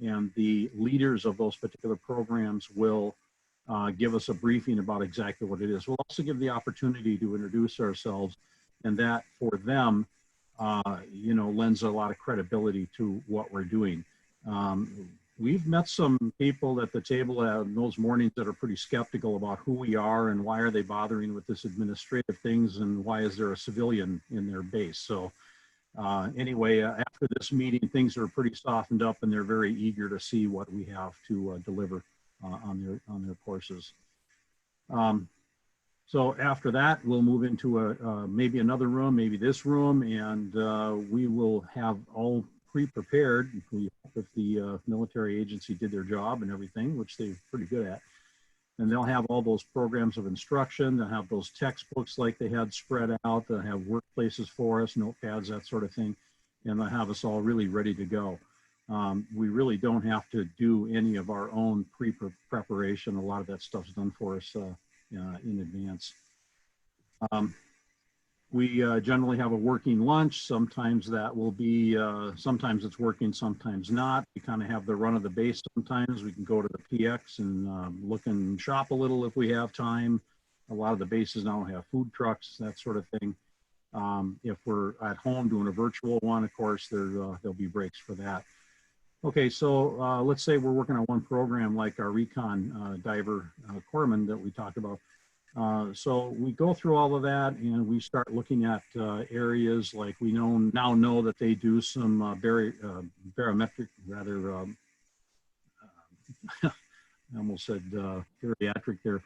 And the leaders of those particular programs will give us a briefing about exactly what it is. We'll also give the opportunity to introduce ourselves. And that, for them, you know, lends a lot of credibility to what we're doing. We've met some people at the table those mornings that are pretty skeptical about who we are and why are they bothering with this administrative things and why is there a civilian in their base. So anyway, after this meeting, things are pretty softened up and they're very eager to see what we have to deliver on their courses. So after that, we'll move into maybe another room, maybe this room, and we will have all pre-prepared. We hope if the military agency did their job and everything, which they're pretty good at. And they'll have all those programs of instruction. They'll have those textbooks like they had spread out. They'll have workplaces for us, notepads, that sort of thing. And they'll have us all really ready to go. We really don't have to do any of our own pre-preparation. A lot of that stuff's done for us in advance. We generally have a working lunch. Sometimes that will be, sometimes it's working, sometimes not. We kind of have the run of the base sometimes. We can go to the PX and look and shop a little if we have time. A lot of the bases now have food trucks, that sort of thing. If we're at home doing a virtual one, of course, there'll be breaks for that. Okay, so let's say we're working on one program like our recon diver corpsman that we talked about. So we go through all of that and we start looking at areas like we now know that they do some barometric, rather, I almost said bariatric there.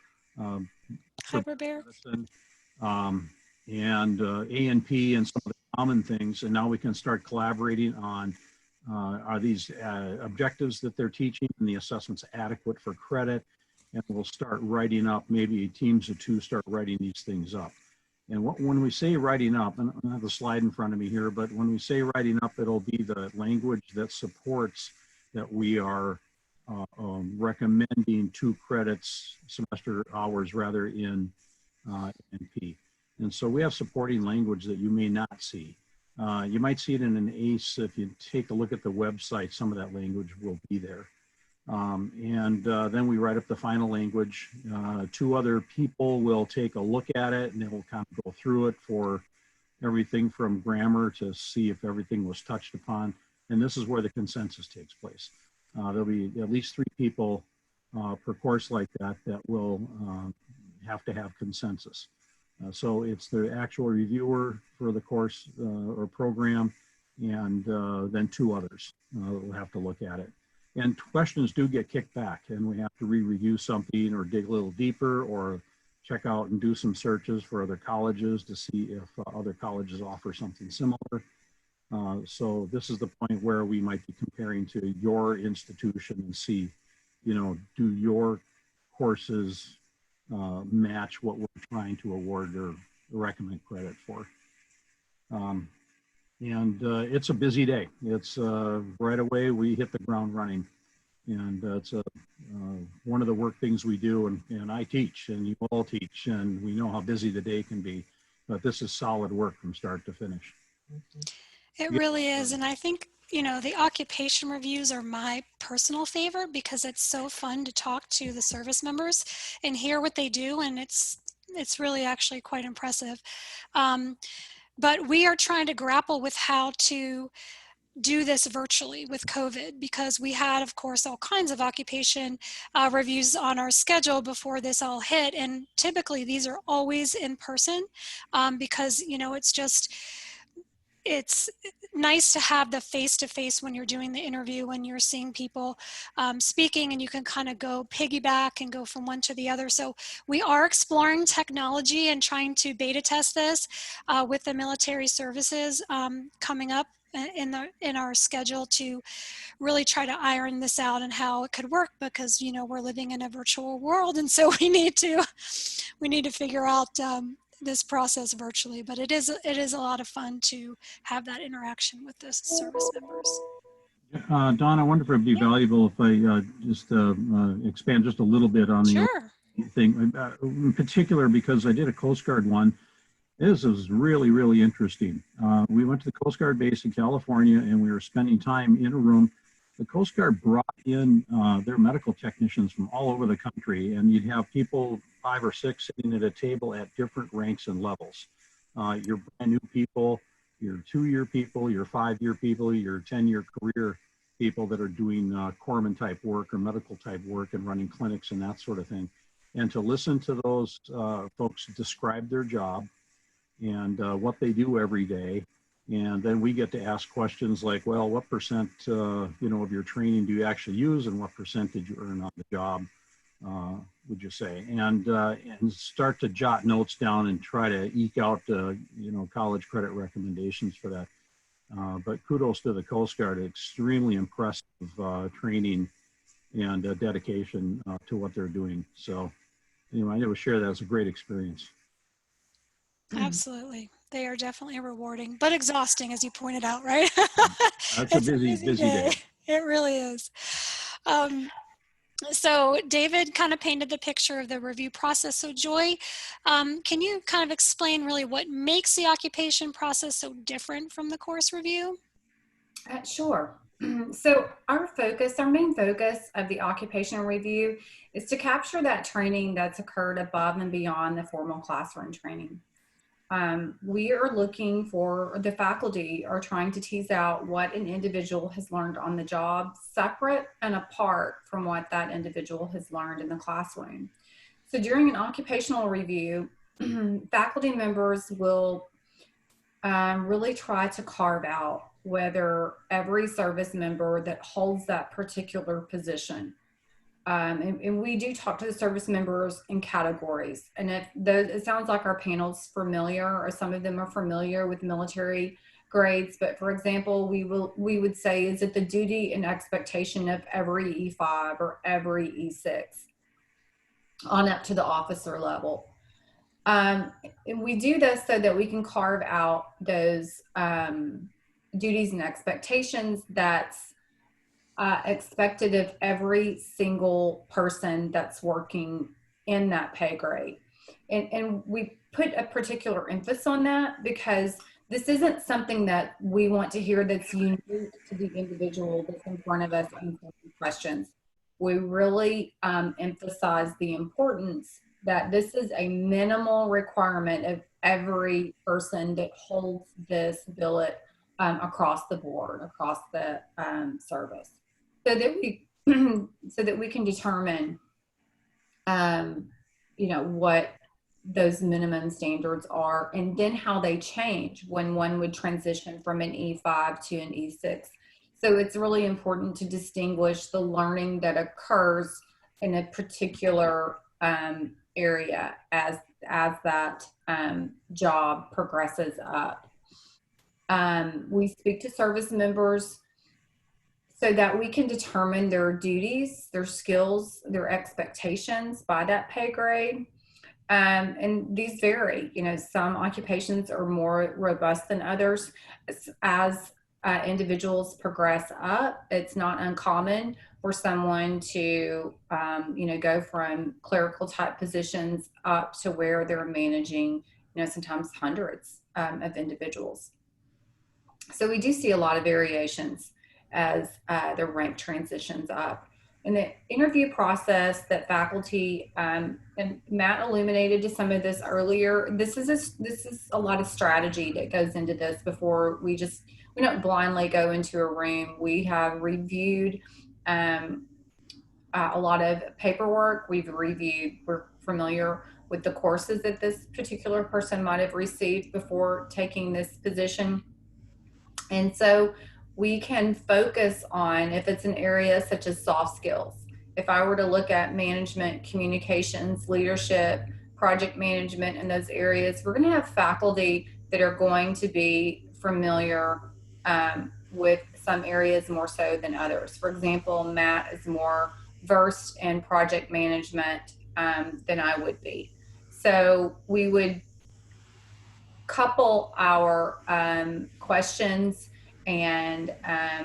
Hyperbaric. And A&P and some of the common things. And now we can start collaborating on are these objectives that they're teaching and the assessments adequate for credit? And we'll start writing up, maybe teams of two start writing these things up. And when we say writing up, and I don't have the slide in front of me here, but when we say writing up, it'll be the language that supports that we are recommending 2 credits, semester hours rather, in NP. And so we have supporting language that you may not see. You might see it in an ACE. If you take a look at the website, some of that language will be there. Then we write up the final language. 2 other people will take a look at it and they will kind of go through it for everything from grammar to see if everything was touched upon. And this is where the consensus takes place. There'll be at least 3 people per course like that will have to have consensus. So it's the actual reviewer for the course or program, and then 2 others will have to look at it. And questions do get kicked back, and we have to re-review something or dig a little deeper or check out and do some searches for other colleges to see if other colleges offer something similar. So this is the point where we might be comparing to your institution and see, do your courses match what we're trying to award or recommend credit for. It's a busy day. It's right away we hit the ground running, and it's one of the work things we do, and I teach and you all teach, and we know how busy the day can be, but this is solid work from start to finish. It really is. And I think, the occupation reviews are my personal favorite because it's so fun to talk to the service members and hear what they do. And it's really actually quite impressive. But we are trying to grapple with how to do this virtually with COVID, because we had, of course, all kinds of occupation reviews on our schedule before this all hit. And typically these are always in person because, it's nice to have the face-to-face when you're doing the interview, when you're seeing people speaking, and you can kind of go piggyback and go from one to the other. So we are exploring technology and trying to beta test this with the military services coming up in our schedule to really try to iron this out and how it could work, because we're living in a virtual world, and so we need to figure out this process virtually. But it is a lot of fun to have that interaction with the service members. Dawn, I wonder if it'd be valuable if I just expand just a little bit on the thing, in particular because I did a Coast Guard one. This was really, really interesting. We went to the Coast Guard base in California, and we were spending time in a room. The Coast Guard brought in their medical technicians from all over the country, and you'd have people 5 or 6 sitting at a table at different ranks and levels. Your brand new people, your 2-year people, your 5-year people, your 10-year career people that are doing corpsman type work or medical type work and running clinics and that sort of thing. And to listen to those folks describe their job and what they do every day. And then we get to ask questions like, well, what percent of your training do you actually use, and what percent did you earn on the job, would you say? And start to jot notes down and try to eke out college credit recommendations for that. But kudos to the Coast Guard, extremely impressive training and dedication to what they're doing. So anyway, I never share that. It's a great experience. Absolutely. They are definitely rewarding, but exhausting, as you pointed out, right? That's a busy day. It really is. So David kind of painted the picture of the review process. So Joy, can you kind of explain really what makes the occupation process so different from the course review? Sure. So our main focus of the occupational review is to capture that training that's occurred above and beyond the formal classroom training. we are looking for, the faculty are trying to tease out what an individual has learned on the job, separate and apart from what that individual has learned in the classroom. So during an occupational review, faculty members will really try to carve out whether every service member that holds that particular position. And we do talk to the service members in categories. And if it sounds like our panel's familiar, or some of them are familiar with military grades, but for example, we would say, is it the duty and expectation of every E5 or every E6 on up to the officer level? And we do this so that we can carve out those duties and expectations that's expected of every single person that's working in that pay grade. And we put a particular emphasis on that because this isn't something that we want to hear that's unique to the individual that's in front of us answering questions. We really emphasize the importance that this is a minimal requirement of every person that holds this billet across the board, across the service, so that we can determine, you know, what those minimum standards are, and then how they change when one would transition from an E5 to an E6. So it's really important to distinguish the learning that occurs in a particular area as that job progresses up. We speak to service members so that we can determine their duties, their skills, their expectations by that pay grade. And these vary. You know, some occupations are more robust than others. As individuals progress up, it's not uncommon for someone to, you know, go from clerical type positions up to where they're managing, you know, sometimes hundreds of individuals. So we do see a lot of variations as the rank transitions up. In the interview process that faculty, and Matt illuminated to some of this earlier, this is a lot of strategy that goes into this before we don't blindly go into a room. We have reviewed a lot of paperwork. We're familiar with the courses that this particular person might have received before taking this position. And so we can focus on, if it's an area such as soft skills, if I were to look at management, communications, leadership, project management, and those areas, we're going to have faculty that are going to be familiar with some areas more so than others. For example, Matt is more versed in project management than I would be. So we would couple our questions and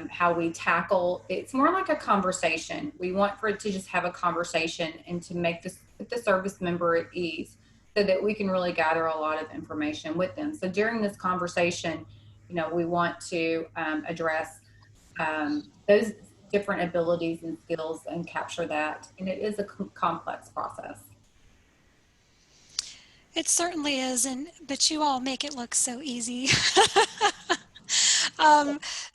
how we tackle, it's more like a conversation. We want for it to just have a conversation and to make this, put the service member at ease so that we can really gather a lot of information with them. So during this conversation, you know, we want to address those different abilities and skills and capture that. And it is a complex process. It certainly is, but you all make it look so easy.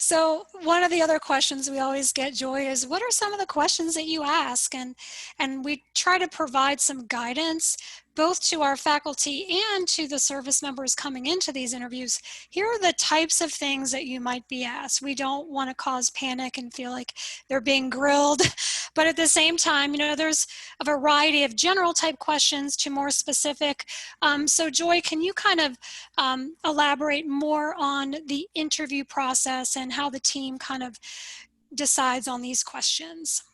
So one of the other questions we always get, Joy, is what are some of the questions that you ask? And we try to provide some guidance both to our faculty and to the service members coming into these interviews. Here are the types of things that you might be asked. We don't want to cause panic and feel like they're being grilled, but at the same time, you know, there's a variety of general type questions to more specific. So Joy, can you kind of elaborate more on the interview process and how the team kind of decides on these questions?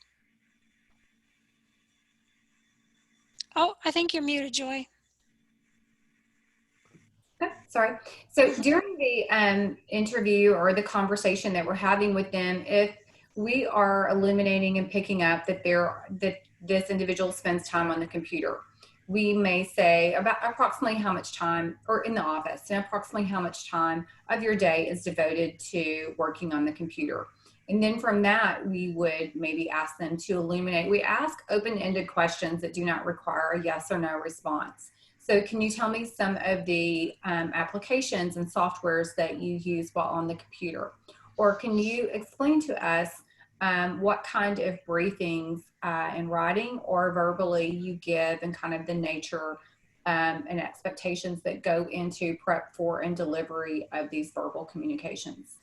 Oh, I think you're muted, Joy. Oh, sorry. So during the interview or the conversation that we're having with them, if we are illuminating and picking up that this individual spends time on the computer, we may say about approximately how much time, or in the office, and approximately how much time of your day is devoted to working on the computer. And then from that, we would maybe ask them to illuminate. We ask open-ended questions that do not require a yes or no response. So can you tell me some of the applications and softwares that you use while on the computer? Or can you explain to us what kind of briefings in writing or verbally you give, and kind of the nature and expectations that go into prep for and delivery of these verbal communications?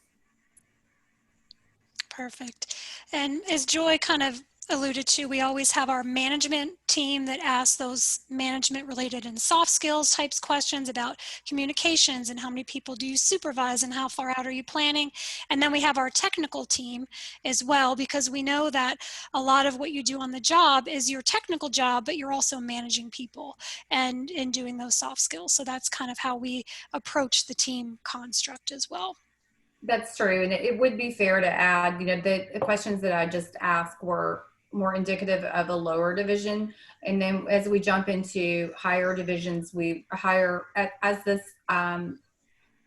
Perfect. And as Joy kind of alluded to, we always have our management team that asks those management related and soft skills types questions about communications and how many people do you supervise and how far out are you planning. And then we have our technical team as well, because we know that a lot of what you do on the job is your technical job, but you're also managing people and in doing those soft skills. So that's kind of how we approach the team construct as well. That's true. And it would be fair to add, you know, the questions that I just asked were more indicative of a lower division. And then as we jump into higher divisions, we hire, as this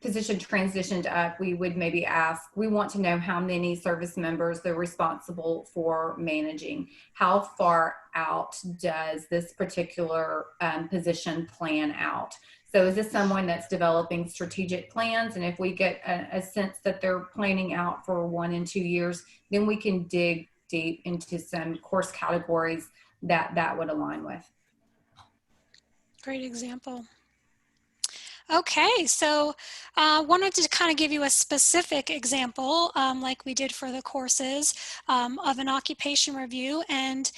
position transitioned up, we would maybe ask, we want to know how many service members they're responsible for managing. How far out does this particular position plan out? So is this someone that's developing strategic plans? And if we get a sense that they're planning out for 1 and 2 years, then we can dig deep into some course categories that would align with. Great example. Okay, so wanted to kind of give you a specific example, like we did for the courses, of an occupation review. And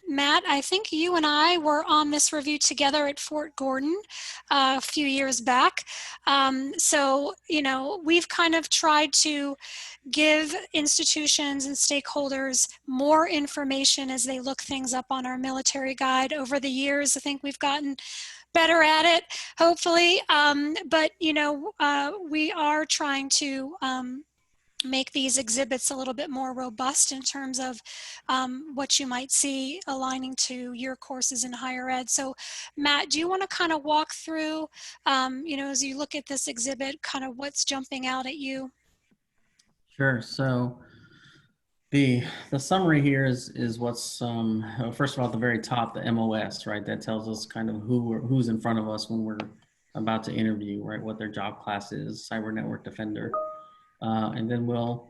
Matt, I think you and I were on this review together at Fort Gordon a few years back. So, you know, we've kind of tried to give institutions and stakeholders more information as they look things up on our military guide. Over the years, I think we've gotten better at it, hopefully. But, you know, we are trying to make these exhibits a little bit more robust in terms of what you might see aligning to your courses in higher ed. So Matt, do you want to kind of walk through, you know, as you look at this exhibit, kind of what's jumping out at you? Sure. So the summary here is what's first of all at the very top, the MOS, right? That tells us kind of who's in front of us when we're about to interview, right? What their job class is, cyber network defender. And then we'll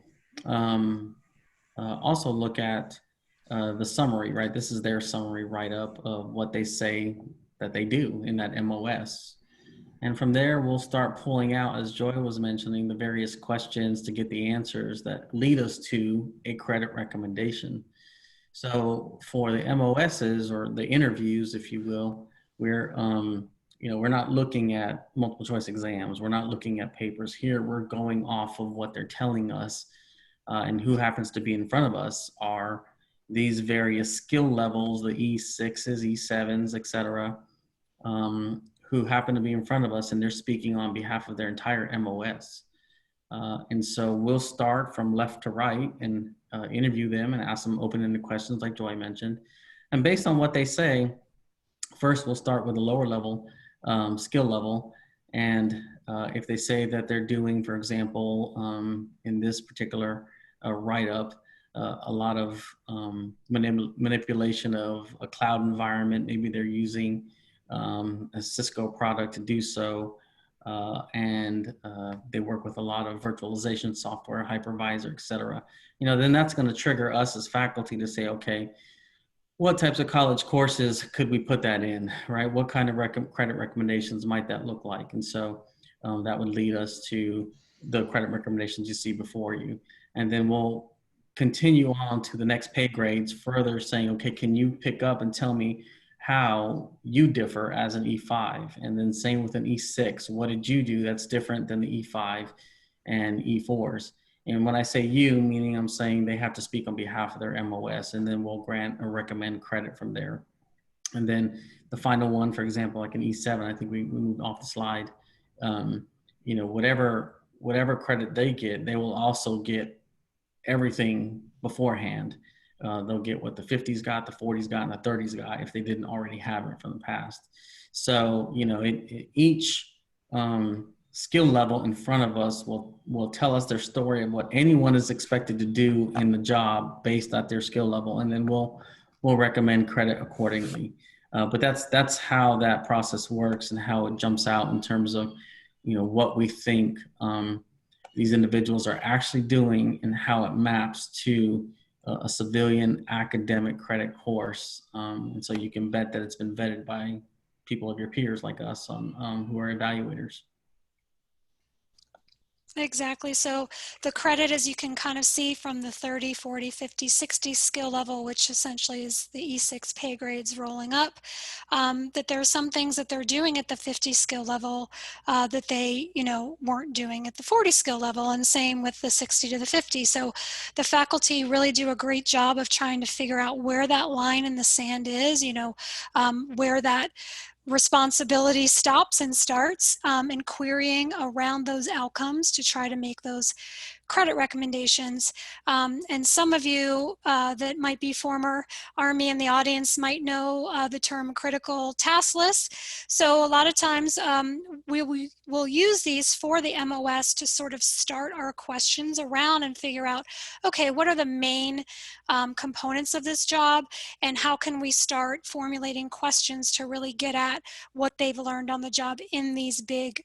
also look at the summary, right? This is their summary write-up of what they say that they do in that MOS. And from there, we'll start pulling out, as Joy was mentioning, the various questions to get the answers that lead us to a credit recommendation. So for the MOSs, or the interviews, if you will, we're you know, we're not looking at multiple choice exams. We're not looking at papers here. We're going off of what they're telling us, and who happens to be in front of us are these various skill levels, the E6s, E7s, et cetera, who happen to be in front of us, and they're speaking on behalf of their entire MOS. And so we'll start from left to right and interview them and ask them open-ended questions like Joy mentioned. And based on what they say, first we'll start with a lower level skill level. And if they say that they're doing, for example, in this particular write-up, a lot of manipulation of a cloud environment, maybe they're using a Cisco product to do so, and they work with a lot of virtualization software, hypervisor, et cetera. You know, then that's going to trigger us as faculty to say, okay, what types of college courses could we put that in, right? What kind of credit recommendations might that look like? And so that would lead us to the credit recommendations you see before you. And then we'll continue on to the next pay grades, further saying, okay, can you pick up and tell me how you differ as an E5? And then same with an E6, what did you do that's different than the E5 and E4s? And when I say you, meaning I'm saying they have to speak on behalf of their MOS, and then we'll grant or recommend credit from there. And then the final one, for example, like an E7, I think we moved off the slide, you know, whatever credit they get, they will also get everything beforehand. They'll get what the 50s got, the 40s got, and the 30s got if they didn't already have it from the past. So, you know, each skill level in front of us will tell us their story of what anyone is expected to do in the job based on their skill level, and then we'll recommend credit accordingly. But that's how that process works and how it jumps out in terms of, what we think these individuals are actually doing and how it maps to a civilian academic credit course. And so you can bet that it's been vetted by people of your peers like us who are evaluators. Exactly. So the credit, as you can kind of see from the 30, 40, 50, 60 skill level, which essentially is the E6 pay grades rolling up, that there are some things that they're doing at the 50 skill level that they, weren't doing at the 40 skill level, and same with the 60 to the 50. So the faculty really do a great job of trying to figure out where that line in the sand is, where that responsibility stops and starts, and querying around those outcomes to try to make those credit recommendations. And some of you that might be former Army in the audience might know the term critical task list. So a lot of times we will use these for the MOS to sort of start our questions around and figure out, okay, what are the main components of this job, and how can we start formulating questions to really get at what they've learned on the job in these big,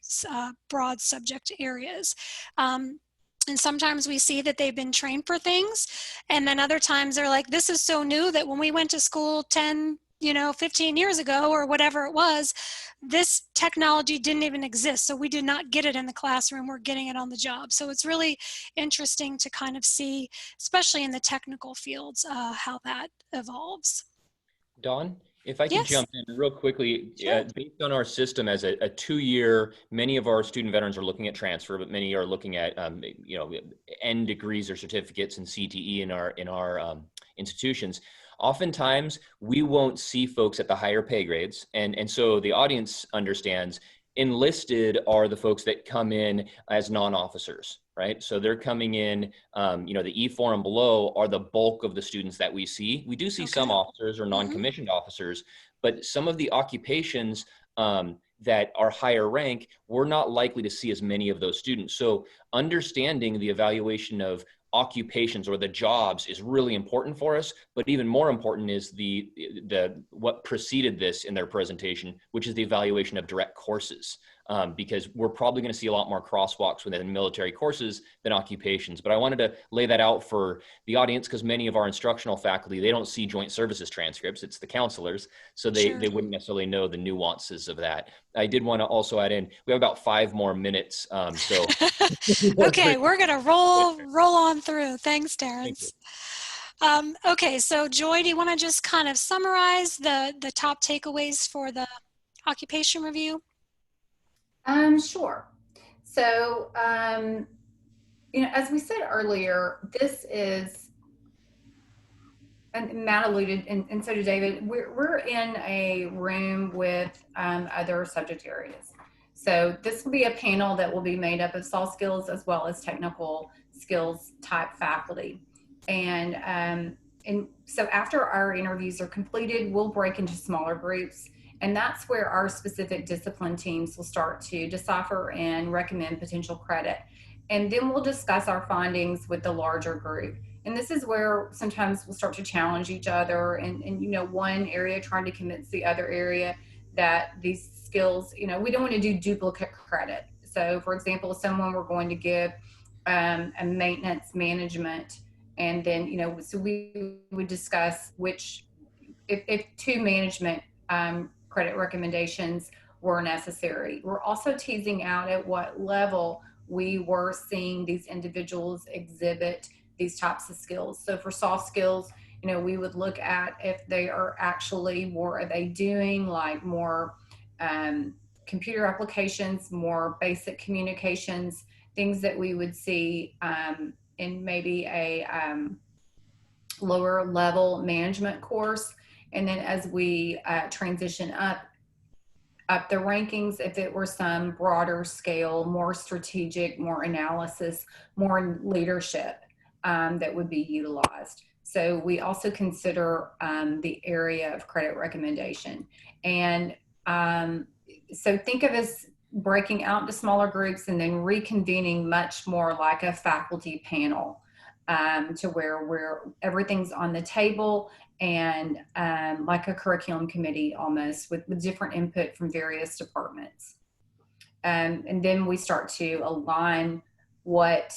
broad subject areas. And sometimes we see that they've been trained for things, and then other times they're like, this is so new that when we went to school 10, 15 years ago or whatever it was, this technology didn't even exist. So we did not get it in the classroom, we're getting it on the job. So it's really interesting to kind of see, especially in the technical fields, how that evolves. Dawn, if I could Yes. jump in real quickly, Sure. based on our system as a 2-year, many of our student veterans are looking at transfer, but many are looking at N degrees or certificates in CTE in our institutions. Oftentimes, we won't see folks at the higher pay grades, and so the audience understands enlisted are the folks that come in as non-officers, right? So they're coming in, the E4 and below are the bulk of the students that we see. We do see some officers or non-commissioned officers, but some of the occupations that are higher rank, we're not likely to see as many of those students. So understanding the evaluation of occupations or the jobs is really important for us, but even more important is the what preceded this in their presentation, which is the evaluation of direct courses, because we're probably going to see a lot more crosswalks within military courses than occupations. But I wanted to lay that out for the audience because many of our instructional faculty, they don't see joint services transcripts, it's the counselors, so they wouldn't necessarily know the nuances of that. I did want to also add in, we have about 5 more minutes, so. Okay, we're going to roll on through. Thanks, Terence. Okay, so Joy, do you want to just kind of summarize the top takeaways for the occupation review? Sure. So, as we said earlier, this is, and Matt alluded, and so did David, we're in a room with other subject areas. So this will be a panel that will be made up of soft skills as well as technical skills type faculty. And so after our interviews are completed, we'll break into smaller groups. And that's where our specific discipline teams will start to decipher and recommend potential credit. And then we'll discuss our findings with the larger group. And this is where sometimes we'll start to challenge each other and one area trying to convince the other area that these skills, we don't want to do duplicate credit. So for example, someone we're going to give a maintenance management, and then, so we would discuss which, if 2 management credit recommendations were necessary. We're also teasing out at what level we were seeing these individuals exhibit these types of skills. So for soft skills, we would look at if they are actually are they doing like more computer applications, more basic communications, things that we would see in maybe a lower level management course. And then as we transition up the rankings, if it were some broader scale, more strategic, more analysis, more leadership that would be utilized. So we also consider the area of credit recommendation. And so think of us breaking out into smaller groups and then reconvening much more like a faculty panel to where everything's on the table and like a curriculum committee almost with different input from various departments. And then we start to align what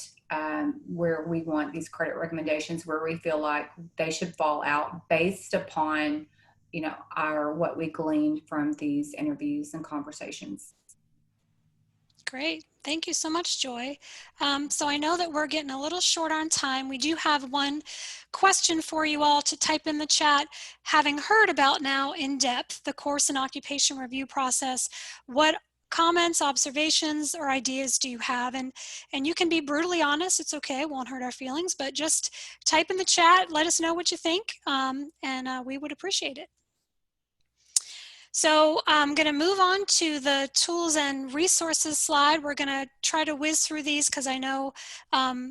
where we want these credit recommendations, where we feel like they should fall out based upon, you know, what we gleaned from these interviews and conversations. Great. Thank you so much, Joy. So I know that we're getting a little short on time. We do have one question for you all to type in the chat. Having heard about now in depth the course and occupation review process, what comments, observations, or ideas do you have? And you can be brutally honest. It's okay. It won't hurt our feelings, but just type in the chat. Let us know what you think, and we would appreciate it. So I'm going to move on to the tools and resources slide. We're going to try to whiz through these because I know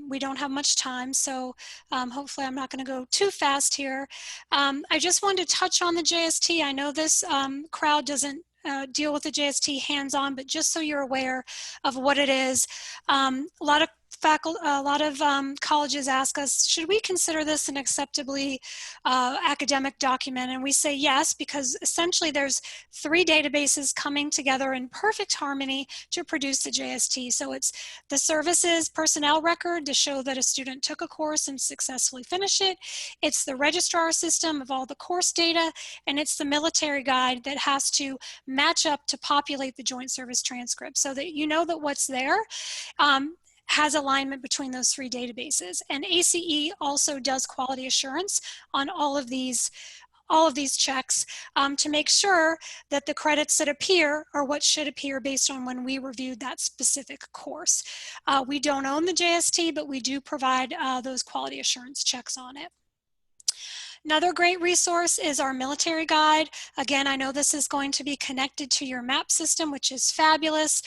we don't have much time. So hopefully I'm not going to go too fast here. I just wanted to touch on the JST. I know this crowd doesn't deal with the JST hands-on, but just so you're aware of what it is, a lot of colleges ask us, should we consider this an acceptably academic document? And we say yes, because essentially there's 3 databases coming together in perfect harmony to produce the JST. So it's the services personnel record to show that a student took a course and successfully finished it. It's the registrar system of all the course data, and it's the military guide that has to match up to populate the joint service transcript so that you know that what's there has alignment between those 3 databases. And ACE also does quality assurance on all of these checks to make sure that the credits that appear are what should appear based on when we reviewed that specific course. We don't own the JST, but we do provide those quality assurance checks on it. Another great resource is our military guide. Again, I know this is going to be connected to your map system, which is fabulous.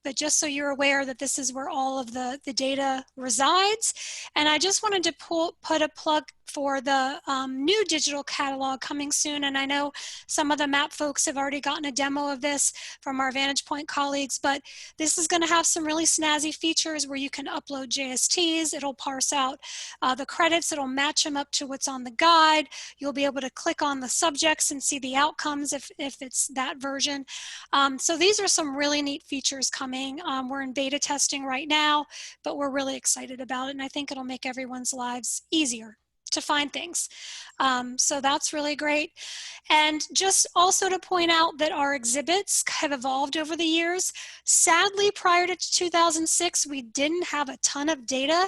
But just so you're aware that this is where all of the data resides. And I just wanted to put a plug for the new digital catalog coming soon. And I know some of the map folks have already gotten a demo of this from our Vantage Point colleagues, but this is going to have some really snazzy features where you can upload JSTs. It'll parse out the credits. It'll match them up to what's on the guide. You'll be able to click on the subjects and see the outcomes if it's that version. So these are some really neat features coming. We're in beta testing right now, but we're really excited about it, and I think it'll make everyone's lives easier to find things. So that's really great. And just also to point out that our exhibits have evolved over the years. Sadly, prior to 2006, we didn't have a ton of data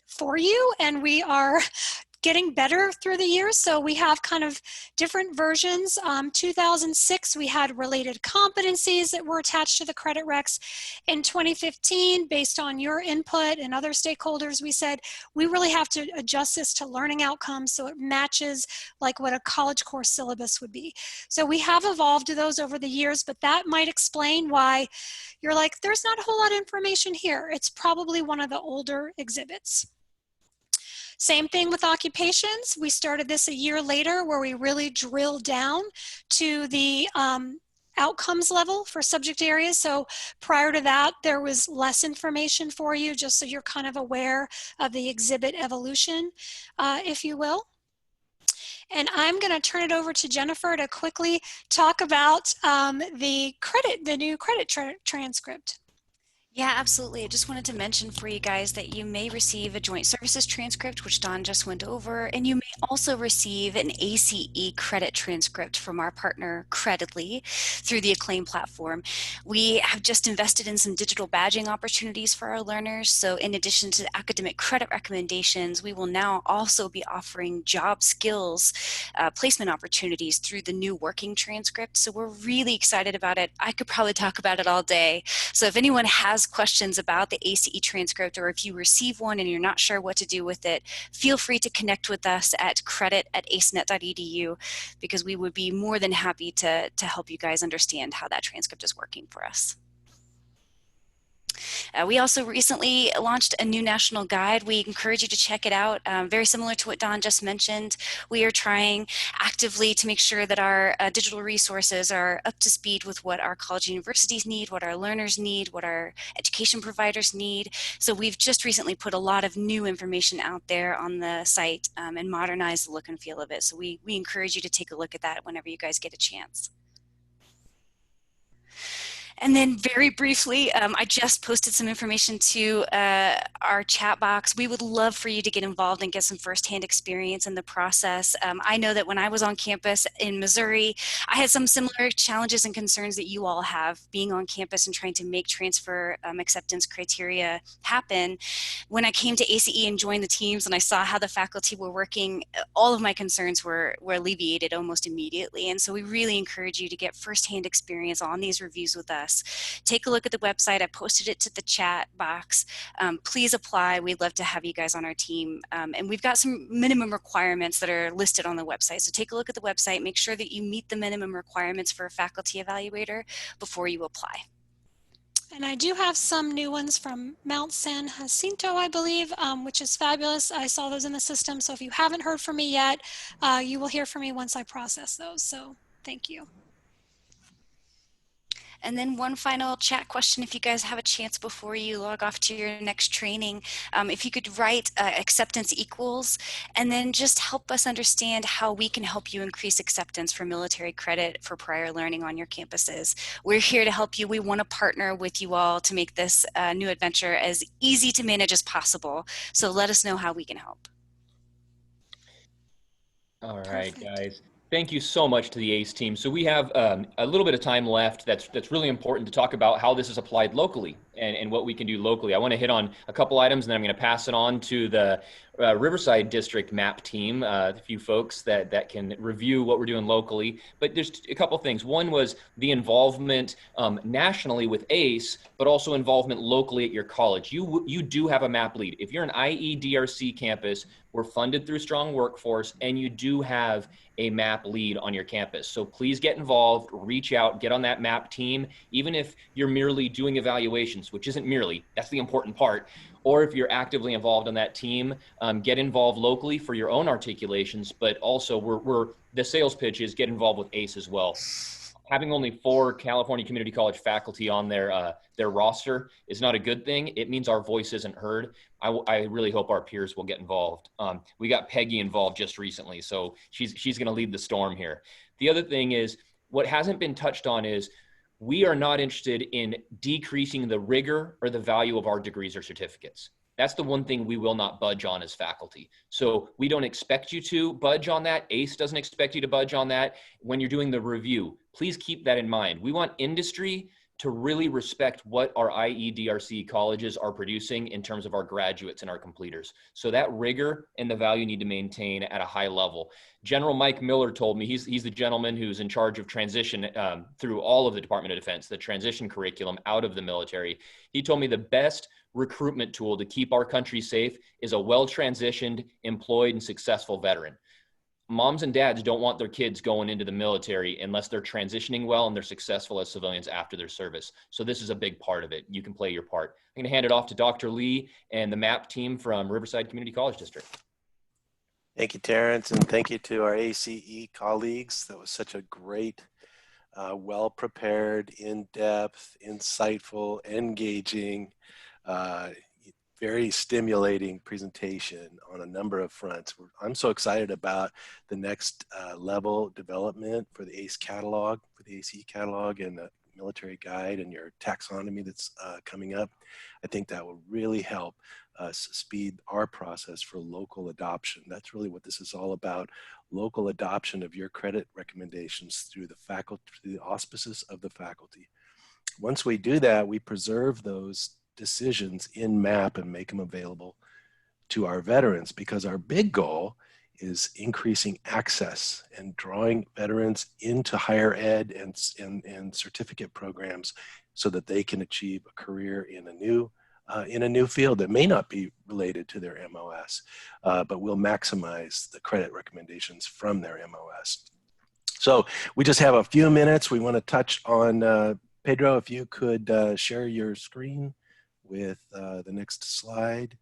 for you, and we are getting better through the years. So we have kind of different versions. 2006, we had related competencies that were attached to the credit recs. In 2015, based on your input and other stakeholders, we said, we really have to adjust this to learning outcomes so it matches like what a college course syllabus would be. So we have evolved to those over the years, but that might explain why you're like, there's not a whole lot of information here. It's probably one of the older exhibits. Same thing with occupations. We started this a year later where we really drilled down to the outcomes level for subject areas. So prior to that, there was less information for you, just so you're kind of aware of the exhibit evolution, if you will. And I'm going to turn it over to Jenifer to quickly talk about the new credit transcript. Yeah, absolutely. I just wanted to mention for you guys that you may receive a joint services transcript, which Don just went over, and you may also receive an ACE credit transcript from our partner Creditly through the Acclaim platform. We have just invested in some digital badging opportunities for our learners. So in addition to the academic credit recommendations, we will now also be offering job skills placement opportunities through the new working transcript. So we're really excited about it. I could probably talk about it all day. So if anyone has questions about the ACE transcript, or if you receive one and you're not sure what to do with it, feel free to connect with us at credit@acenet.edu, because we would be more than happy to help you guys understand how that transcript is working for us. We also recently launched a new national guide. We encourage you to check it out. Very similar to what Don just mentioned, we are trying actively to make sure that our digital resources are up to speed with what our college and universities need, what our learners need, what our education providers need. So we've just recently put a lot of new information out there on the site and modernized the look and feel of it. So we encourage you to take a look at that whenever you guys get a chance. And then very briefly, I just posted some information to our chat box. We would love for you to get involved and get some firsthand experience in the process. I know that when I was on campus in Missouri, I had some similar challenges and concerns that you all have being on campus and trying to make transfer acceptance criteria happen. When I came to ACE and joined the teams and I saw how the faculty were working, all of my concerns were alleviated almost immediately. And so we really encourage you to get firsthand experience on these reviews with us. Take a look at the website. I posted it to the chat box. Please apply. We'd love to have you guys on our team. And we've got some minimum requirements that are listed on the website. So take a look at the website. Make sure that you meet the minimum requirements for a faculty evaluator before you apply. And I do have some new ones from Mount San Jacinto, I believe, which is fabulous. I saw those in the system. So if you haven't heard from me yet, you will hear from me once I process those. So thank you. And then one final chat question, if you guys have a chance before you log off to your next training, if you could write acceptance equals, and then just help us understand how we can help you increase acceptance for military credit for prior learning on your campuses. We're here to help you. We want to partner with you all to make this new adventure as easy to manage as possible. So let us know how we can help. All right, guys. Thank you so much to the ACE team. So we have a little bit of time left that's really important to talk about how this is applied locally and what we can do locally. I want to hit on a couple items and then I'm going to pass it on to the Riverside District MAP team, a few folks that can review what we're doing locally. But there's a couple things. One was the involvement nationally with ACE, but also involvement locally at your college. You do have a MAP lead. If you're an IEDRC campus, we're funded through Strong Workforce, and you do have a MAP lead on your campus. So please get involved, reach out, get on that MAP team, even if you're merely doing evaluations, which isn't merely, that's the important part. Or if you're actively involved on that team, get involved locally for your own articulations, but also the sales pitch is get involved with ACE as well. Having only 4 California Community College faculty on their roster is not a good thing. It means our voice isn't heard. I really hope our peers will get involved. We got Peggy involved just recently, so she's going to lead the storm here. The other thing is, what hasn't been touched on is we are not interested in decreasing the rigor or the value of our degrees or certificates. That's the one thing we will not budge on as faculty. So we don't expect you to budge on that. ACE doesn't expect you to budge on that. When you're doing the review, please keep that in mind. We want industry to really respect what our IEDRC colleges are producing in terms of our graduates and our completers. So that rigor and the value need to maintain at a high level. General Mike Miller told me, he's the gentleman who's in charge of transition through all of the Department of Defense, the transition curriculum out of the military. He told me the best recruitment tool to keep our country safe is a well-transitioned, employed, and successful veteran. Moms and dads don't want their kids going into the military unless they're transitioning well and they're successful as civilians after their service. So this is a big part of it. You can play your part. I'm going to hand it off to Dr. Lee and the MAP team from Riverside Community College District. Thank you, Terence, and thank you to our ACE colleagues. That was such a great, well-prepared, in-depth, insightful, engaging, very stimulating presentation on a number of fronts. I'm so excited about the next level development for the ACE catalog, for the ACE catalog and the military guide and your taxonomy that's coming up. I think that will really help us speed our process for local adoption. That's really what this is all about, local adoption of your credit recommendations through the faculty, through the auspices of the faculty. Once we do that, we preserve those decisions in MAP and make them available to our veterans, because our big goal is increasing access and drawing veterans into higher ed and certificate programs so that they can achieve a career in a new field that may not be related to their MOS, but will maximize the credit recommendations from their MOS. So we just have a few minutes. We want to touch on, Pedro, if you could share your screen with the next slide.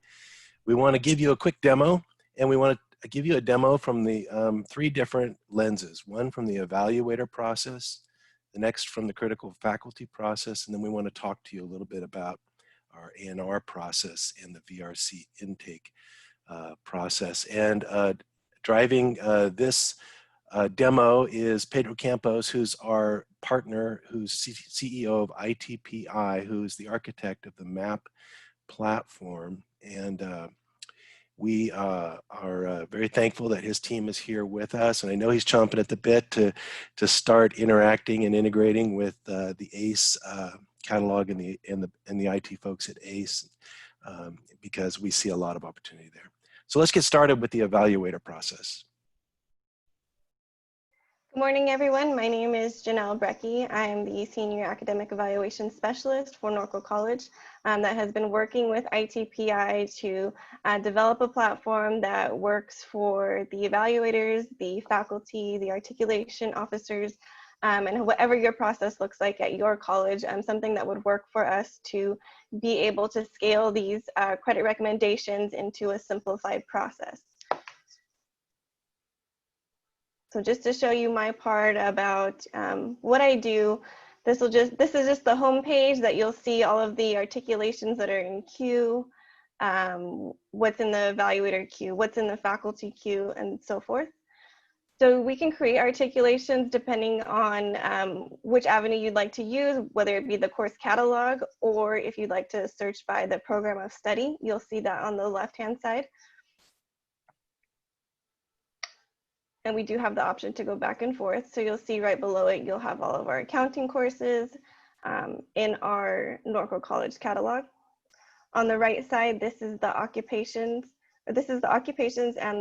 We want to give you a quick demo, and we want to give you a demo from the 3 different lenses. One from the evaluator process, the next from the critical faculty process, and then we want to talk to you a little bit about our A&R process and the VRC intake process. And driving this demo is Pedro Campos, who's our partner, who's CEO of ITPI, who's the architect of the MAP platform. And we are very thankful that his team is here with us. And I know he's chomping at the bit to start interacting and integrating with the ACE catalog and the IT folks at ACE, because we see a lot of opportunity there. So let's get started with the evaluator process. Good morning, everyone. My name is Janelle Brekke. I am the Senior Academic Evaluation Specialist for Norco College that has been working with ITPI to develop a platform that works for the evaluators, the faculty, the articulation officers, and whatever your process looks like at your college, something that would work for us to be able to scale these credit recommendations into a simplified process. So just to show you my part about what I do, this is just the home page that you'll see all of the articulations that are in queue, what's in the evaluator queue, what's in the faculty queue, and so forth. So we can create articulations depending on which avenue you'd like to use, whether it be the course catalog, or if you'd like to search by the program of study. You'll see that on the left-hand side. And we do have the option to go back and forth. So you'll see right below it, you'll have all of our accounting courses in our Norco College catalog. On the right side, this is the occupations and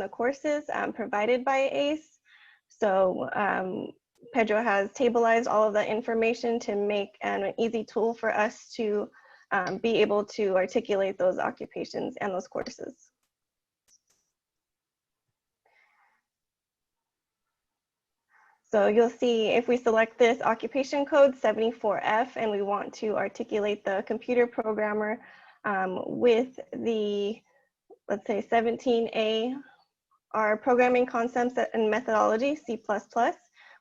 the courses provided by ACE. So Pedro has tableized all of that information to make an easy tool for us to be able to articulate those occupations and those courses. So you'll see if we select this occupation code 74F and we want to articulate the computer programmer with the, let's say 17A, our programming concepts and methodology, C++,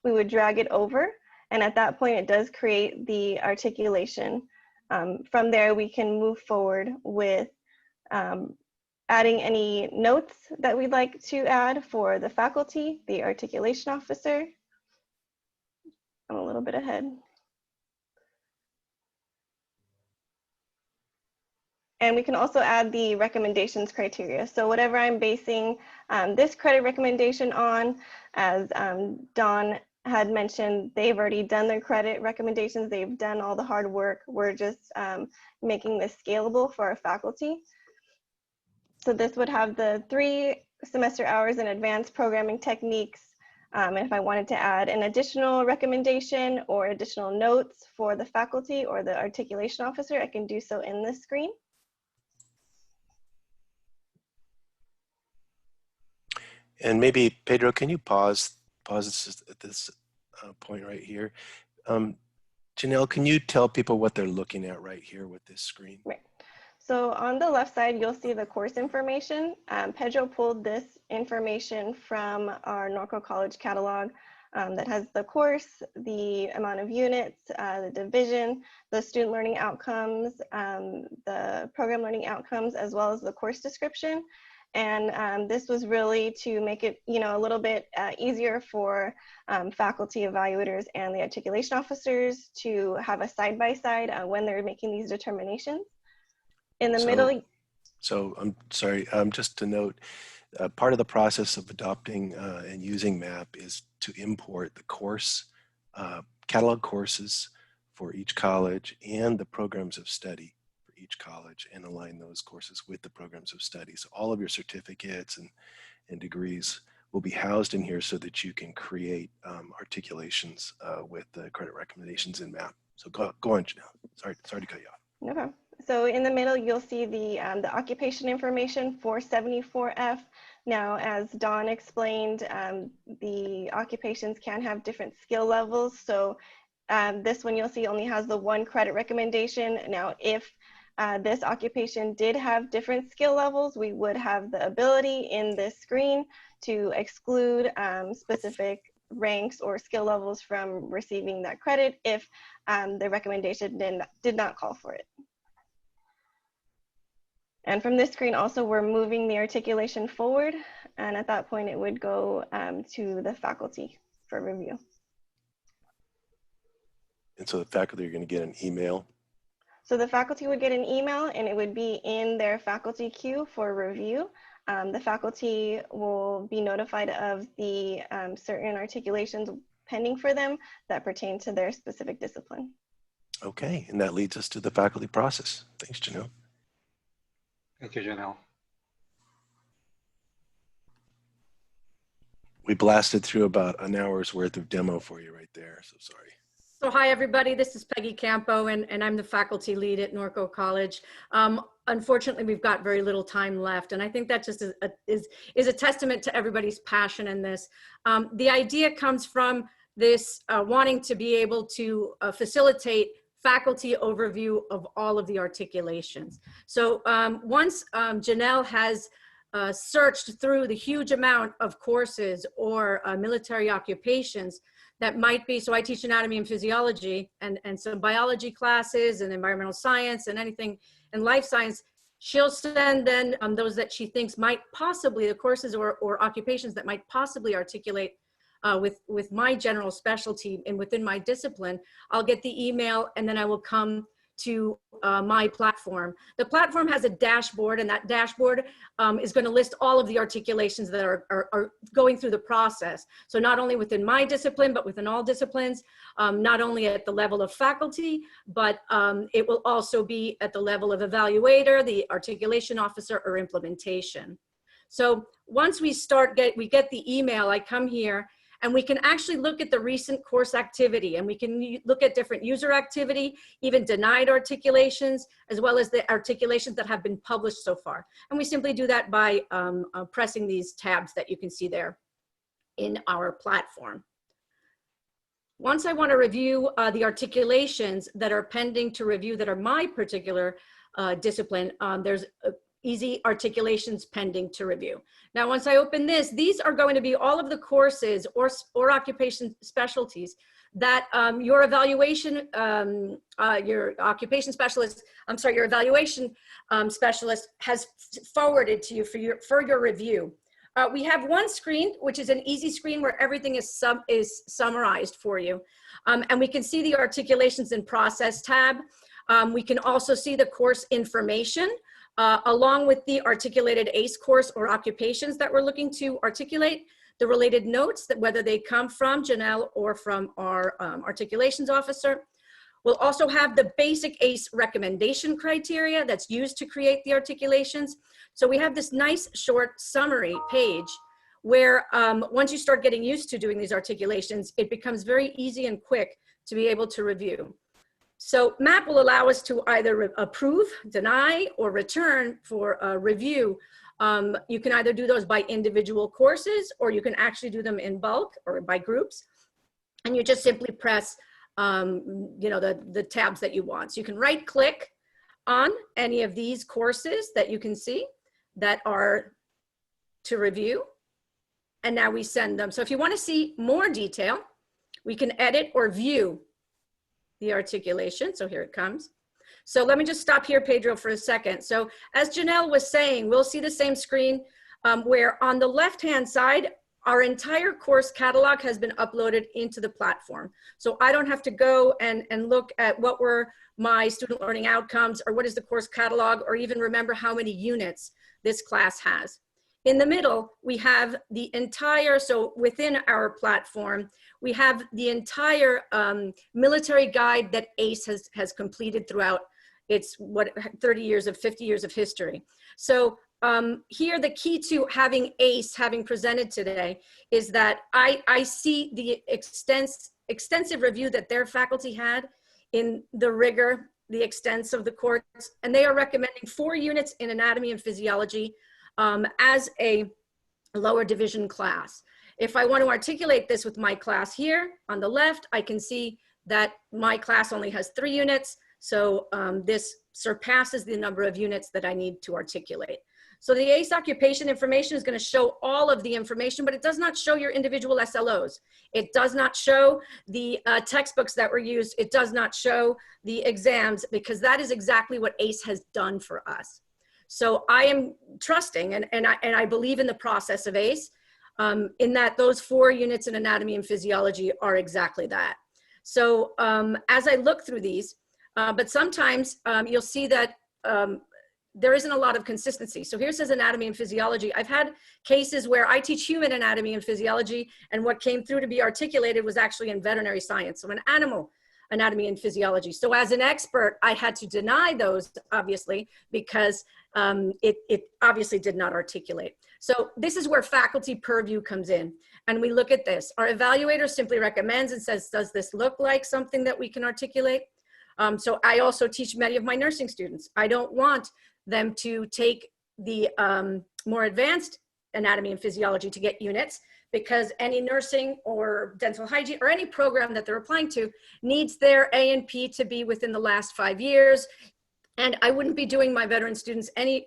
we would drag it over. And at that point, it does create the articulation. From there, we can move forward with adding any notes that we'd like to add for the faculty, the articulation officer. I'm a little bit ahead. And we can also add the recommendations criteria. So whatever I'm basing this credit recommendation on, as Dawn had mentioned, they've already done their credit recommendations. They've done all the hard work. We're just making this scalable for our faculty. So this would have the 3 semester hours in advanced programming techniques. And if I wanted to add an additional recommendation or additional notes for the faculty or the articulation officer, I can do so in this screen. And maybe, Pedro, can you pause this at this point right here? Janelle, can you tell people what they're looking at right here with this screen? Right. So on the left side, you'll see the course information. Pedro pulled this information from our Norco College catalog that has the course, the amount of units, the division, the student learning outcomes, the program learning outcomes, as well as the course description. And this was really to make it, a little bit easier for faculty evaluators and the articulation officers to have a side-by-side when they're making these determinations. In the middle. So I'm sorry, just to note, part of the process of adopting and using MAP is to import the course, catalog courses for each college and the programs of study for each college, and align those courses with the programs of study. So all of your certificates and degrees will be housed in here so that you can create articulations with the credit recommendations in MAP. So go on, Janelle. Sorry to cut you off. No problem. So in the middle, you'll see the occupation information for 74F. Now, as Dawn explained, the occupations can have different skill levels. So this one you'll see only has the 1 credit recommendation. Now, if this occupation did have different skill levels, we would have the ability in this screen to exclude specific ranks or skill levels from receiving that credit if the recommendation did not call for it. And from this screen also, we're moving the articulation forward, and at that point it would go to the faculty for review. And so the faculty are going to get an email? So the faculty would get an email and it would be in their faculty queue for review. The faculty will be notified of the certain articulations pending for them that pertain to their specific discipline. Okay, and that leads us to the faculty process. Thanks, Janelle. Thank you, Janelle. We blasted through about an hour's worth of demo for you right there, so sorry. So hi, everybody. This is Peggy Campo, and I'm the faculty lead at Norco College. Unfortunately, we've got very little time left, and I think that just is a testament to everybody's passion in this. The idea comes from this wanting to be able to facilitate faculty overview of all of the articulations. So once Janelle has searched through the huge amount of courses or military occupations that might be, so I teach anatomy and physiology and some biology classes and environmental science and anything in life science, she'll send then those that she thinks might possibly, the courses or occupations that might possibly articulate with my general specialty and within my discipline. I'll get the email and then I will come to my platform. The platform has a dashboard, and that dashboard is going to list all of the articulations that are going through the process. So not only within my discipline, but within all disciplines, not only at the level of faculty, but it will also be at the level of evaluator, the articulation officer, or implementation. So once we get the email, I come here, and we can actually look at the recent course activity, and we can look at different user activity, even denied articulations, as well as the articulations that have been published so far. And we simply do that by pressing these tabs that you can see there in our platform. Once I want to review the articulations that are pending to review that are my particular discipline, there's easy articulations pending to review. Now, once I open this, these are going to be all of the courses or occupation specialties that your evaluation, your occupation specialist, your evaluation specialist has forwarded to you for your review. We have one screen, which is an easy screen where everything is summarized for you. And we can see the articulations in process tab. We can also see the course information, along with the articulated ACE course or occupations that we're looking to articulate, the related notes, that whether they come from Janelle or from our articulations officer. We'll also have the basic ACE recommendation criteria that's used to create the articulations. So we have this nice short summary page where once you start getting used to doing these articulations, it becomes very easy and quick to be able to review. So MAP will allow us to either approve, deny, or return for a review. You can either do those by individual courses, or you can actually do them in bulk or by groups. And you just simply press the tabs that you want. So you can right click on any of these courses that you can see that are to review. And now we send them. So if you want to see more detail, we can edit or view the articulation. So here it comes. So let me just stop here, Pedro, for a second. So as Janelle was saying, we'll see the same screen where on the left-hand side, our entire course catalog has been uploaded into the platform. So I don't have to go and look at what were my student learning outcomes or what is the course catalog or even remember how many units this class has. In the middle, we have the entire, so within our platform, we have the entire military guide that ACE has completed throughout its 50 years of history. So here, the key to having ACE, having presented today, is that I see the extensive review that their faculty had in the rigor, the extents of the course, and they are recommending 4 units in anatomy and physiology as a lower division class. If I want to articulate this with my class here on the left, I can see that my class only has 3 units. So this surpasses the number of units that I need to articulate. So the ACE occupation information is going to show all of the information, but it does not show your individual SLOs. It does not show the textbooks that were used. It does not show the exams, because that is exactly what ACE has done for us. So I am trusting, and I believe in the process of ACE, in that those 4 units in anatomy and physiology are exactly that. So as I look through these, but sometimes you'll see that there isn't a lot of consistency. So here says anatomy and physiology. I've had cases where I teach human anatomy and physiology, and what came through to be articulated was actually in veterinary science, so an animal anatomy and physiology. So as an expert, I had to deny those, obviously, because it obviously did not articulate. So this is where faculty purview comes in. And we look at this. Our evaluator simply recommends and says, does this look like something that we can articulate? So I also teach many of my nursing students. I don't want them to take the more advanced anatomy and physiology to get units, because any nursing or dental hygiene or any program that they're applying to needs their A&P to be within the last 5 years. And I wouldn't be doing my veteran students any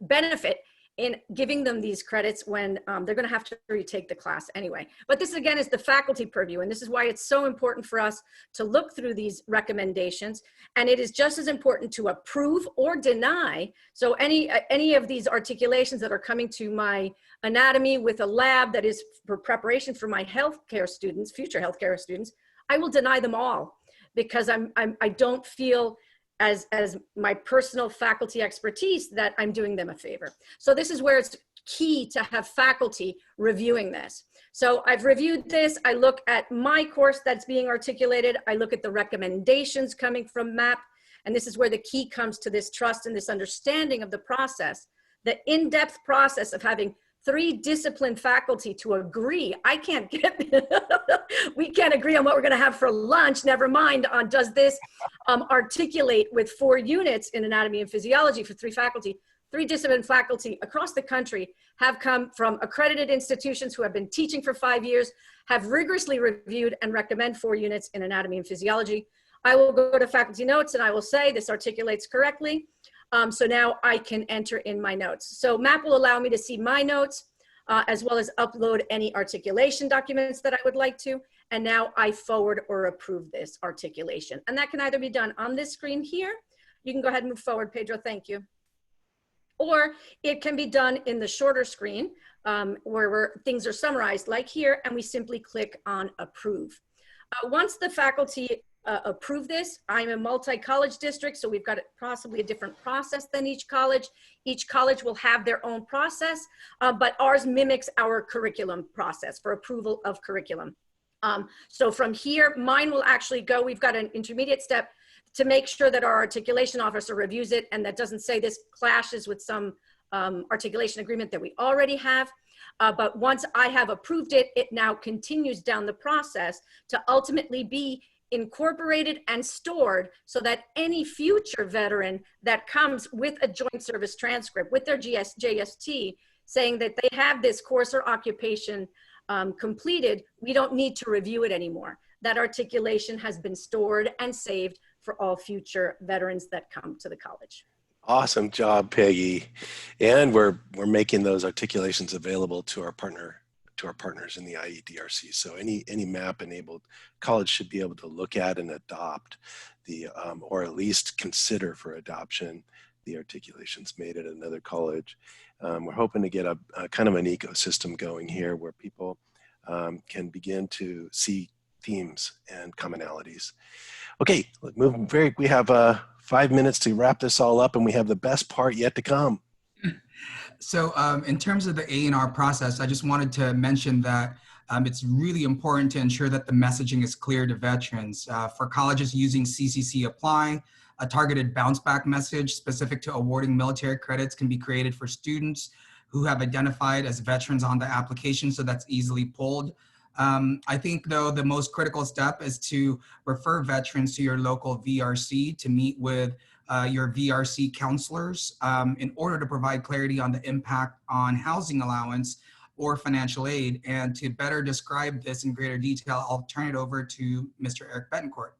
benefit in giving them these credits when they're going to have to retake the class anyway. But this again is the faculty purview, and this is why it's so important for us to look through these recommendations. And it is just as important to approve or deny. So any of these articulations that are coming to my anatomy with a lab that is for preparation for my healthcare students, future healthcare students, I will deny them all, because I don't feel as my personal faculty expertise that I'm doing them a favor. So this is where it's key to have faculty reviewing this. So I've reviewed this. I look at my course that's being articulated. I look at the recommendations coming from MAP. And this is where the key comes to this trust and this understanding of the process, the in-depth process of having 3 disciplined faculty to agree. I can't get, we can't agree on what we're gonna have for lunch, never mind on does this articulate with 4 units in anatomy and physiology for 3 faculty. 3 disciplined faculty across the country have come from accredited institutions who have been teaching for 5 years, have rigorously reviewed and recommend 4 units in anatomy and physiology. I will go to faculty notes and I will say this articulates correctly. So now I can enter in my notes. So MAP will allow me to see my notes as well as upload any articulation documents that I would like to. And now I forward or approve this articulation. And that can either be done on this screen here. You can go ahead and move forward, Pedro, thank you. Or it can be done in the shorter screen where things are summarized like here, and we simply click on approve. Once the faculty approve this, I'm a multi-college district, so we've got possibly a different process than each college. Each college will have their own process, but ours mimics our curriculum process for approval of curriculum. So from here, mine will actually go, we've got an intermediate step to make sure that our articulation officer reviews it and that doesn't say this clashes with some articulation agreement that we already have. But once I have approved it, it now continues down the process to ultimately be incorporated and stored so that any future veteran that comes with a joint service transcript with their JST saying that they have this course or occupation completed, we don't need to review it anymore. That articulation has been stored and saved for all future veterans that come to the college. Awesome job, Peggy. And we're making those articulations available to our partners in the IEDRC. So any MAP-enabled college should be able to look at and adopt the, or at least consider for adoption, the articulations made at another college. We're hoping to get a kind of an ecosystem going here where people can begin to see themes and commonalities. Okay, we have 5 minutes to wrap this all up, and we have the best part yet to come. So in terms of the A&R process, I just wanted to mention that it's really important to ensure that the messaging is clear to veterans. For colleges using CCC Apply, a targeted bounce back message specific to awarding military credits can be created for students who have identified as veterans on the application, so that's easily pulled. I think though the most critical step is to refer veterans to your local VRC to meet with your VRC counselors in order to provide clarity on the impact on housing allowance or financial aid. And to better describe this in greater detail, I'll turn it over to Mr. Eric Betancourt.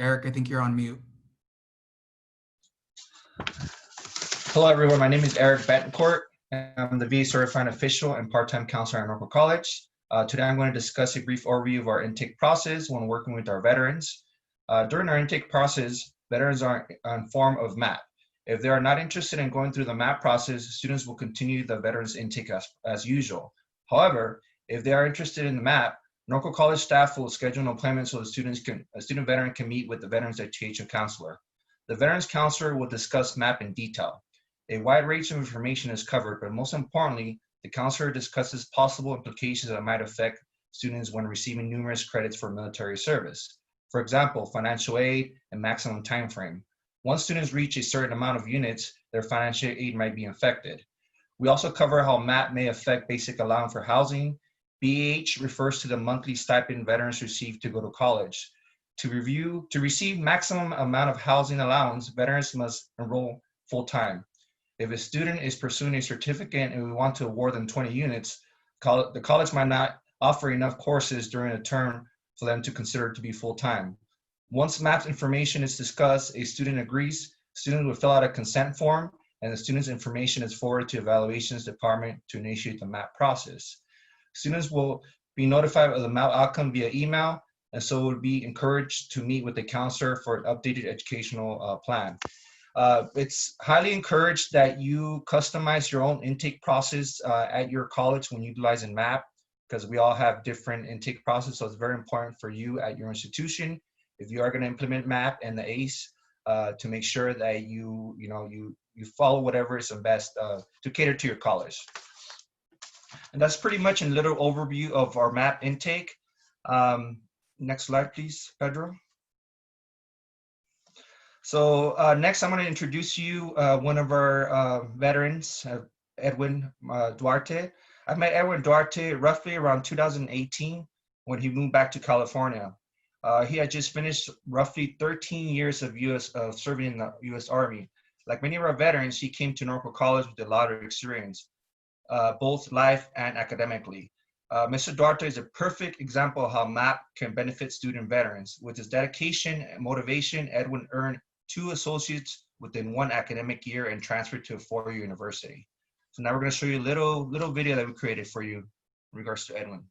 Eric, I think you're on mute. Hello, everyone. My name is Eric Betancourt. I'm the VA certified official and part-time counselor at Norco College. Today, I'm going to discuss a brief overview of our intake process when working with our veterans. During our intake process, veterans are informed of MAP. If they are not interested in going through the MAP process, students will continue the veterans intake as usual. However, if they are interested in the MAP, Norco College staff will schedule an appointment so a student veteran can meet with the veterans education counselor. The veterans counselor will discuss MAP in detail. A wide range of information is covered, but most importantly, the counselor discusses possible implications that might affect students when receiving numerous credits for military service. For example, financial aid and maximum time frame. Once students reach a certain amount of units, their financial aid might be affected. We also cover how MAP may affect basic allowance for housing. BAH refers to the monthly stipend veterans receive to go to college. To receive maximum amount of housing allowance, veterans must enroll full-time. If a student is pursuing a certificate and we want to award them 20 units, the college might not offer enough courses during a term for them to consider to be full-time. Once MAP information is discussed, a student agrees, student will fill out a consent form, and the student's information is forwarded to evaluations department to initiate the MAP process. Students will be notified of the MAP outcome via email, and so would be encouraged to meet with the counselor for an updated educational plan. It's highly encouraged that you customize your own intake process at your college when utilizing MAP, because we all have different intake process. So it's very important for you at your institution, if you are going to implement MAP and the ACE, to make sure that you follow whatever is the best to cater to your college. And that's pretty much a little overview of our MAP intake. Next slide, please, Pedro. So next, I'm going to introduce you one of our veterans, Edwin Duarte. I met Edwin Duarte roughly around 2018 when he moved back to California. He had just finished roughly 13 years of serving in the U.S. Army. Like many of our veterans, he came to Norco College with a lot of experience, both life and academically. Mr. Duarte is a perfect example of how MAP can benefit student veterans. With his dedication and motivation, Edwin earned 2 associates within 1 academic year and transferred to a 4-year university. So now we're going to show you a little video that we created for you in regards to Edwin.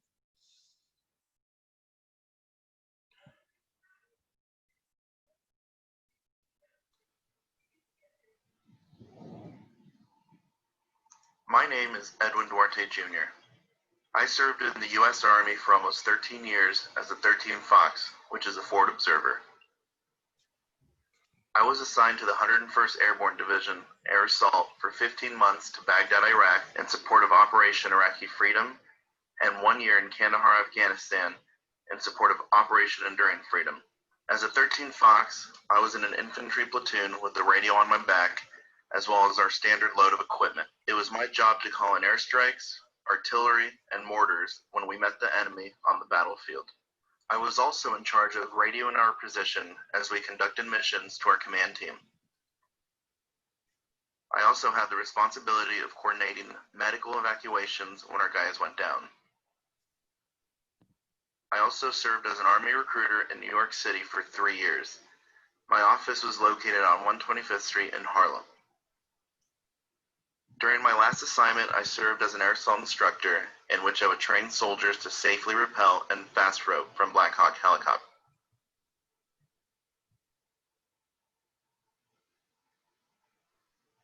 My name is Edwin Duarte Jr. I served in the U.S. Army for almost 13 years as a 13th Fox, which is a forward observer. I was assigned to the 101st Airborne Division, Air Assault, for 15 months to Baghdad, Iraq, in support of Operation Iraqi Freedom, and 1 year in Kandahar, Afghanistan, in support of Operation Enduring Freedom. As a 13th Fox, I was in an infantry platoon with the radio on my back, as well as our standard load of equipment. It was my job to call in airstrikes, artillery, and mortars when we met the enemy on the battlefield. I was also in charge of radioing our position as we conducted missions to our command team. I also had the responsibility of coordinating medical evacuations when our guys went down. I also served as an Army recruiter in New York City for 3 years. My office was located on 125th Street in Harlem. During my last assignment, I served as an air assault instructor, in which I would train soldiers to safely rappel and fast rope from Black Hawk helicopter.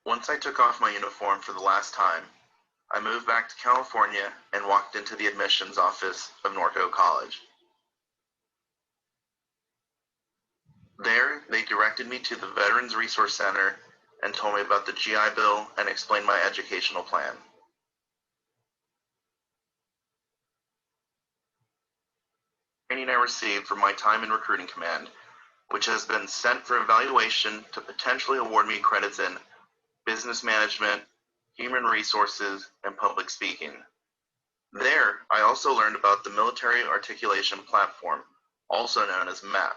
Once I took off my uniform for the last time, I moved back to California and walked into the admissions office of Norco College. There, they directed me to the Veterans Resource Center and told me about the GI Bill and explained my educational plan. Training I received for my time in recruiting command, which has been sent for evaluation to potentially award me credits in business management, human resources, and public speaking. There, I also learned about the Military Articulation Platform, also known as MAP.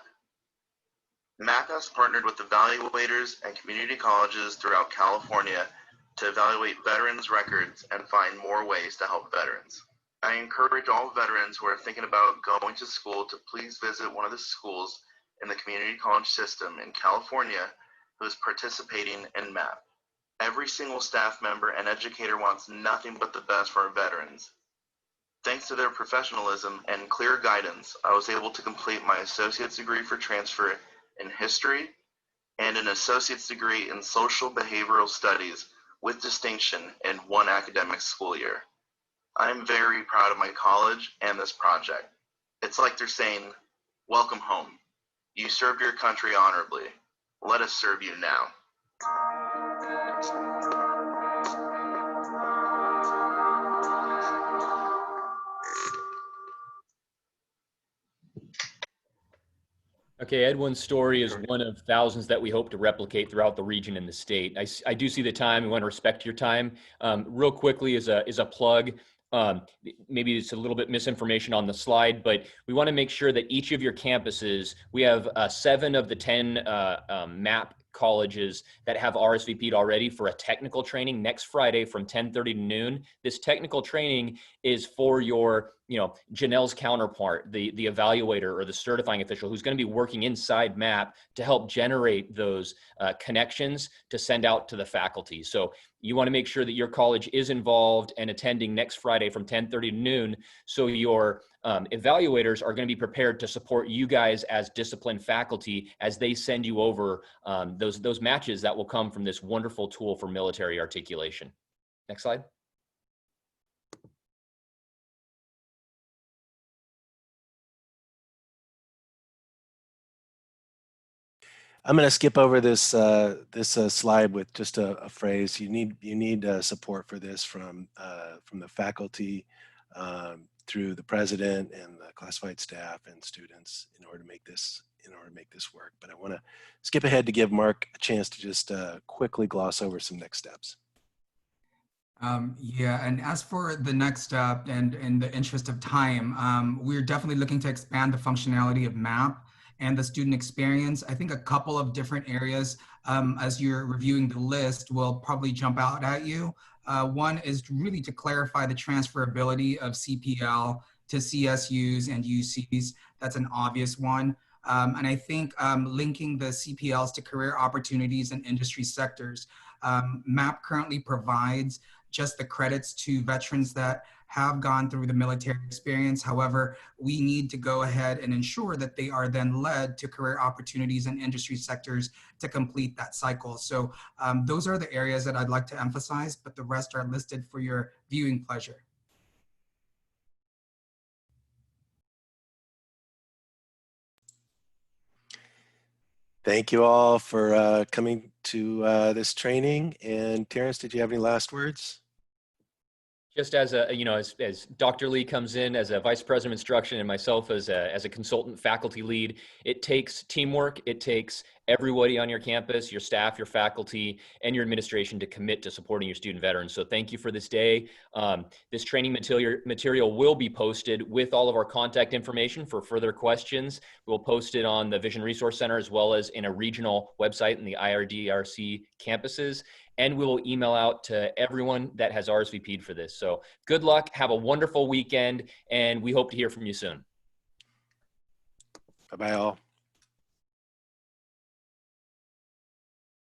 MAP has partnered with evaluators and community colleges throughout California to evaluate veterans' records and find more ways to help veterans. I encourage all veterans who are thinking about going to school to please visit one of the schools in the community college system in California who is participating in MAP. Every single staff member and educator wants nothing but the best for our veterans. Thanks to their professionalism and clear guidance, I was able to complete my associate's degree for transfer in history and an associate's degree in social behavioral studies with distinction in one academic school year. I'm very proud of my college and this project. It's like they're saying, welcome home. You served your country honorably. Let us serve you now. Okay, Edwin's story is one of thousands that we hope to replicate throughout the region and the state. I do see the time. We want to respect your time. Real quickly, as a plug, maybe it's a little bit misinformation on the slide, but we want to make sure that each of your campuses, we have 7 of the 10 MAP colleges that have RSVP'd already for a technical training next Friday from 10:30 to noon. This technical training is for your, Janelle's counterpart, the evaluator or the certifying official who's going to be working inside MAP to help generate those connections to send out to the faculty. So you want to make sure that your college is involved and attending next Friday from 10:30 to noon. So your evaluators are going to be prepared to support you guys as disciplined faculty as they send you over those matches that will come from this wonderful tool for military articulation. Next slide. I'm going to skip over this slide with just a phrase. You need support for this from the faculty, through the president and the classified staff and students in order to make this work. But I want to skip ahead to give Mark a chance to just quickly gloss over some next steps. Yeah, and as for the next step, and in the interest of time, we're definitely looking to expand the functionality of MAP and the student experience. I think a couple of different areas, as you're reviewing the list, will probably jump out at you. One is really to clarify the transferability of CPL to CSUs and UCs. That's an obvious one. And I think linking the CPLs to career opportunities and industry sectors. MAP currently provides just the credits to veterans that have gone through the military experience. However, we need to go ahead and ensure that they are then led to career opportunities and industry sectors to complete that cycle. So those are the areas that I'd like to emphasize, but the rest are listed for your viewing pleasure. Thank you all for coming to this training. And Terence, did you have any last words? Just as as Dr. Lee comes in as a vice president of instruction and myself as a consultant faculty lead, it takes teamwork. It takes everybody on your campus, your staff, your faculty, and your administration to commit to supporting your student veterans. So thank you for this day. This training material will be posted with all of our contact information for further questions. We'll post it on the Vision Resource Center as well as in a regional website in the IRDRC campuses. And we will email out to everyone that has RSVP'd for this. So good luck, have a wonderful weekend, and we hope to hear from you soon. Bye-bye all.